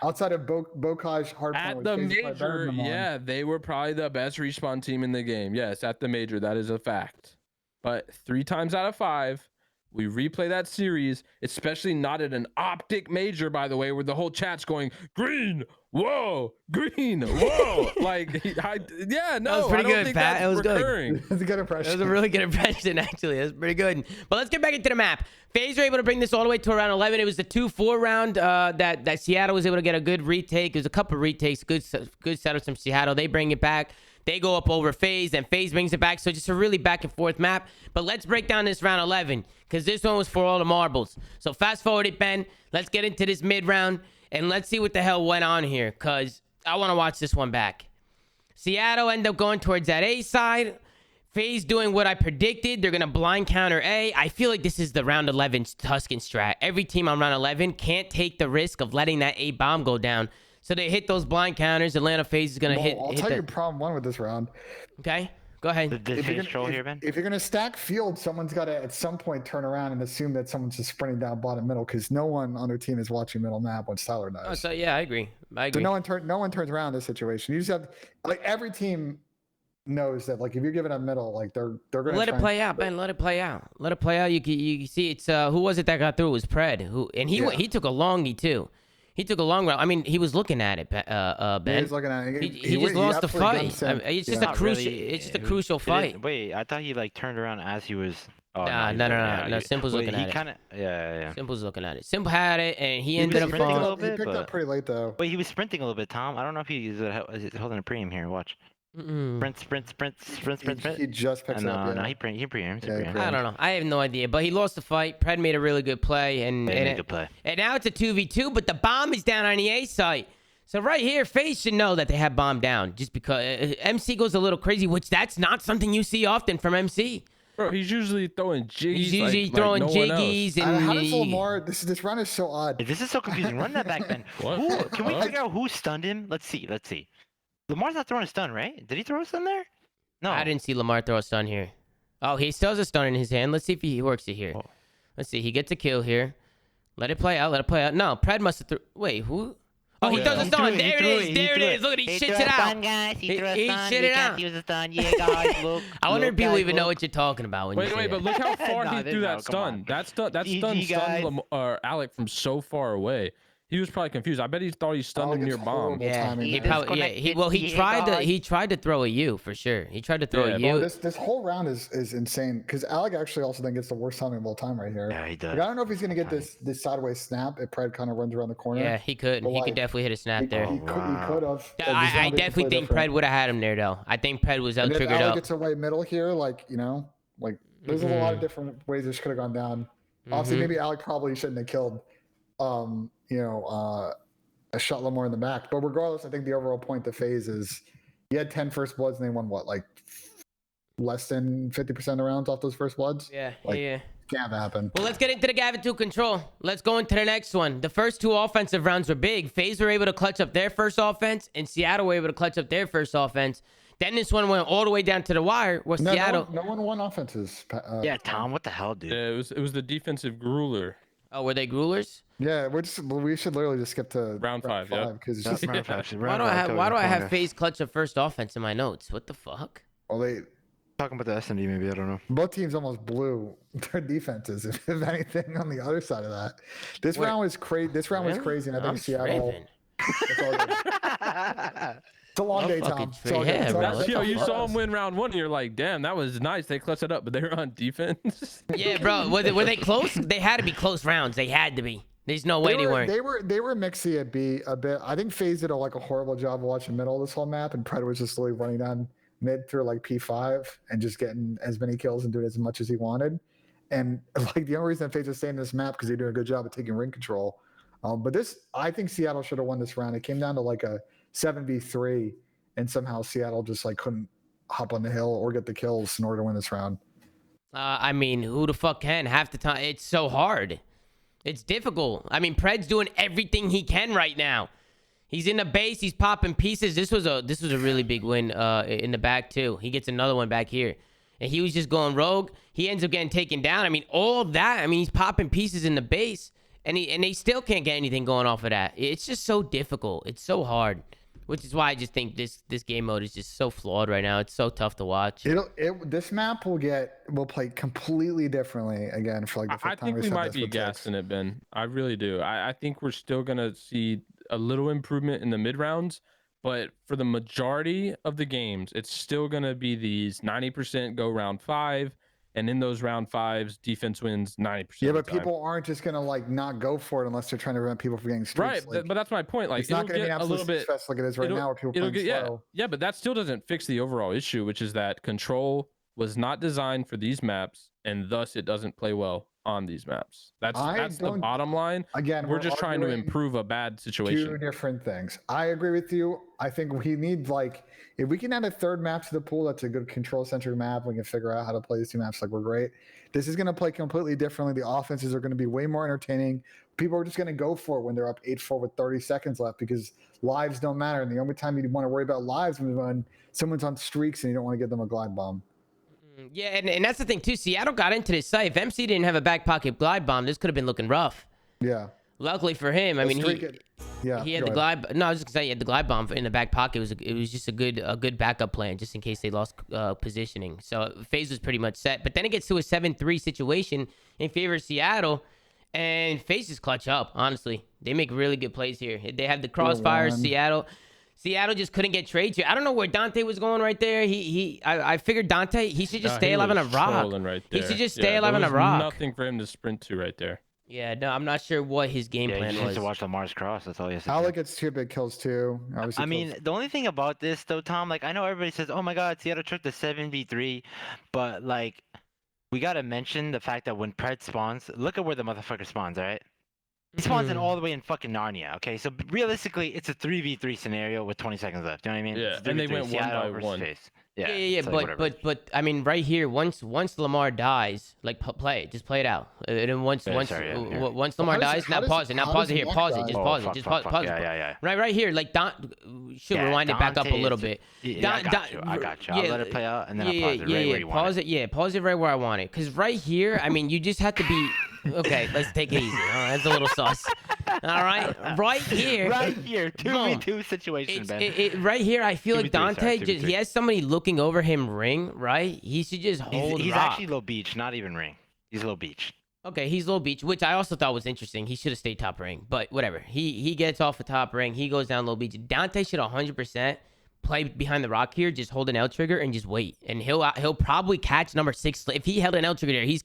outside of Bokaj, Hardpoint at the major, yeah, they were probably the best respawn team in the game. Yes, at the major, that is a fact. But 3 times out of 5, we replay that series, especially not at an Optic major, by the way, where the whole chat's going green, whoa, green, whoa. Like, yeah, no, That was pretty I don't good, think Pat. that's That was good. recurring. That's a good That impression. was a really good impression, actually. That was pretty good. But let's get back into the map. Faze were able to bring this all the way to around 11. It was the 2-4 round that Seattle was able to get a good retake. There's a couple of retakes, good setups from Seattle. They bring it back. They go up over Faze, and Faze brings it back. So just a really back and forth map. But let's break down this round 11 because this one was for all the marbles. So fast forward it, Ben. Let's get into this mid round, and let's see what the hell went on here because I want to watch this one back. Seattle end up going towards that A side. Faze doing what I predicted. They're going to blind counter A. I feel like this is the round 11 Tuscan strat. Every team on round 11 can't take the risk of letting that A bomb go down. So they hit those blind counters. Atlanta Faze is going to hit. I'll tell you problem one with this round. Okay, go ahead. The Faze troll here, Ben? If you're going to stack field, someone's got to at some point turn around and assume that someone's just sprinting down bottom middle because no one on their team is watching middle map once Tyler does. Oh, so yeah, I agree. So no one turns around in this situation. You just have like every team knows that like if you're giving up middle, like they're gonna let it play out, Ben. Let it play out. Let it play out. You see, it's who was it that got through? It was Pred. He took a longie too. He took a long round. I mean, he was looking at it, Ben. He was looking at it. He just lost the fight. I mean, it's just a crucial. Really, it's just a crucial fight. Wait, I thought he like turned around as he was. Oh, No. Simple's looking at it. He kind of, yeah. Simple's looking at it. Simple had it, and he ended up sprinting a falling. little bit, He picked but- up pretty late though. Wait, he was sprinting a little bit, Tom. I don't know if he's holding a premium here. Watch. Sprint. He just picks it up. No, he premiums. I don't know. I have no idea. But he lost the fight. Pred made a really good play, and now it's a 2v2. But the bomb is down on the A site. So right here, Faze should know that they have bomb down, just because MC goes a little crazy, which that's not something you see often from MC. Bro, he's usually throwing jiggies. He's usually like throwing no one jiggies else. and How does Lamar? This round is so odd. This is so confusing. Run that back, Ben. Can we figure out who stunned him? Let's see. Lamar's not throwing a stun, right? Did he throw a stun there? No. I didn't see Lamar throw a stun here. Oh, he still has a stun in his hand. Let's see if he works it here. Oh. Let's see. He gets a kill here. Let it play out. No, Pred must have Wait, who? Oh, he throws a stun. There it is. Look at he shits it out. He threw a He stun. shit it out. He was a stun. Yeah, guys, look. I wonder if people guys, even know look. what you're talking about when you say Wait, but that. look how far Nah, he they threw know, that come on. stun. That stun GG, guys. stunned Alec from so far away. He was probably confused. I bet he thought he stunned him near bomb. Yeah, timing he there. probably. Yeah, he tried to throw a U for sure. He tried to throw a U. This whole round is insane because Alec actually also then gets the worst timing of all time right here. Yeah, he does. Like, I don't know if he's gonna get this sideways snap if Pred kind of runs around the corner. Yeah, he could. But, He could like, definitely hit a snap He there. could have. I definitely think Pred would have had him there though. I think Pred was out And if triggered Alec up. gets away middle here, like there's a lot of different ways this could have gone down. Obviously, maybe Alec probably shouldn't have killed, a shot Lamar in the back. But regardless, I think the overall point to Faze is he had 10 first bloods and they won what, like less than 50% of rounds off those first bloods? Yeah. Can't happen. Well, let's get into the Gavin 2 control. Let's go into the next one. The first two offensive rounds were big. Faze were able to clutch up their first offense, and Seattle were able to clutch up their first offense. Then this one went all the way down to the wire, where Seattle. No one won offenses. Yeah, Tom, what the hell, dude? Yeah, it was the defensive grueler. Oh, were they Grulers? Yeah, we should literally just skip to Round five, yeah. because it's just Why do I have Faze clutch up first offense in my notes? What the fuck? well, they Talking about the SMD, maybe, I don't know. both teams almost blew their defenses. If anything, on the other side of that, this round was crazy. This round was crazy, and I think I'm Seattle. tripping. It's all good. It's a long day, fucking Tom. It's all good. yeah, It's all bro. good. That's Yo, you all saw good. him win round one, and you're like, damn, that was nice. They clutched it up, but they were on defense. Yeah, bro. Were they close? They had to be close rounds. They had to be. There's no way they weren't. They were mixy at B a bit. I think Faze did a horrible job of watching middle of this whole map, and Pred was just slowly running down mid through like P5 and just getting as many kills and doing as much as he wanted. And like the only reason Faze was staying in this map because they doing a good job of taking ring control. But I think Seattle should have won this round. It came down to like a 7v3, and somehow Seattle just like couldn't hop on the hill or get the kills in order to win this round. I mean, who the fuck can? Half the time, it's so hard. It's difficult. I mean, Pred's doing everything he can right now. He's in the base. He's popping pieces. This was a really big win in the back too. He gets another one back here, and he was just going rogue. He ends up getting taken down. I mean, all that. I mean, he's popping pieces in the base, and they still can't get anything going off of that. It's just so difficult. It's so hard, which is why I just think this game mode is just so flawed right now. It's so tough to watch. This map will play completely differently again for like the I fifth time. think we might this be with Tix. gassing it, Ben. I really do. I think we're still gonna see a little improvement in the mid rounds, but for the majority of the games, it's still going to be these 90% go round 5. And in those round 5s, defense wins 90%. Yeah, of the but time. people aren't just gonna like not go for it unless they're trying to prevent people from getting streaks. Right, Like, but that's my point. Like, it's not gonna be an a absolute little bit success like it is right now, where people playing slow. Yeah, but that still doesn't fix the overall issue, which is that control was not designed for these maps, and thus it doesn't play well on these maps. That's the bottom line. Again, we're just trying to arguing improve a bad situation. Two different things. I agree with you. I think we need, like, if we can add a third map to the pool, that's a good control-centric map. We can figure out how to play these two maps. Like, we're great. This is going to play completely differently. The offenses are going to be way more entertaining. People are just going to go for it when they're up 8-4 with 30 seconds left, because lives don't matter. And the only time you want to worry about lives is when someone's on streaks and you don't want to give them a glide bomb. Yeah, and that's the thing too. Seattle got into this site. If MC didn't have a back pocket glide bomb, this could have been looking rough. Yeah. Luckily for him, I mean, he had the glide. No, I was just gonna say he had the glide bomb in the back pocket. It was just a good backup plan, just in case they lost positioning. So Faze was pretty much set. But then it gets to a 7-3 situation in favor of Seattle, and Faze just clutch up. Honestly, they make really good plays here. They have the crossfires. Seattle just couldn't get trades here. I don't know where Dante was going right there. I figured Dante, he should just stay alive on a rock. Right he should just stay alive on a rock. Nothing for him to sprint to right there. Yeah, no, I'm not sure what his game plan you was. just to watch Lamar's cross. That's all you have to Alec gets 2 big kills too. I mean, the only thing about this though, Tom, like I know everybody says, "Oh my God, Seattle took the 7v3," but like we gotta mention the fact that when Pred spawns, look at where the motherfucker spawns, all right? He spawns in all the way in fucking Narnia. Okay, so realistically, it's a 3v3 scenario with 20 seconds left. You know what I mean? Yeah, and they went Seattle 1 by 1. Faze. Yeah, but I mean, right here, once Lamar dies, like play it, just play it out. And then once Lamar dies, now pause it here, pause it, just pause it, just pause it. Yeah. Right here, like rewind it back up a little bit. I got you. I'll let it play out, and then I'll pause it right where you want it. Pause it right where I want it. Because right here, I mean, you just have to be. Okay, let's take it easy. That's a little sauce. All right, right here. 2v2 situation, Ben. Right here, I feel like Dante he has somebody looking over him ring, right? He should just hold He's rock. actually low beach, not even ring. He's low beach. Okay, he's low beach, which I also thought was interesting. He should have stayed top ring, but whatever. He gets off the top ring. He goes down low beach. Dante should 100% play behind the rock here, just hold an L trigger and just wait. And he'll probably catch number 6. If he held an L trigger there, he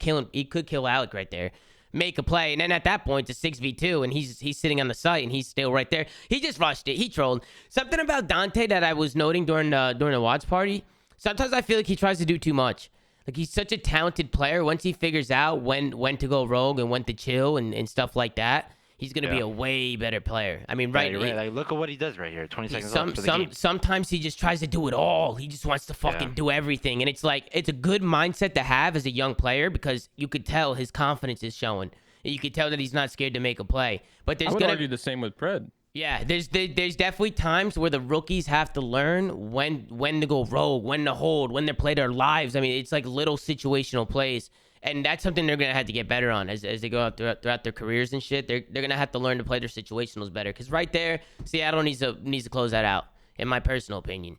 could kill Alec right there. Make a play, and then at that point it's a 6v2, and he's sitting on the site, and he's still right there. He just rushed it. He trolled. Something about Dante that I was noting during the watch party. Sometimes I feel like he tries to do too much. Like, he's such a talented player. Once he figures out when to go rogue and when to chill and stuff like that, he's gonna be a way better player. I mean, right? Like, look at what he does right here. 20 seconds left for the game. Sometimes he just tries to do it all. He just wants to fucking do everything, and it's like it's a good mindset to have as a young player, because you could tell his confidence is showing. You could tell that he's not scared to make a play. But there's gonna argue the same with Pred. Yeah, there's definitely times where the rookies have to learn when to go rogue, when to hold, when to play their lives. I mean, it's like little situational plays, and that's something they're gonna have to get better on as they go out throughout their careers and shit. They're gonna have to learn to play their situationals better, because right there, Seattle needs to close that out, in my personal opinion.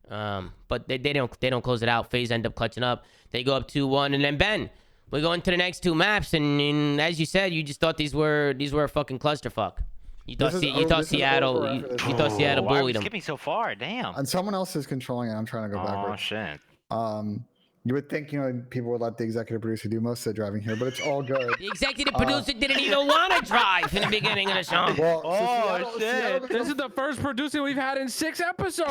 But they don't close it out. Faze end up clutching up. They go up 2-1, and then Ben, we go into the next 2 maps, and as you said, you just thought these were a fucking clusterfuck. You thought Seattle bullied them. Skipping so far, damn. And someone else is controlling it. I'm trying to go backwards. Oh shit. You would think, people would let the executive producer do most of the driving here, but it's all good. The executive producer didn't even want to drive in the beginning of the song. Well, Shit. This is the first producer we've had in 6 episodes.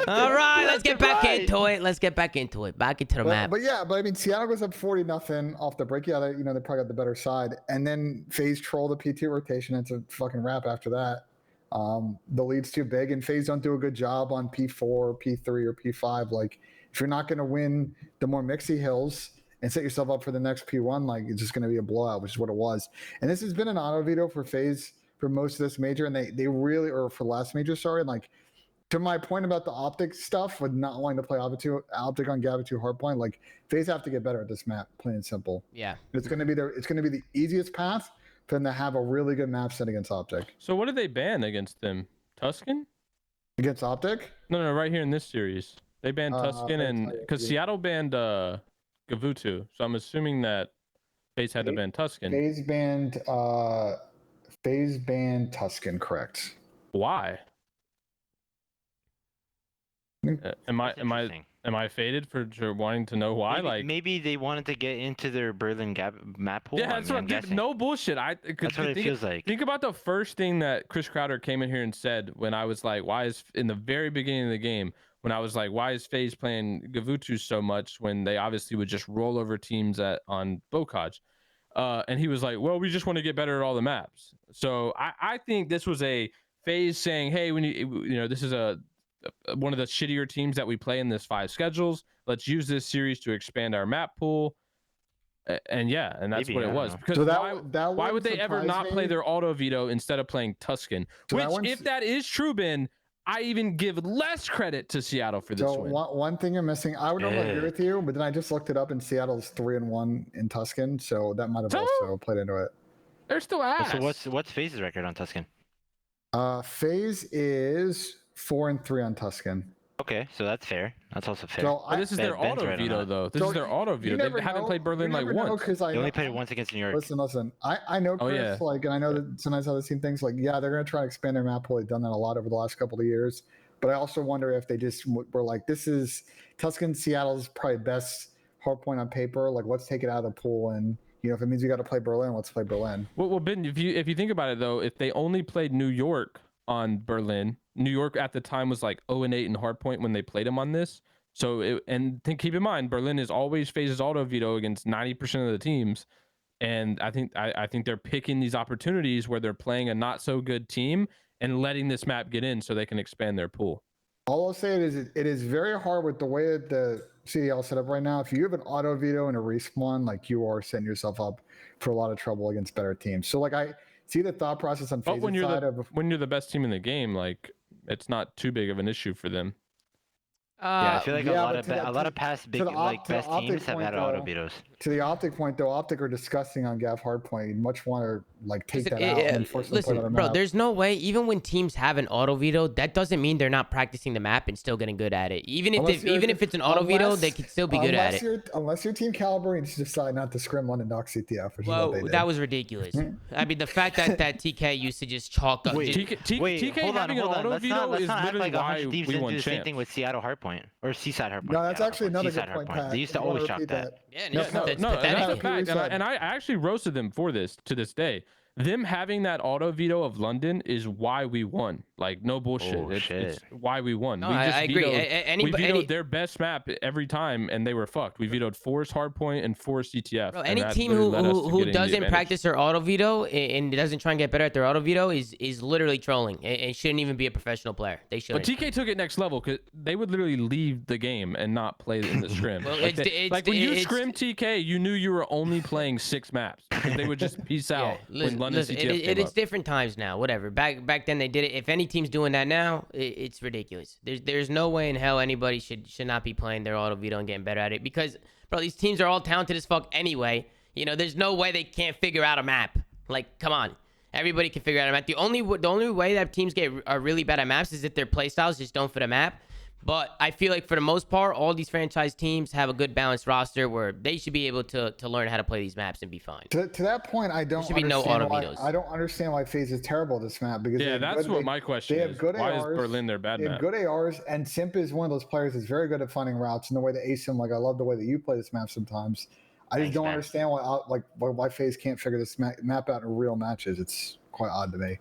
All right, let's get back into it. Back into the map. But I mean, Seattle goes up 40-0 off the break. Yeah, they probably got the better side. And then Faze troll the PT rotation. It's a fucking wrap after that. The lead's too big, and Faze don't do a good job on P4, P3, or P5. Like, if you're not going to win the more mixy hills and set yourself up for the next P1, like, it's just going to be a blowout, which is what it was. And this has been an auto veto for Faze for most of this major, and they really, or for last major, sorry. And like, to my point about the optic stuff with not wanting to play optic on Gabby 2 hardpoint, like, Faze have to get better at this map, plain and simple. Yeah, it's going to be the easiest path for them to have a really good map set against optic. So what did they ban against them? Tuscan? Against optic? No, right here in this series. They banned Tuscan, and because Seattle banned Gavutu, so I'm assuming that Faze had to ban Tuscan. Faze banned Tuscan, correct. Why? Am Interesting. I faded for wanting to know why? Maybe they wanted to get into their Berlin map pool. Yeah, that's what I'm guessing. No bullshit. That's what it feels like. Think about the first thing that Chris Crowder came in here and said when I was like, why is in the very beginning of the game, when I was like, why is FaZe playing Gavutu so much when they obviously would just roll over teams on Bocage? And he was like, well, we just want to get better at all the maps. So I think this was a FaZe saying, hey, when this is one of the shittier teams that we play in this 5 schedules. Let's use this series to expand our map pool. And that's what it was. Because so why would they ever not play their auto veto instead of playing Tuscan? Which, if that is true, Ben, I even give less credit to Seattle for this win. One thing you're missing, I would normally agree with you, but then I just looked it up and Seattle's 3-1 in Tuscan, so that might have also played into it. They're still ass. So what's FaZe's record on Tuscan? FaZe is 4-3 on Tuscan. Okay, so that's fair. That's also fair. So this is their auto veto, though. This is their auto veto. They haven't played Berlin like once. They only played it once against New York. Listen. I know Chris, and I know that sometimes I've seen things they're going to try to expand their map pool. They've done that a lot over the last couple of years. But I also wonder if they just were like, this is Tuscan, Seattle's probably best hard point on paper. Like, let's take it out of the pool. And, if it means we got to play Berlin, let's play Berlin. Well, Ben, if you think about it, though, if they only played New York on Berlin, New York at the time was like 0-8 in hardpoint when they played him on this. So keep in mind, Berlin is always FaZe's auto veto against 90% of the teams, and I think they're picking these opportunities where they're playing a not so good team and letting this map get in so they can expand their pool. All I'll say is it is very hard with the way that the CDL set up right now. If you have an auto veto and a respawn, like you are setting yourself up for a lot of trouble against better teams. So I see the thought process on FaZe's side when you're the best team in the game, it's not too big of an issue for them. I feel like a lot of past big best teams have had auto vetoes. To the Optic point, though, Optic are disgusting on Gav hardpoint. You'd much want to take that out and force them to play on the map. There's no way. Even when teams have an auto veto, that doesn't mean they're not practicing the map and still getting good at it. Even if it's an auto veto, they can still be good at it. Unless you're Team Caliber and you decide not to scrim London Dock CTF, which is what they did. That was ridiculous. I mean, the fact that TK used to just chalk up. TK having an auto veto is literally why we won champs. Same thing with Seattle hardpoint or Seaside hardpoint. No, that's actually another good point, Pat. They used to always chop that. Yeah, that's a fact. And I actually roasted them for this to this day. Them having that auto veto of London is why we won. Like, no bullshit. It's why we won. No, I agree. We vetoed their best map every time, and they were fucked. We vetoed Force Hardpoint and Force CTF. Bro, any team who doesn't practice their auto veto and doesn't try and get better at their auto veto is literally trolling. It shouldn't even be a professional player. They shouldn't. But TK took it next level because they would literally leave the game and not play in the scrim. When you scrim TK, you knew you were only playing 6 maps because they would just peace out when London CTF came up. It's different times now. Whatever. Back then they did it. If any team's doing that now, it's ridiculous. There's no way in hell anybody should not be playing their auto veto and getting better at it because, bro, these teams are all talented as fuck anyway. There's no way they can't figure out a map. Like, come on. Everybody can figure out a map. The only way that teams are really bad at maps is if their playstyles just don't fit a map. But I feel like for the most part, all these franchise teams have a good balanced roster where they should be able to learn how to play these maps and be fine. To that point, I don't understand why FaZe is terrible at this map because that's what my question is. Why is Berlin their bad map? They have good ARs, and Simp is one of those players that's very good at finding routes and the way that Asim, I love the way that you play this map sometimes. I just don't understand why FaZe can't figure this map out in real matches. It's quite odd to me.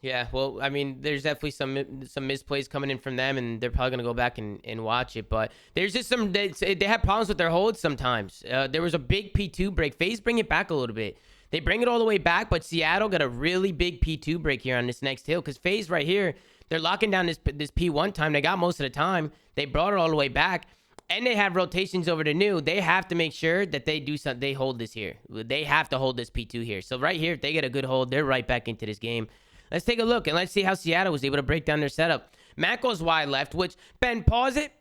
Yeah, well, I mean, there's definitely some misplays coming in from them, and they're probably going to go back and watch it. But there's just they have problems with their holds sometimes. There was a big P2 break. FaZe bring it back a little bit. They bring it all the way back, but Seattle got a really big P2 break here on this next hill because FaZe right here, they're locking down this P1 time. They got most of the time. They brought it all the way back, and they have rotations over to new. They have to make sure that they do something. They hold this here. They have to hold this P2 here. So right here, if they get a good hold, they're right back into this game. Let's take a look, and let's see how Seattle was able to break down their setup. Matt goes wide left, which, Ben, pause it.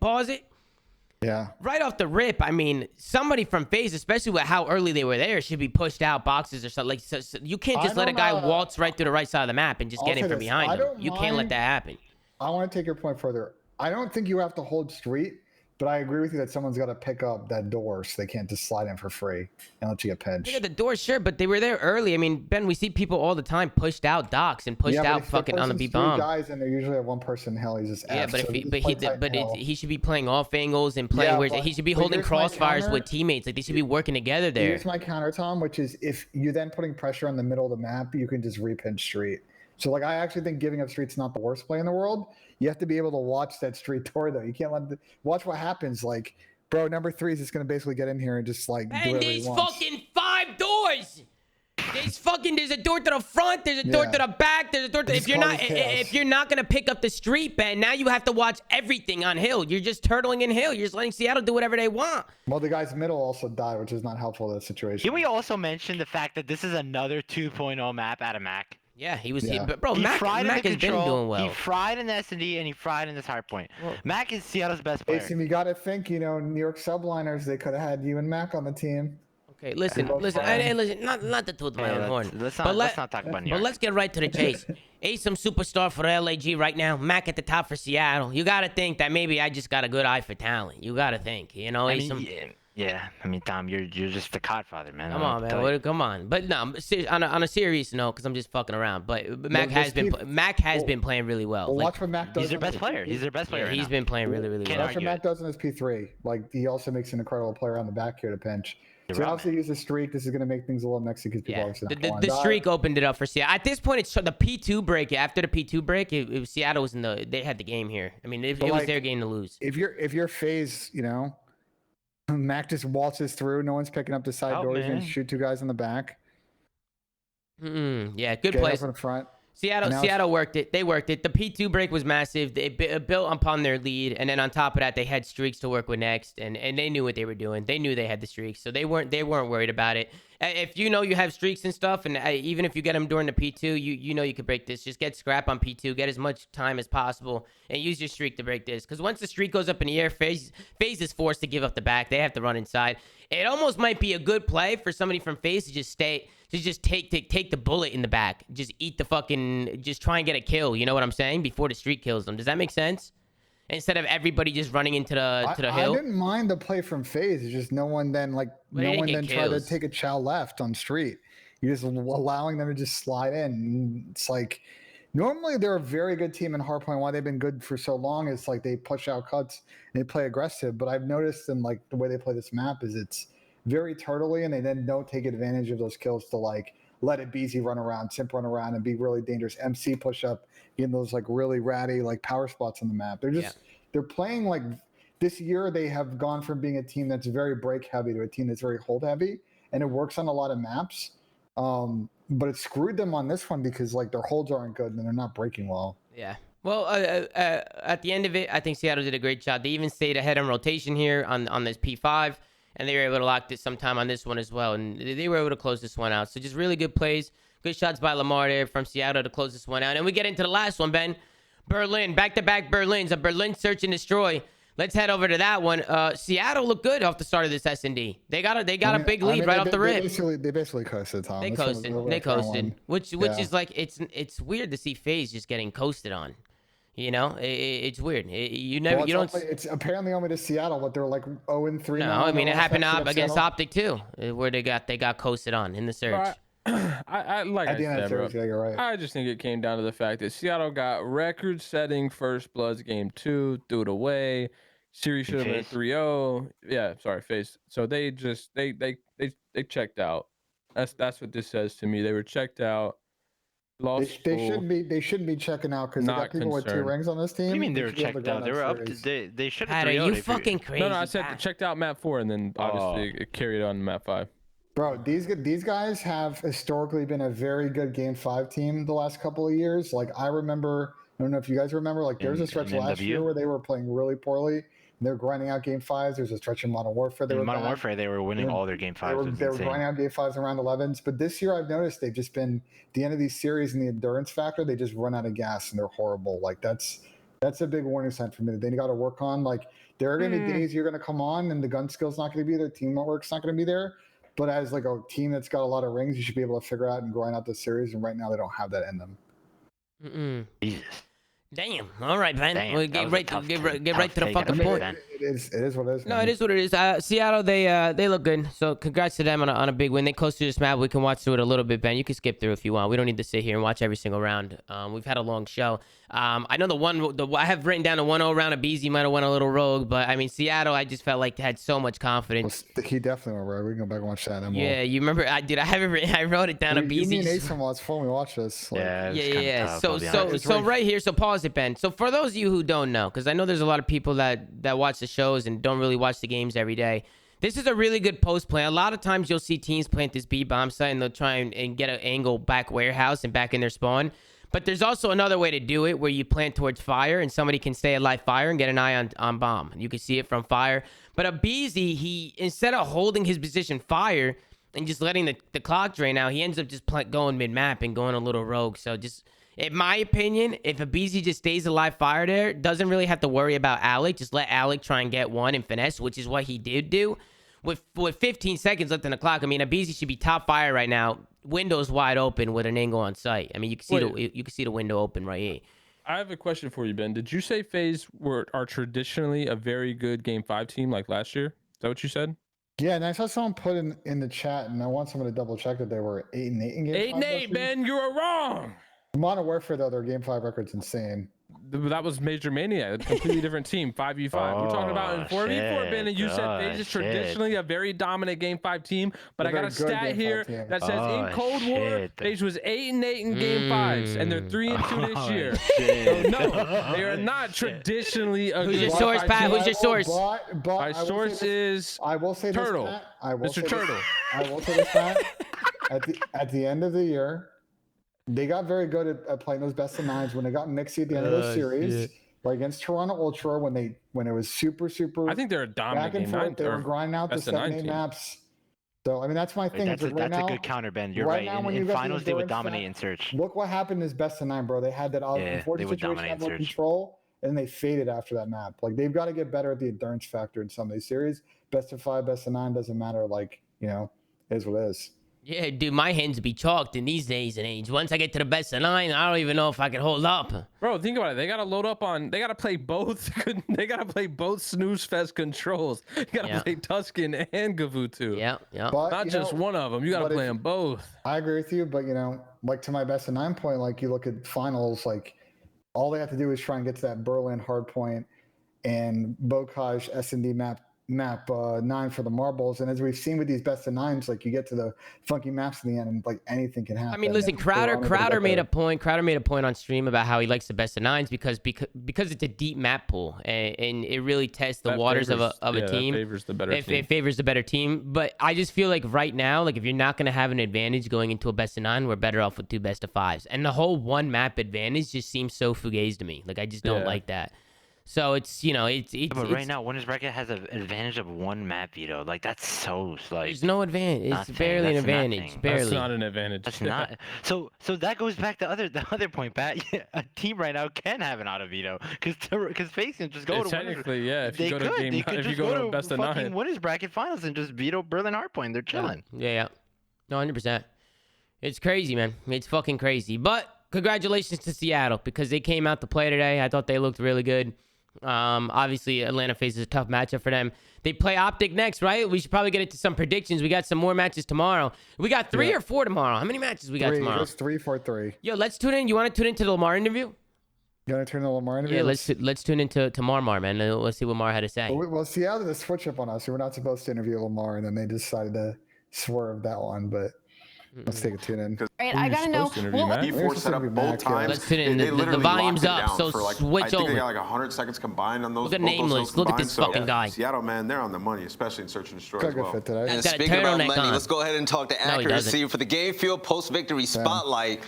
Yeah. Right off the rip, I mean, somebody from FaZe, especially with how early they were there, should be pushed out boxes or something. So you can't just let a guy waltz right through the right side of the map and just get in from behind him. You can't let that happen. I want to take your point further. I don't think you have to hold street But I agree with you that someone's got to pick up that door, so they can't just slide in for free and let you get pinched. Look at the door, sure, but they were there early. I mean, Ben, we see people all the time pushed out docks and pushed out fucking on the B bomb. Guys, and they usually have one person in hell. He's just yeah, F, but so he should be playing off angles and playing where he should be holding crossfires with teammates. Like they should be working together there. Here's my counter, Tom, which is if you're then putting pressure on the middle of the map, you can just repinch street. So like I actually think giving up street's not the worst play in the world. You have to be able to watch that street door though. You can't watch what happens. Like, bro, number 3 is just gonna basically get in here and just like do whatever he wants. Fucking 5 doors. There's a door to the front, there's a door to the back, there's a door to if you're not gonna pick up the street, Ben, now you have to watch everything on hill. You're just turtling in hill. You're just letting Seattle do whatever they want. Well, the guy's middle also died, which is not helpful in that situation. Can we also mention the fact that this is another 2.0 map out of Mac? Yeah, he was. Yeah. Bro, Mac has been doing well. He fried in the S&D and he fried in this hardpoint. Mac is Seattle's best player. Hey, you got to think, New York subliners, they could have had you and Mac on the team. Okay, listen, not to toot my own horn. Let's not talk about New York. But let's get right to the chase. Ace some superstar for LAG right now. Mac at the top for Seattle. You got to think that maybe I just got a good eye for talent. You got to think, Yeah, I mean, Tom, you're just the Godfather, man. Come on, man. Come on. But no, on a serious note, because I'm just fucking around. But Mac has been playing really well. Well, watch what Mac does. He's their best player. He's their best player. He's been playing really, really well. Watch what Mac does in his P3. Like he also makes an incredible player on the back here to pinch. So obviously use the streak. This is going to make things a little messy because people obviously the streak opened it up for Seattle. At this point, it's the P2 break. After the P2 break, it was Seattle was they had the game here. I mean, it was their game to lose. If you're Faze, Mac just waltzes through. No one's picking up the side doors and shoot 2 guys in the back. Yeah, good plays in front. Seattle worked it. They worked it. The P2 break was massive. They built upon their lead, and then on top of that, they had streaks to work with next, and they knew what they were doing. They knew they had the streaks, so they weren't worried about it. If you have streaks and stuff, and even if you get them during the P2, you could break this. Just get scrap on P2, get as much time as possible, and use your streak to break this. Because once the streak goes up in the air, Faze is forced to give up the back. They have to run inside. It almost might be a good play for somebody from Faze to just take the bullet in the back. Just eat the fucking, just try and get a kill. You know what I'm saying? Before the streak kills them. Does that make sense? Instead of everybody just running into the hill. I didn't mind the play from Faze. It's just no one then tried to take a chow left on street. You're just allowing them to just slide in. It's like normally they're a very good team in hardpoint. Why they've been good for so long is like they push out cuts and they play aggressive. But I've noticed in like the way they play this map is it's very turtley, and they then don't take advantage of those kills to like let it BZ run around, Simp run around, and be really dangerous. MC push up, getting those like really ratty like power spots on the map. They're playing like this year. They have gone from being a team that's very break heavy to a team that's very hold heavy, and it works on a lot of maps. But it screwed them on this one because like their holds aren't good and they're not breaking well. Yeah. Well, at the end of it, I think Seattle did a great job. They even stayed ahead on rotation here on this P5. And they were able to lock this some time on this one as well. And they were able to close this one out. So just really good plays. Good shots by Lamar there from Seattle to close this one out. And we get into the last one, Ben. Berlin. Back-to-back Berlins. A Berlin search and destroy. Let's head over to that one. Seattle looked good off the start of this S&D. They got a big lead right off the rip. They basically coasted, Tom. They coasted. Which is like, it's weird to see Faze just getting coasted on. It's weird. It's apparently only to Seattle, but they're like 0-3. No, I mean it happened against Optic too, where they got coasted on in the search. You're right. I just think it came down to the fact that Seattle got record-setting first bloods game 2, threw it away. Series should have been 3-0. Yeah, sorry, Faze. So they checked out. That's what this says to me. They were checked out. They shouldn't be checking out because they got people with 2 rings on this team. What do you mean they were checked out? They were up. They should have. Are you fucking crazy? No, I said checked out map 4 and then obviously it carried on to map 5. Bro, these guys have historically been a very good game 5 team the last couple of years. Like I remember, I don't know if you guys remember, like there was a stretch last year where they were playing really poorly. They're grinding out game 5s. There's a stretch in Modern Warfare. In Modern Warfare, they were winning all their game 5s. They were grinding out game 5s around 11s. But this year, I've noticed they've just been the end of these series and the endurance factor. They just run out of gas and they're horrible. Like that's a big warning sign for me that they got to work on. Like there are going to be days you're going to come on and the gun skill's not going to be there, teamwork's not going to be there. But as like a team that's got a lot of rings, you should be able to figure out and grind out the series. And right now, they don't have that in them. Jesus. Damn. All right, Ben. We'll get right to the fucking point. It is what it is. No, man. it is what it is. Seattle, they look good. So congrats to them on a big win. They close to this map. We can watch through it a little bit, Ben. You can skip through if you want. We don't need to sit here and watch every single round. We've had a long show. I know I have written down a 1-0 round of Beezy might have went a little rogue, but I mean Seattle, I just felt like they had so much confidence. Well, he definitely went rogue. We can go back and watch that. And Yeah, you remember? I wrote it down. A Beezy. Me and Ace watched before we watched this. Like, Yeah. So right here. So pause it, Ben. So for those of you who don't know, because I know there's a lot of people that watch the shows and don't really watch the games every day. This is a really good post play. A lot of times you'll see teams plant this B bomb site and they'll try and get an angle back warehouse and back in their spawn. But there's also another way to do it where you plant towards fire and somebody can stay at live fire and get an eye on bomb. You can see it from fire. But a Beezy, he instead of holding his position fire and just letting the clock drain out, he ends up just going mid-map and going a little rogue. So just, in my opinion, if a Beezy just stays alive fire there, doesn't really have to worry about Alec. Just let Alec try and get one and finesse, which is what he did do. With 15 seconds left in the clock, I mean, a Beezy should be top fire right now. Windows wide open with an angle on site. I mean, you can see the window open right here. I have a question for you, Ben. Did you say Faze are traditionally a very good Game 5 team like last year? Is that what you said? Yeah, and I saw someone put in the chat, and I want someone to double check that they were 8-8 in Game 5. 8-8, Ben. You were wrong. Modern Warfare, though, their Game 5 record's insane. That was Major Mania, a completely different team, 5v5. We're talking about in 4v4, Ben, and you said Faze is traditionally a very dominant Game 5 team, but I got a stat here that says in Cold War, Faze was 8-8 in Game 5s, and they're 3-2 this year. So no, they are not traditionally a Who's your source, Pat? Who's your source? My source is I will say Turtle. This, Pat. Mr. Turtle. I will say this, Pat. At the end of the year, they got very good at playing those best of nines when they got Mixie at the end of those series, like against Toronto Ultra when it was super. I think they're a dominant back and forth. They were grinding out the 7-8 maps. So I mean that's my thing. That's a good counter, Ben. You're right. In finals, they would dominate in search. Look what happened in this best of 9, bro. They had that unfortunate situation, had more control, and they faded after that map. Like they've got to get better at the endurance factor in some of these series. Best of 5, best of 9 doesn't matter. Like it is what it is. Yeah, dude, my hands be chalked in these days and age. Once I get to the best of 9, I don't even know if I can hold up. Bro, think about it. They gotta load up on. They gotta play both. They gotta play both Snooze Fest controls. You gotta play Tuscan and Gavutu. Yeah. But, not just one of them. You gotta play them both. I agree with you, but like to my best of 9 point, like you look at finals, like all they have to do is try and get to that Berlin hard point and Bocage S&D map 9 for the marbles, and as we've seen with these best of 9s, like you get to the funky maps in the end and like anything can happen. I mean, listen, Crowder made a point on stream about how he likes the best of 9s because it's a deep map pool and it really tests the waters of a team. It favors the better team. It favors the better team. But I just feel like right now, like if you're not going to have an advantage going into a best of 9, we're better off with 2 best of 5s. And the whole one map advantage just seems so fugazi to me. Like I just don't like that. So it's But right now, Winners Bracket has an advantage of 1 map veto. Like that's so like. There's no advantage. It's barely an advantage. Barely. That's not an advantage. That's not. So that goes back to the other point, Pat. A team right now can have an auto veto because Faze can just go to technically, if you they go to game, if you go to best of 9, Winners Bracket finals and just veto Berlin Hardpoint. They're chilling. Yeah. No, 100%. It's crazy, man. It's fucking crazy. But congratulations to Seattle because they came out to play today. I thought they looked really good. Obviously Atlanta faces a tough matchup for them. They play Optic next, right? We should probably get into some predictions. We got some more matches tomorrow. We got 3 or 4 tomorrow. How many matches we got tomorrow? It's 3 for 3. Yo, let's tune in. You want to tune into the Lamar interview? You want to tune in the Lamar interview? Yeah, let's tune into Mar, man. Let's see what Mar had to say. Well, Seattle did a switch up on us. We were not supposed to interview Lamar, and then they decided to swerve that one, but let's take a tune in. Right, I gotta know. D4 set up both times. Let's tune in. The volume's up, so switch I think over. they got like 100 seconds combined on those. Look at nameless. Look at this fucking guy. Seattle, man, they're on the money, especially in search and destroy as well. And speaking about money, let's go ahead and talk to accuracy for the Game Field post-victory spotlight.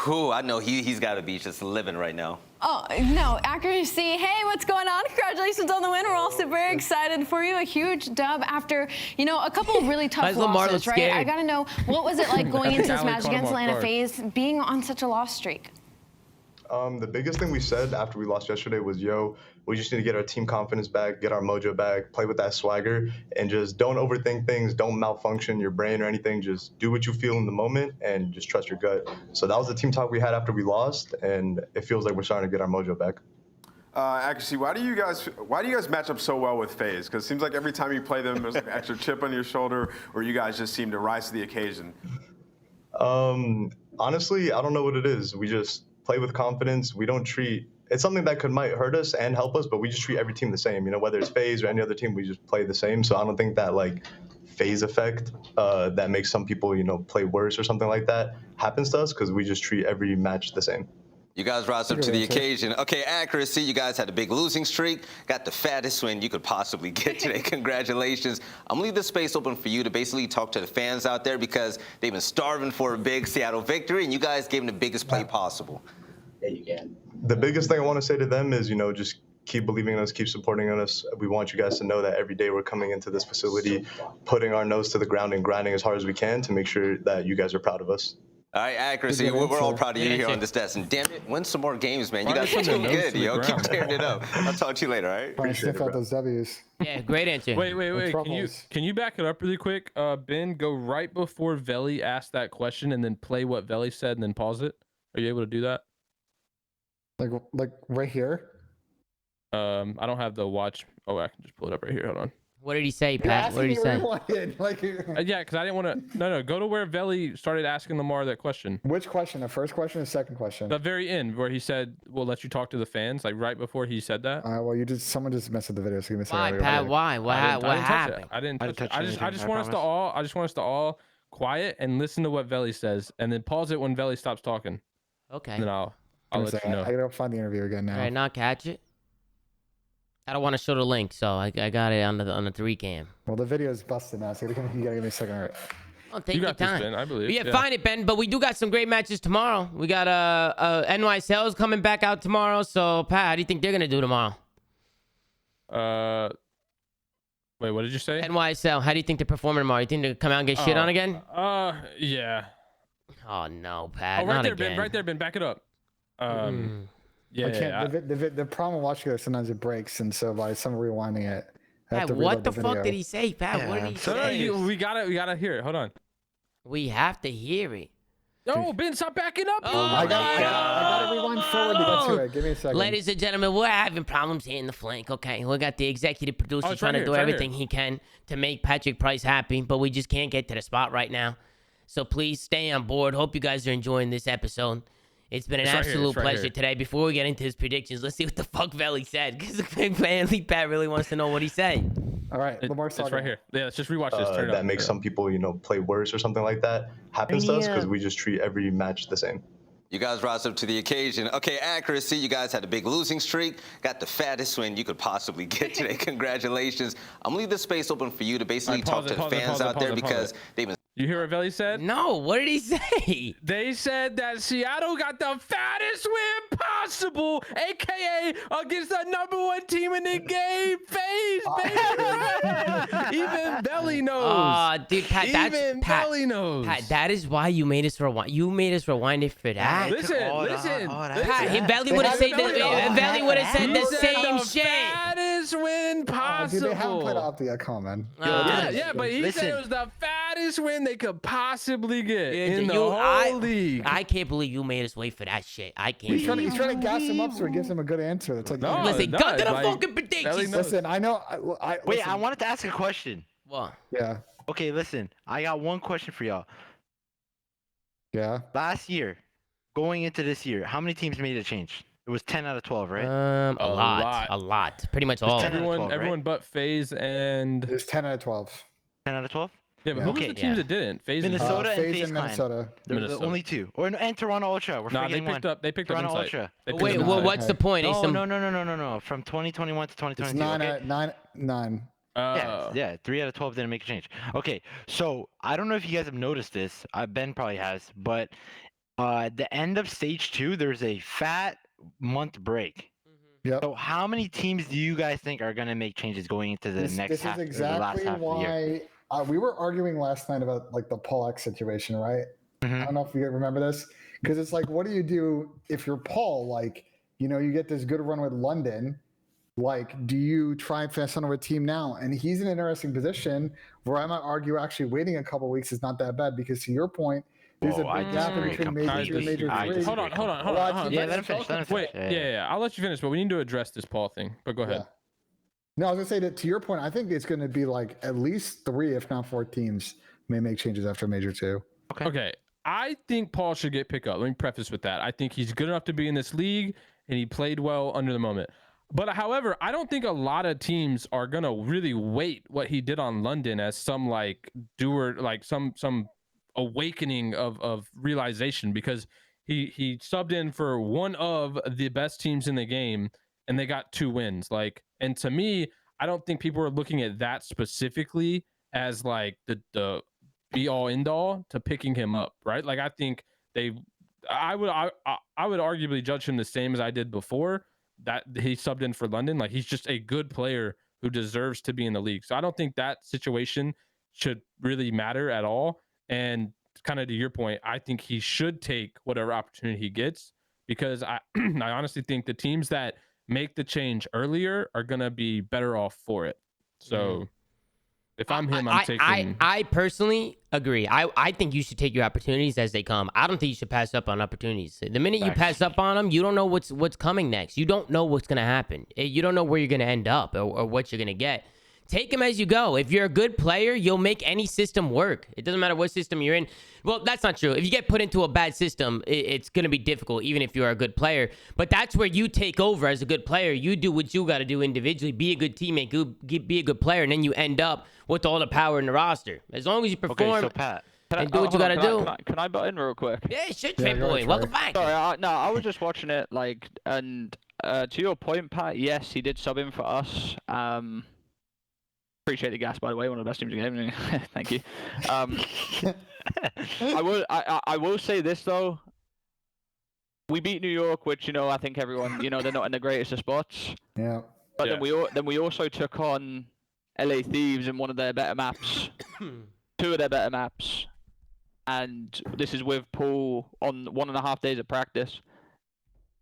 Whew, I know he's got to be just living right now. Oh, no, accuracy. Hey, what's going on? Congratulations on the win. We're all super excited for you. A huge dub after, a couple of really tough losses, right? I got to know, what was it like going into this match against Atlanta Faze, being on such a loss streak? The biggest thing we said after we lost yesterday was, we just need to get our team confidence back, get our mojo back, play with that swagger, and just don't overthink things, don't malfunction your brain or anything. Just do what you feel in the moment and just trust your gut. So that was the team talk we had after we lost, and it feels like we're starting to get our mojo back. Accuracy, why do you guys match up so well with Faze? Because it seems like every time you play them, there's like an extra chip on your shoulder, or you guys just seem to rise to the occasion. Honestly, I don't know what it is. We just play with confidence. We don't treat it's something that might hurt us and help us, but we just treat every team the same. You know, whether it's Faze or any other team, we just play the same. So I don't think that like Faze effect that makes some people, you know, play worse or something like that happens to us because we just treat every match the same. You guys rise up to the occasion. Okay, Accuracy, you guys had a big losing streak. Got the fattest win you could possibly get today. Congratulations. I'm gonna leave this space open for you to basically talk to the fans out there because they've been starving for a big Seattle victory, and you guys gave them the biggest play possible. Yeah, you can. The biggest thing I want to say to them is, you know, just keep believing in us, keep supporting us. We want you guys to know that every day we're coming into this facility, putting our nose to the ground and grinding as hard as we can to make sure that you guys are proud of us. All right, Accuracy, we're all proud of you here on this desk. And damn it, win some more games, man. You guys are doing good, yo. Keep tearing it up. I'll talk to you later, all right? Trying to sniff out those W's. Yeah, great answer. Wait. Can you back it up really quick? Ben, go right before Veli asked that question and then play what Veli said and then pause it. Are you able to do that? Like right here? I don't have the watch. Oh, I can just pull it up right here. Hold on. What did he say, Pat? What did he say? Yeah, because I didn't want to. No, go to where Veli started asking Lamar that question. Which question? The first question or the second question? The very end, where he said, "We'll let you talk to the fans." Like right before he said that. Well, someone just messed with the video. So give me a second. Why, Pat? Why? What happened? I didn't touch it. I just want us to all quiet and listen to what Veli says, and then pause it when Veli stops talking. Okay. And then I'll let you know. I gotta find the interview again now. All right, not catch it. I don't want to show the link, so I got it on the 3 cam. Well, the video is busted now, so you gotta give me a second. All right. Oh, take your time. This, Ben, I believe. Yeah, find it, Ben. But we do got some great matches tomorrow. We got NYCL's coming back out tomorrow. So, Pat, how do you think they're gonna do tomorrow? Wait, what did you say? NYCL. How do you think they're performing tomorrow? You think they'll come out and get shit on again? Yeah. Oh no, Pat. Oh, right not there, again. Ben. Right there, Ben. Back it up. Yeah. The problem watching it, sometimes it breaks, and so by some rewinding it. Pat, what the fuck did he say, Pat? Yeah. What did he say? We gotta hear it. Hold on. We have to hear it. No, Ben, stop backing up. I gotta rewind forward to get to it. Give me a second. Ladies and gentlemen, we're having problems here in the flank. Okay, we got the executive producer trying to do everything he can to make Patrick Price happy, but we just can't get to the spot right now. So please stay on board. Hope you guys are enjoying this episode. It's been an absolute pleasure today. Before we get into his predictions, let's see what the fuck Veli said, because apparently Pat really wants to know what he said. All right, Lamar's it's right here. Yeah, let's just rewatch this. Turn it that up. Makes some people, you know, play worse or something like that happens to us because we just treat every match the same. You guys rise up to the occasion. Okay, Accuracy, you guys had a big losing streak. Got the fattest win you could possibly get today. Congratulations. I'm gonna leave this space open for you to basically talk to the fans out there because they've been. You hear what Veli said? No, what did he say? They said that Seattle got the fattest win possible, aka against the #1 team in the game, Faze, baby. Even Veli knows. Dude, Pat, even Veli knows. Pat, that is why you made us rewind. You made us rewind it for that. Listen. Pat, Veli would have said Veli would have said the same shit. Fattest win possible. Dude, they haven't played off the comment. Yeah, but he said it was the fattest win they could possibly get in the whole league. I can't believe you made us wait for that shit. I can't. He's trying to gas him up so he gives him a good answer. It's like, listen, go to the fucking predictions. Listen, I know. Wait, I wanted to ask a question. What? Yeah. Okay, listen. I got one question for y'all. Yeah. Last year, going into this year, how many teams made a change? It was 10 out of 12, right? A lot. Pretty much all. Everyone but Faze and. It's 10 out of 12. 10 out of 12? Yeah, but who was the teams that didn't? Faze Minnesota and Faze Minnesota. They're the only two. And Toronto Ultra. We're forgetting one. They picked up Toronto Insight. Ultra. Wait, what's the point? No. From 2021 to 2022. It's 9. Yeah, 3 out of 12 didn't make a change. Okay, so I don't know if you guys have noticed this. Ben probably has, but the end of stage 2, there's a fat month break. Yep. So how many teams do you guys think are going to make changes going into the next half? This is exactly why we were arguing last night about like the Paulehx situation, right? Mm-hmm. I don't know if you remember this, because it's like, what do you do if you're Paul? Like, you know, you get this good run with London. Like, do you try and finish on a team now? And he's in an interesting position where I might argue actually waiting a couple of weeks is not that bad, because to your point, There's Whoa, a big gap in between major 2 and major 3. Hold on. Yeah, let him finish. Wait, yeah. I'll let you finish, but we need to address this Paul thing. But go ahead. Yeah. No, I was gonna say that to your point. I think it's going to be like at least 3, if not 4 teams may make changes after major 2. Okay. I think Paul should get picked up. Let me preface with that. I think he's good enough to be in this league, and he played well under the moment. But however, I don't think a lot of teams are gonna really weight what he did on London as some like doer, like some awakening of realization, because he subbed in for one of the best teams in the game and they got 2 wins. Like, and to me, I don't think people are looking at that specifically as like the be all end all to picking him up, right? Like I think I would arguably judge him the same as I did before that he subbed in for London. Like he's just a good player who deserves to be in the league. So I don't think that situation should really matter at all. And kind of to your point, I think he should take whatever opportunity he gets, because I honestly think the teams that make the change earlier are going to be better off for it. So if I'm him, I'm taking... I personally agree. I think you should take your opportunities as they come. I don't think you should pass up on opportunities. The minute you pass up on them, you don't know what's coming next. You don't know what's going to happen. You don't know where you're going to end up or what you're going to get. Take them as you go. If you're a good player, you'll make any system work. It doesn't matter what system you're in. Well, that's not true. If you get put into a bad system, it's going to be difficult, even if you're a good player. But that's where you take over as a good player. You do what you got to do individually. Be a good teammate. Be a good player. And then you end up with all the power in the roster. As long as you perform so Pat, and do what you got to do. Can I butt in real quick? Yeah, shit, Trey boy. Welcome back. Sorry, I was just watching it, like, and to your point, Pat, yes, he did sub in for us. Appreciate the gas, by the way. One of the best teams in the game. Thank you. I will say this though. We beat New York, which I think everyone they're not in the greatest of spots. Yeah. But then we also took on LA Thieves in one of their better maps, 2 of their better maps, and this is with Paul on 1.5 days of practice.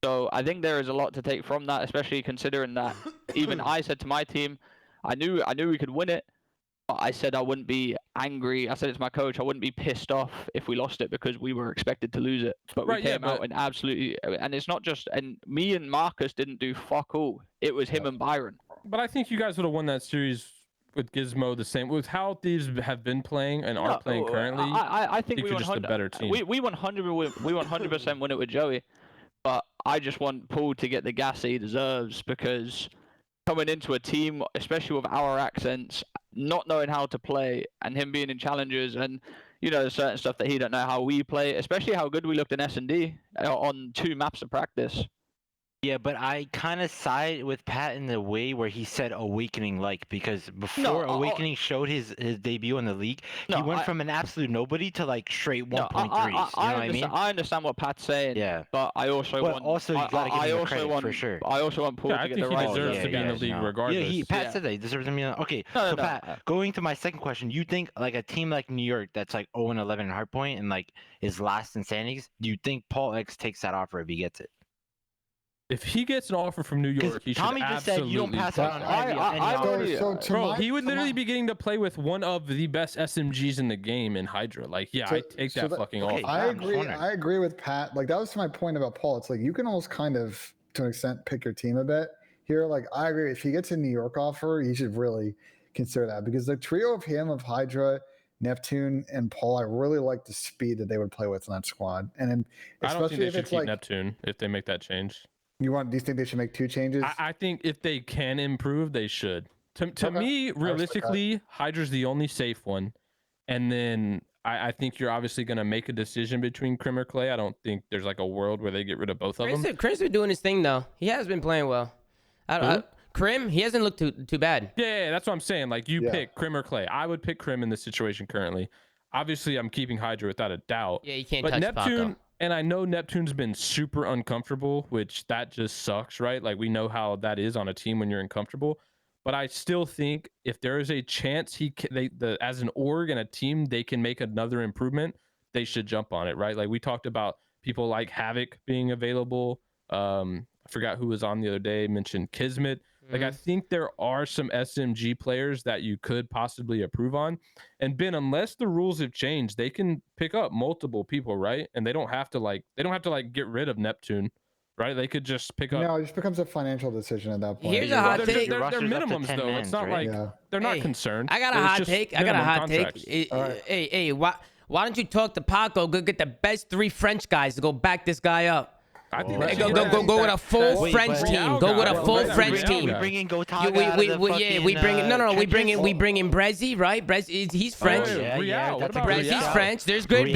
So I think there is a lot to take from that, especially considering that even I said to my team, I knew we could win it, but I said I wouldn't be angry. I said it to my coach, I wouldn't be pissed off if we lost it because we were expected to lose it. But we came out and absolutely, and it's not just, and me and Marcus didn't do fuck all. It was him and Byron. But I think you guys would have won that series with Gizmo the same. With how Thieves have been playing and are playing currently, I think we were just a better team. We 100% win it with Joey, but I just want Paul to get the gas he deserves, because coming into a team, especially with our accents, not knowing how to play, and him being in challenges, and there's certain stuff that he don't know how we play, especially how good we looked in S&D on 2 maps of practice. Yeah, but I kind of side with Pat in the way where he said Awakening, like, because before Awakening showed his debut in the league, he went from an absolute nobody to like straight 1.3s. You know what I mean? I understand what Pat's saying. Yeah. But I also want. Also, you gotta give him the credit for sure. I also want Paul to get the right. I think he deserves to be in the league regardless. Yeah, Pat said that he deserves to be in. Okay, so Pat, going to my second question, you think like a team like New York that's like 0-11 in Hardpoint and like is last in standings, do you think Paulehx takes that offer if he gets it? If he gets an offer from New York, he Tommy should just said you don't pass out on any Bro, he would literally be getting to play with one of the best SMGs in the game in Hydra. Like, I take that fucking offer. I agree with Pat. Like, that was my point about Paul. It's like you can almost kind of, to an extent, pick your team a bit here. Like, I agree. If he gets a New York offer, he should really consider that, because the trio of him, of Hydra, Neptune, and Paul, I really like the speed that they would play with in that squad. And then, I don't think they should keep Neptune if they make that change. Do you think they should make 2 changes? I think if they can improve, they should. To me, realistically, Hydra's the only safe one. And then I think you're obviously going to make a decision between Crim or Clay. I don't think there's like a world where they get rid of both of them. Crim's been doing his thing, though. He has been playing well. Crim, he hasn't looked too bad. Yeah, that's what I'm saying. Like, you pick Crim or Clay. I would pick Crim in this situation currently. Obviously, I'm keeping Hydra without a doubt. Yeah, you can't touch Neptune. And I know Neptune's been super uncomfortable, which that just sucks, right? Like, we know how that is on a team when you're uncomfortable. But I still think if there is a chance as an org and a team, they can make another improvement, they should jump on it, right? Like, we talked about people like Havoc being available. I forgot who was on the other day, mentioned Kismet. Like, I think there are some SMG players that you could possibly approve on. And Ben, unless the rules have changed, they can pick up multiple people, right? And they don't have to get rid of Neptune, right? They could just pick up. No, it just becomes a financial decision at that point. Here's a hot take. They're minimums though. It's not like they're not concerned. I got a hot take. Hey, why don't you talk to Paco? Go get the best 3 French guys to go back this guy up. I think go with a full French team. Go with a full French team. We bring in Gotaga. We bring in Brezzy, right? Brezzy, he's French. Brezzy's French. There's great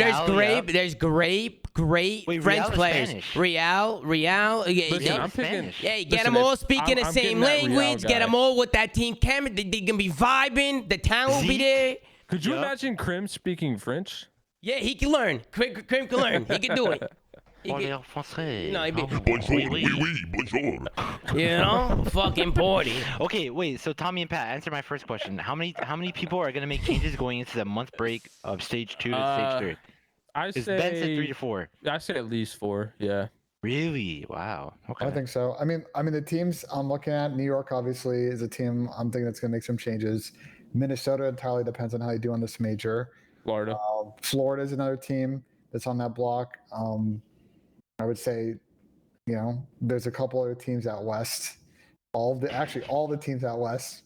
French players. Real. Listen, I'm picking. Hey, get them all speaking the same language. Get them all with that team camera. They're gonna be vibing. The talent will be there. Could you imagine Krim speaking French? Yeah, he can learn. Krim can learn. He can do it. Bonjour. You know, fucking party. Okay, wait. So Tommy and Pat, answer my first question. How many people are gonna make changes going into the month break of stage 2 to stage 3? I say Ben said 3 to 4. I say at least 4. Yeah. Really? Wow. Okay. I think so. I mean, the teams I'm looking at, New York obviously is a team I'm thinking that's gonna make some changes. Minnesota entirely depends on how you do on this major. Florida is another team that's on that block. I would say, there's a couple other teams out west. All the teams out west,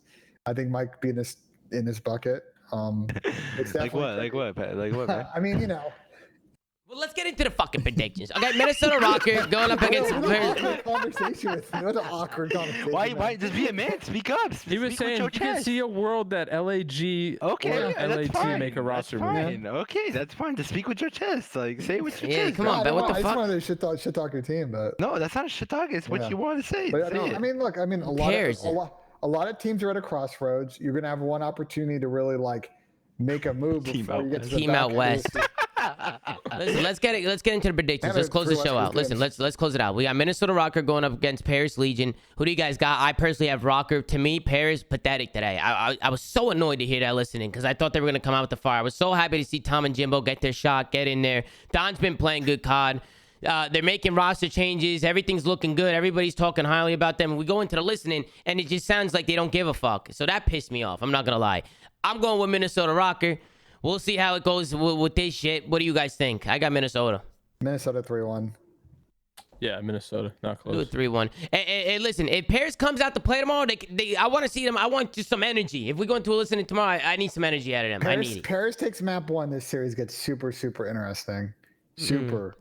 I think might be in this bucket. It's like what, man? I mean, Well, let's get into the fucking predictions. Okay, Minnesota Rokkr going up against. Conversation with me. What an awkward conversation. Why? Just be a man. Speak up. He was saying you can see a world that LAG or LAT make a roster. That's fine. Okay, that's fine. To speak with your chest, like say with your chest. Come on, but what the fuck? I just wanted to shit talk your team, but no, that's not a shit talk. It's what you want to say. But I mean, look, a lot of teams are at a crossroads. You're gonna have one opportunity to really make a move before you get to the team out west. Listen, let's get into the predictions. Let's close the show out. Listen, let's close it out. We got Minnesota Rokkr going up against Paris Legion. Who do you guys got? I personally have Rokkr. To me, Paris pathetic today. I was so annoyed to hear that listening because I thought they were gonna come out with the fire. I was so happy to see Tom and Jimbo get their shot, get in there. Don's been playing good COD. They're making roster changes. Everything's looking good. Everybody's talking highly about them. We go into the listening, and it just sounds like they don't give a fuck. So that pissed me off. I'm not gonna lie. I'm going with Minnesota Rokkr. We'll see how it goes with this shit. What do you guys think? I got Minnesota. Minnesota 3-1. Yeah, Minnesota. Not close. Do it 3-1. Hey, listen, if Paris comes out to play tomorrow, I want to see them. I want just some energy. If we go into a listening tomorrow, I need some energy out of them. I need it. Paris takes map 1. This series gets super, super interesting. Super.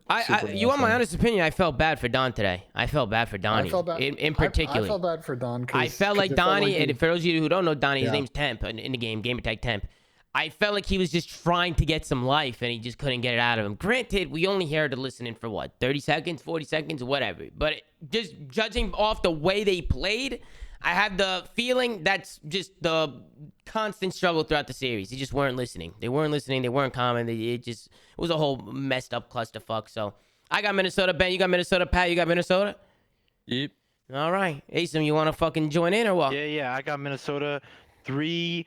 You want my honest opinion? I felt bad for Don today. I felt bad for Donnie. In particular. I felt bad for Don. I felt like Donnie, and for those of you who don't know Donnie, his name's Temp in the game, Gamertag Temp. I felt like he was just trying to get some life, and he just couldn't get it out of him. Granted, we only heard to listening for 30 seconds, 40 seconds, whatever. But just judging off the way they played, I had the feeling that's just the constant struggle throughout the series. They just weren't listening. They weren't listening. They weren't commenting. It was a whole messed up clusterfuck. So I got Minnesota. Ben, you got Minnesota. Pat, you got Minnesota? Yep. All right. Asim, you want to fucking join in or what? Yeah. I got Minnesota 3-1.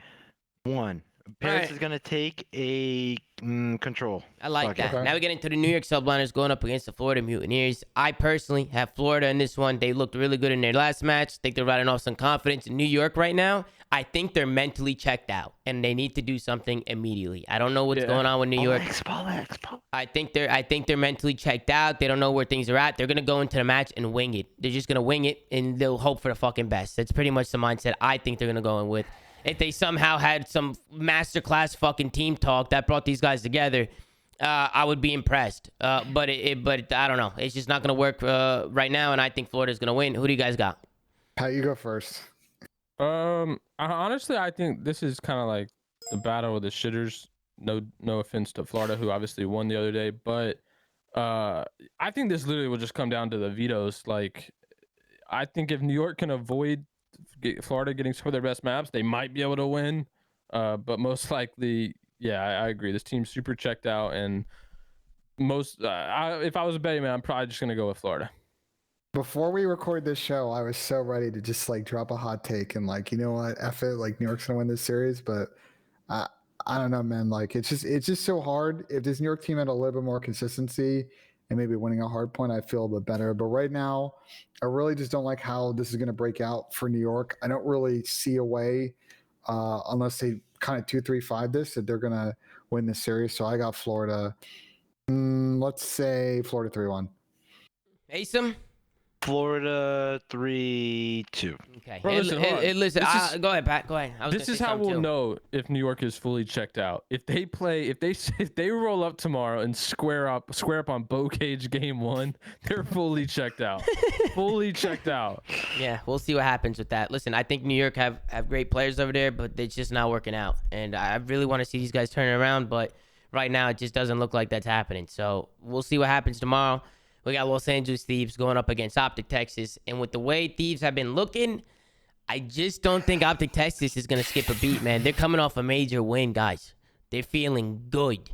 Paris is going to take a control. I like that. Okay. Now we get into the New York Subliners going up against the Florida Mutineers. I personally have Florida in this one. They looked really good in their last match. I think they're riding off some confidence. In New York right now, I think they're mentally checked out, and they need to do something immediately. I don't know what's going on with New York. Paulehx. I think they're mentally checked out. They don't know where things are at. They're going to go into the match and wing it. They're just going to wing it, and they'll hope for the fucking best. That's pretty much the mindset I think they're going to go in with. If they somehow had some masterclass fucking team talk that brought these guys together, I would be impressed. But I don't know. It's just not going to work right now, and I think Florida's going to win. Who do you guys got? How you go first? Honestly, I think this is kind of like the battle of the shitters. No offense to Florida, who obviously won the other day, but I think this literally will just come down to the vetoes. Like, I think if New York can avoid Florida getting some of their best maps, they might be able to win. But most likely, I agree. This team's super checked out, and if I was a betting man, I'm probably just gonna go with Florida. Before we record this show, I was so ready to just drop a hot take and you know what, F it, New York's gonna win this series, but I don't know, man. It's just so hard. If this New York team had a little bit more consistency and maybe winning a hard point, I feel a bit better. But right now, I really just don't like how this is going to break out for New York. I don't really see a way, unless they kind of 2-3-5 this, that they're going to win this series. So I got Florida. Let's say Florida 3-1. Asim? Florida 3-2. Okay. Bro, listen, Go ahead, Pat. Go ahead. This is how we'll know if New York is fully checked out. If they roll up tomorrow and square up on Bow Cage game 1, they're fully checked out. Fully checked out. Yeah, we'll see what happens with that. Listen, I think New York have great players over there, but it's just not working out. And I really want to see these guys turn it around, but right now it just doesn't look like that's happening. So we'll see what happens tomorrow. We got Los Angeles Thieves going up against Optic Texas. And with the way Thieves have been looking, I just don't think Optic Texas is going to skip a beat, man. They're coming off a major win, guys. They're feeling good.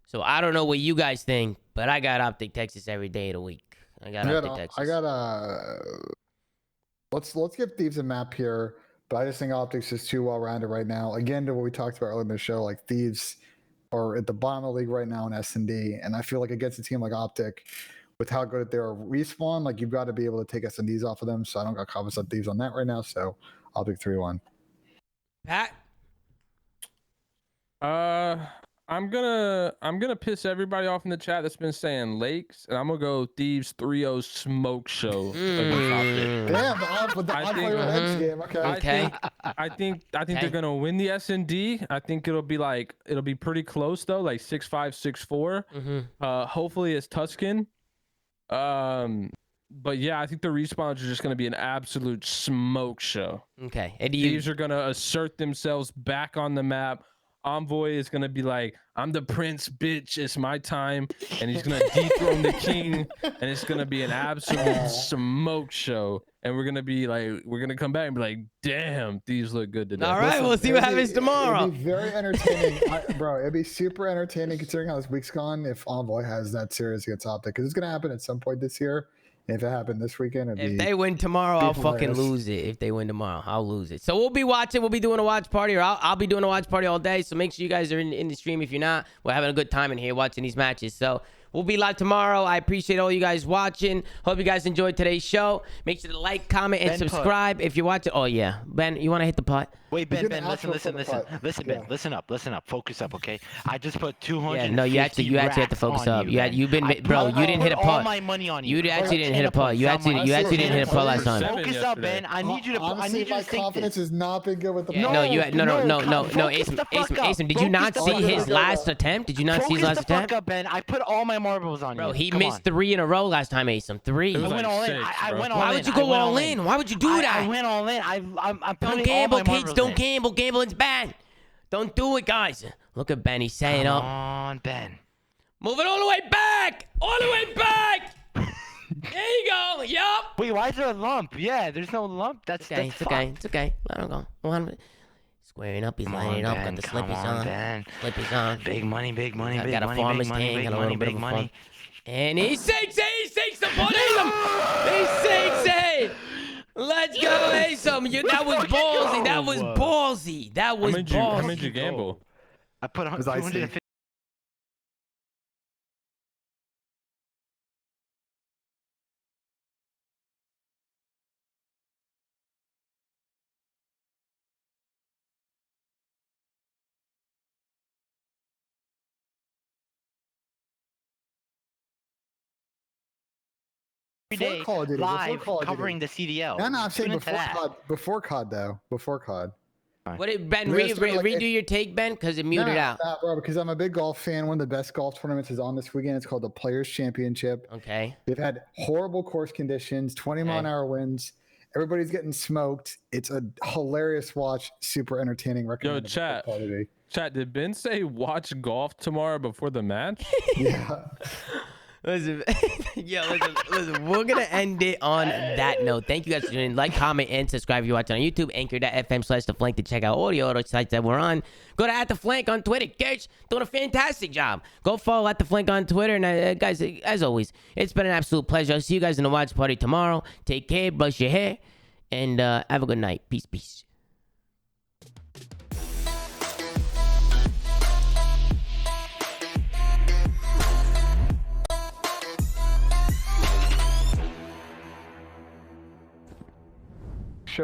So I don't know what you guys think, but I got Optic Texas every day of the week. Optic Texas. Let's give Thieves a map here, but I just think Optics is too well-rounded right now. Again, to what we talked about earlier in the show, like Thieves are at the bottom of the league right now in S&D, and I feel like against a team like Optic, with how good they're respawn, like you've got to be able to take S&Ds off of them. So I don't got confidence on Thieves on that right now. So I'll pick 3-1. Pat? I'm gonna piss everybody off in the chat that's been saying Lakes, and I'm gonna go Thieves 3-0 smoke show against Optic. Damn, with the Edge game. Okay. I think they're gonna win the S&D. I think it'll be pretty close though, like 6-5, 6-4. Hopefully it's Tuscan. But yeah, I think the respawns are just going to be an absolute smoke show. Okay. Thieves are going to assert themselves back on the map. Envoy is going to be like, I'm the prince, bitch. It's my time. And he's going to dethrone the king. And it's going to be an absolute smoke show. And we're going to be like, we're going to come back and be like, damn, Thieves look good today. All right, we'll see what happens tomorrow. It'd be very entertaining. Bro, it'd be super entertaining considering how this week's gone if Envoy has that series against Optic. Because it's going to happen at some point this year. If it happened this weekend, if they win tomorrow, I'll fucking lose it. If they win tomorrow, I'll lose it. So we'll be watching. We'll be doing a watch party, or I'll be doing a watch party all day. So make sure you guys are in the stream. If you're not, we're having a good time in here watching these matches. So we'll be live tomorrow. I appreciate all you guys watching. Hope you guys enjoyed today's show. Make sure to like, comment, and subscribe if you're watching. Oh yeah, Ben, you want to hit the putt? Wait, Ben, listen, Ben, listen up, focus up, okay? I just put 200. Yeah, no, you actually have to focus up. You've been, bro. You didn't hit a putt. All my money on you. You actually didn't hit a putt. You actually didn't hit a putt last time. Focus up, Ben. I need you to. Honestly, I need you to my confidence has not been good with the. No, Asim, did you not see his last attempt? Did you not see his last attempt? Focus the fuck up, Ben. I put all my marbles on you. Bro, he missed 3 in a row last time, Asim. 3. I went all in. I went all in. Why would you go all in? Why would you do that? I went all in. I'm don't gamble, kids. Don't gamble. Gambling's bad. Don't do it, guys. Look at Ben. He's saying up. Come on, Ben. Move it all the way back. All the way back. There you go. Yup. Wait, why is there a lump? Yeah, there's no lump. That's okay. It's okay. It's okay. Let him go. Squaring up. He's lining up. Got the slippies on. Slippies on. Big money. Big money. Got a farmer's thing. Got a little bit of fun. And he sinks it. He sinks the ball. He sinks it. Let's go, Asim. That was ballsy. That was ballsy. That was ballsy. How many did you gamble? I put 250. Day live covering the CDL. No, I'm saying before COD though. Before COD. What did Ben redo your take, Ben? Because it muted out. Bro, because I'm a big golf fan. One of the best golf tournaments is on this weekend. It's called the Players Championship. Okay. They've had horrible course conditions, 20-mile-an-hour winds. Everybody's getting smoked. It's a hilarious watch, super entertaining. Yo, chat, did Ben say watch golf tomorrow before the match? Yeah. Listen, listen, we're going to end it on that note. Thank you guys for tuning in. Like, comment, and subscribe if you're watching on YouTube. Anchor.fm/theflank to check out all the auto sites that we're on. Go to @theflank on Twitter. Gertz doing a fantastic job. Go follow @theflank on Twitter. And guys, as always, it's been an absolute pleasure. I'll see you guys in the watch party tomorrow. Take care, brush your hair, and have a good night. Peace, peace.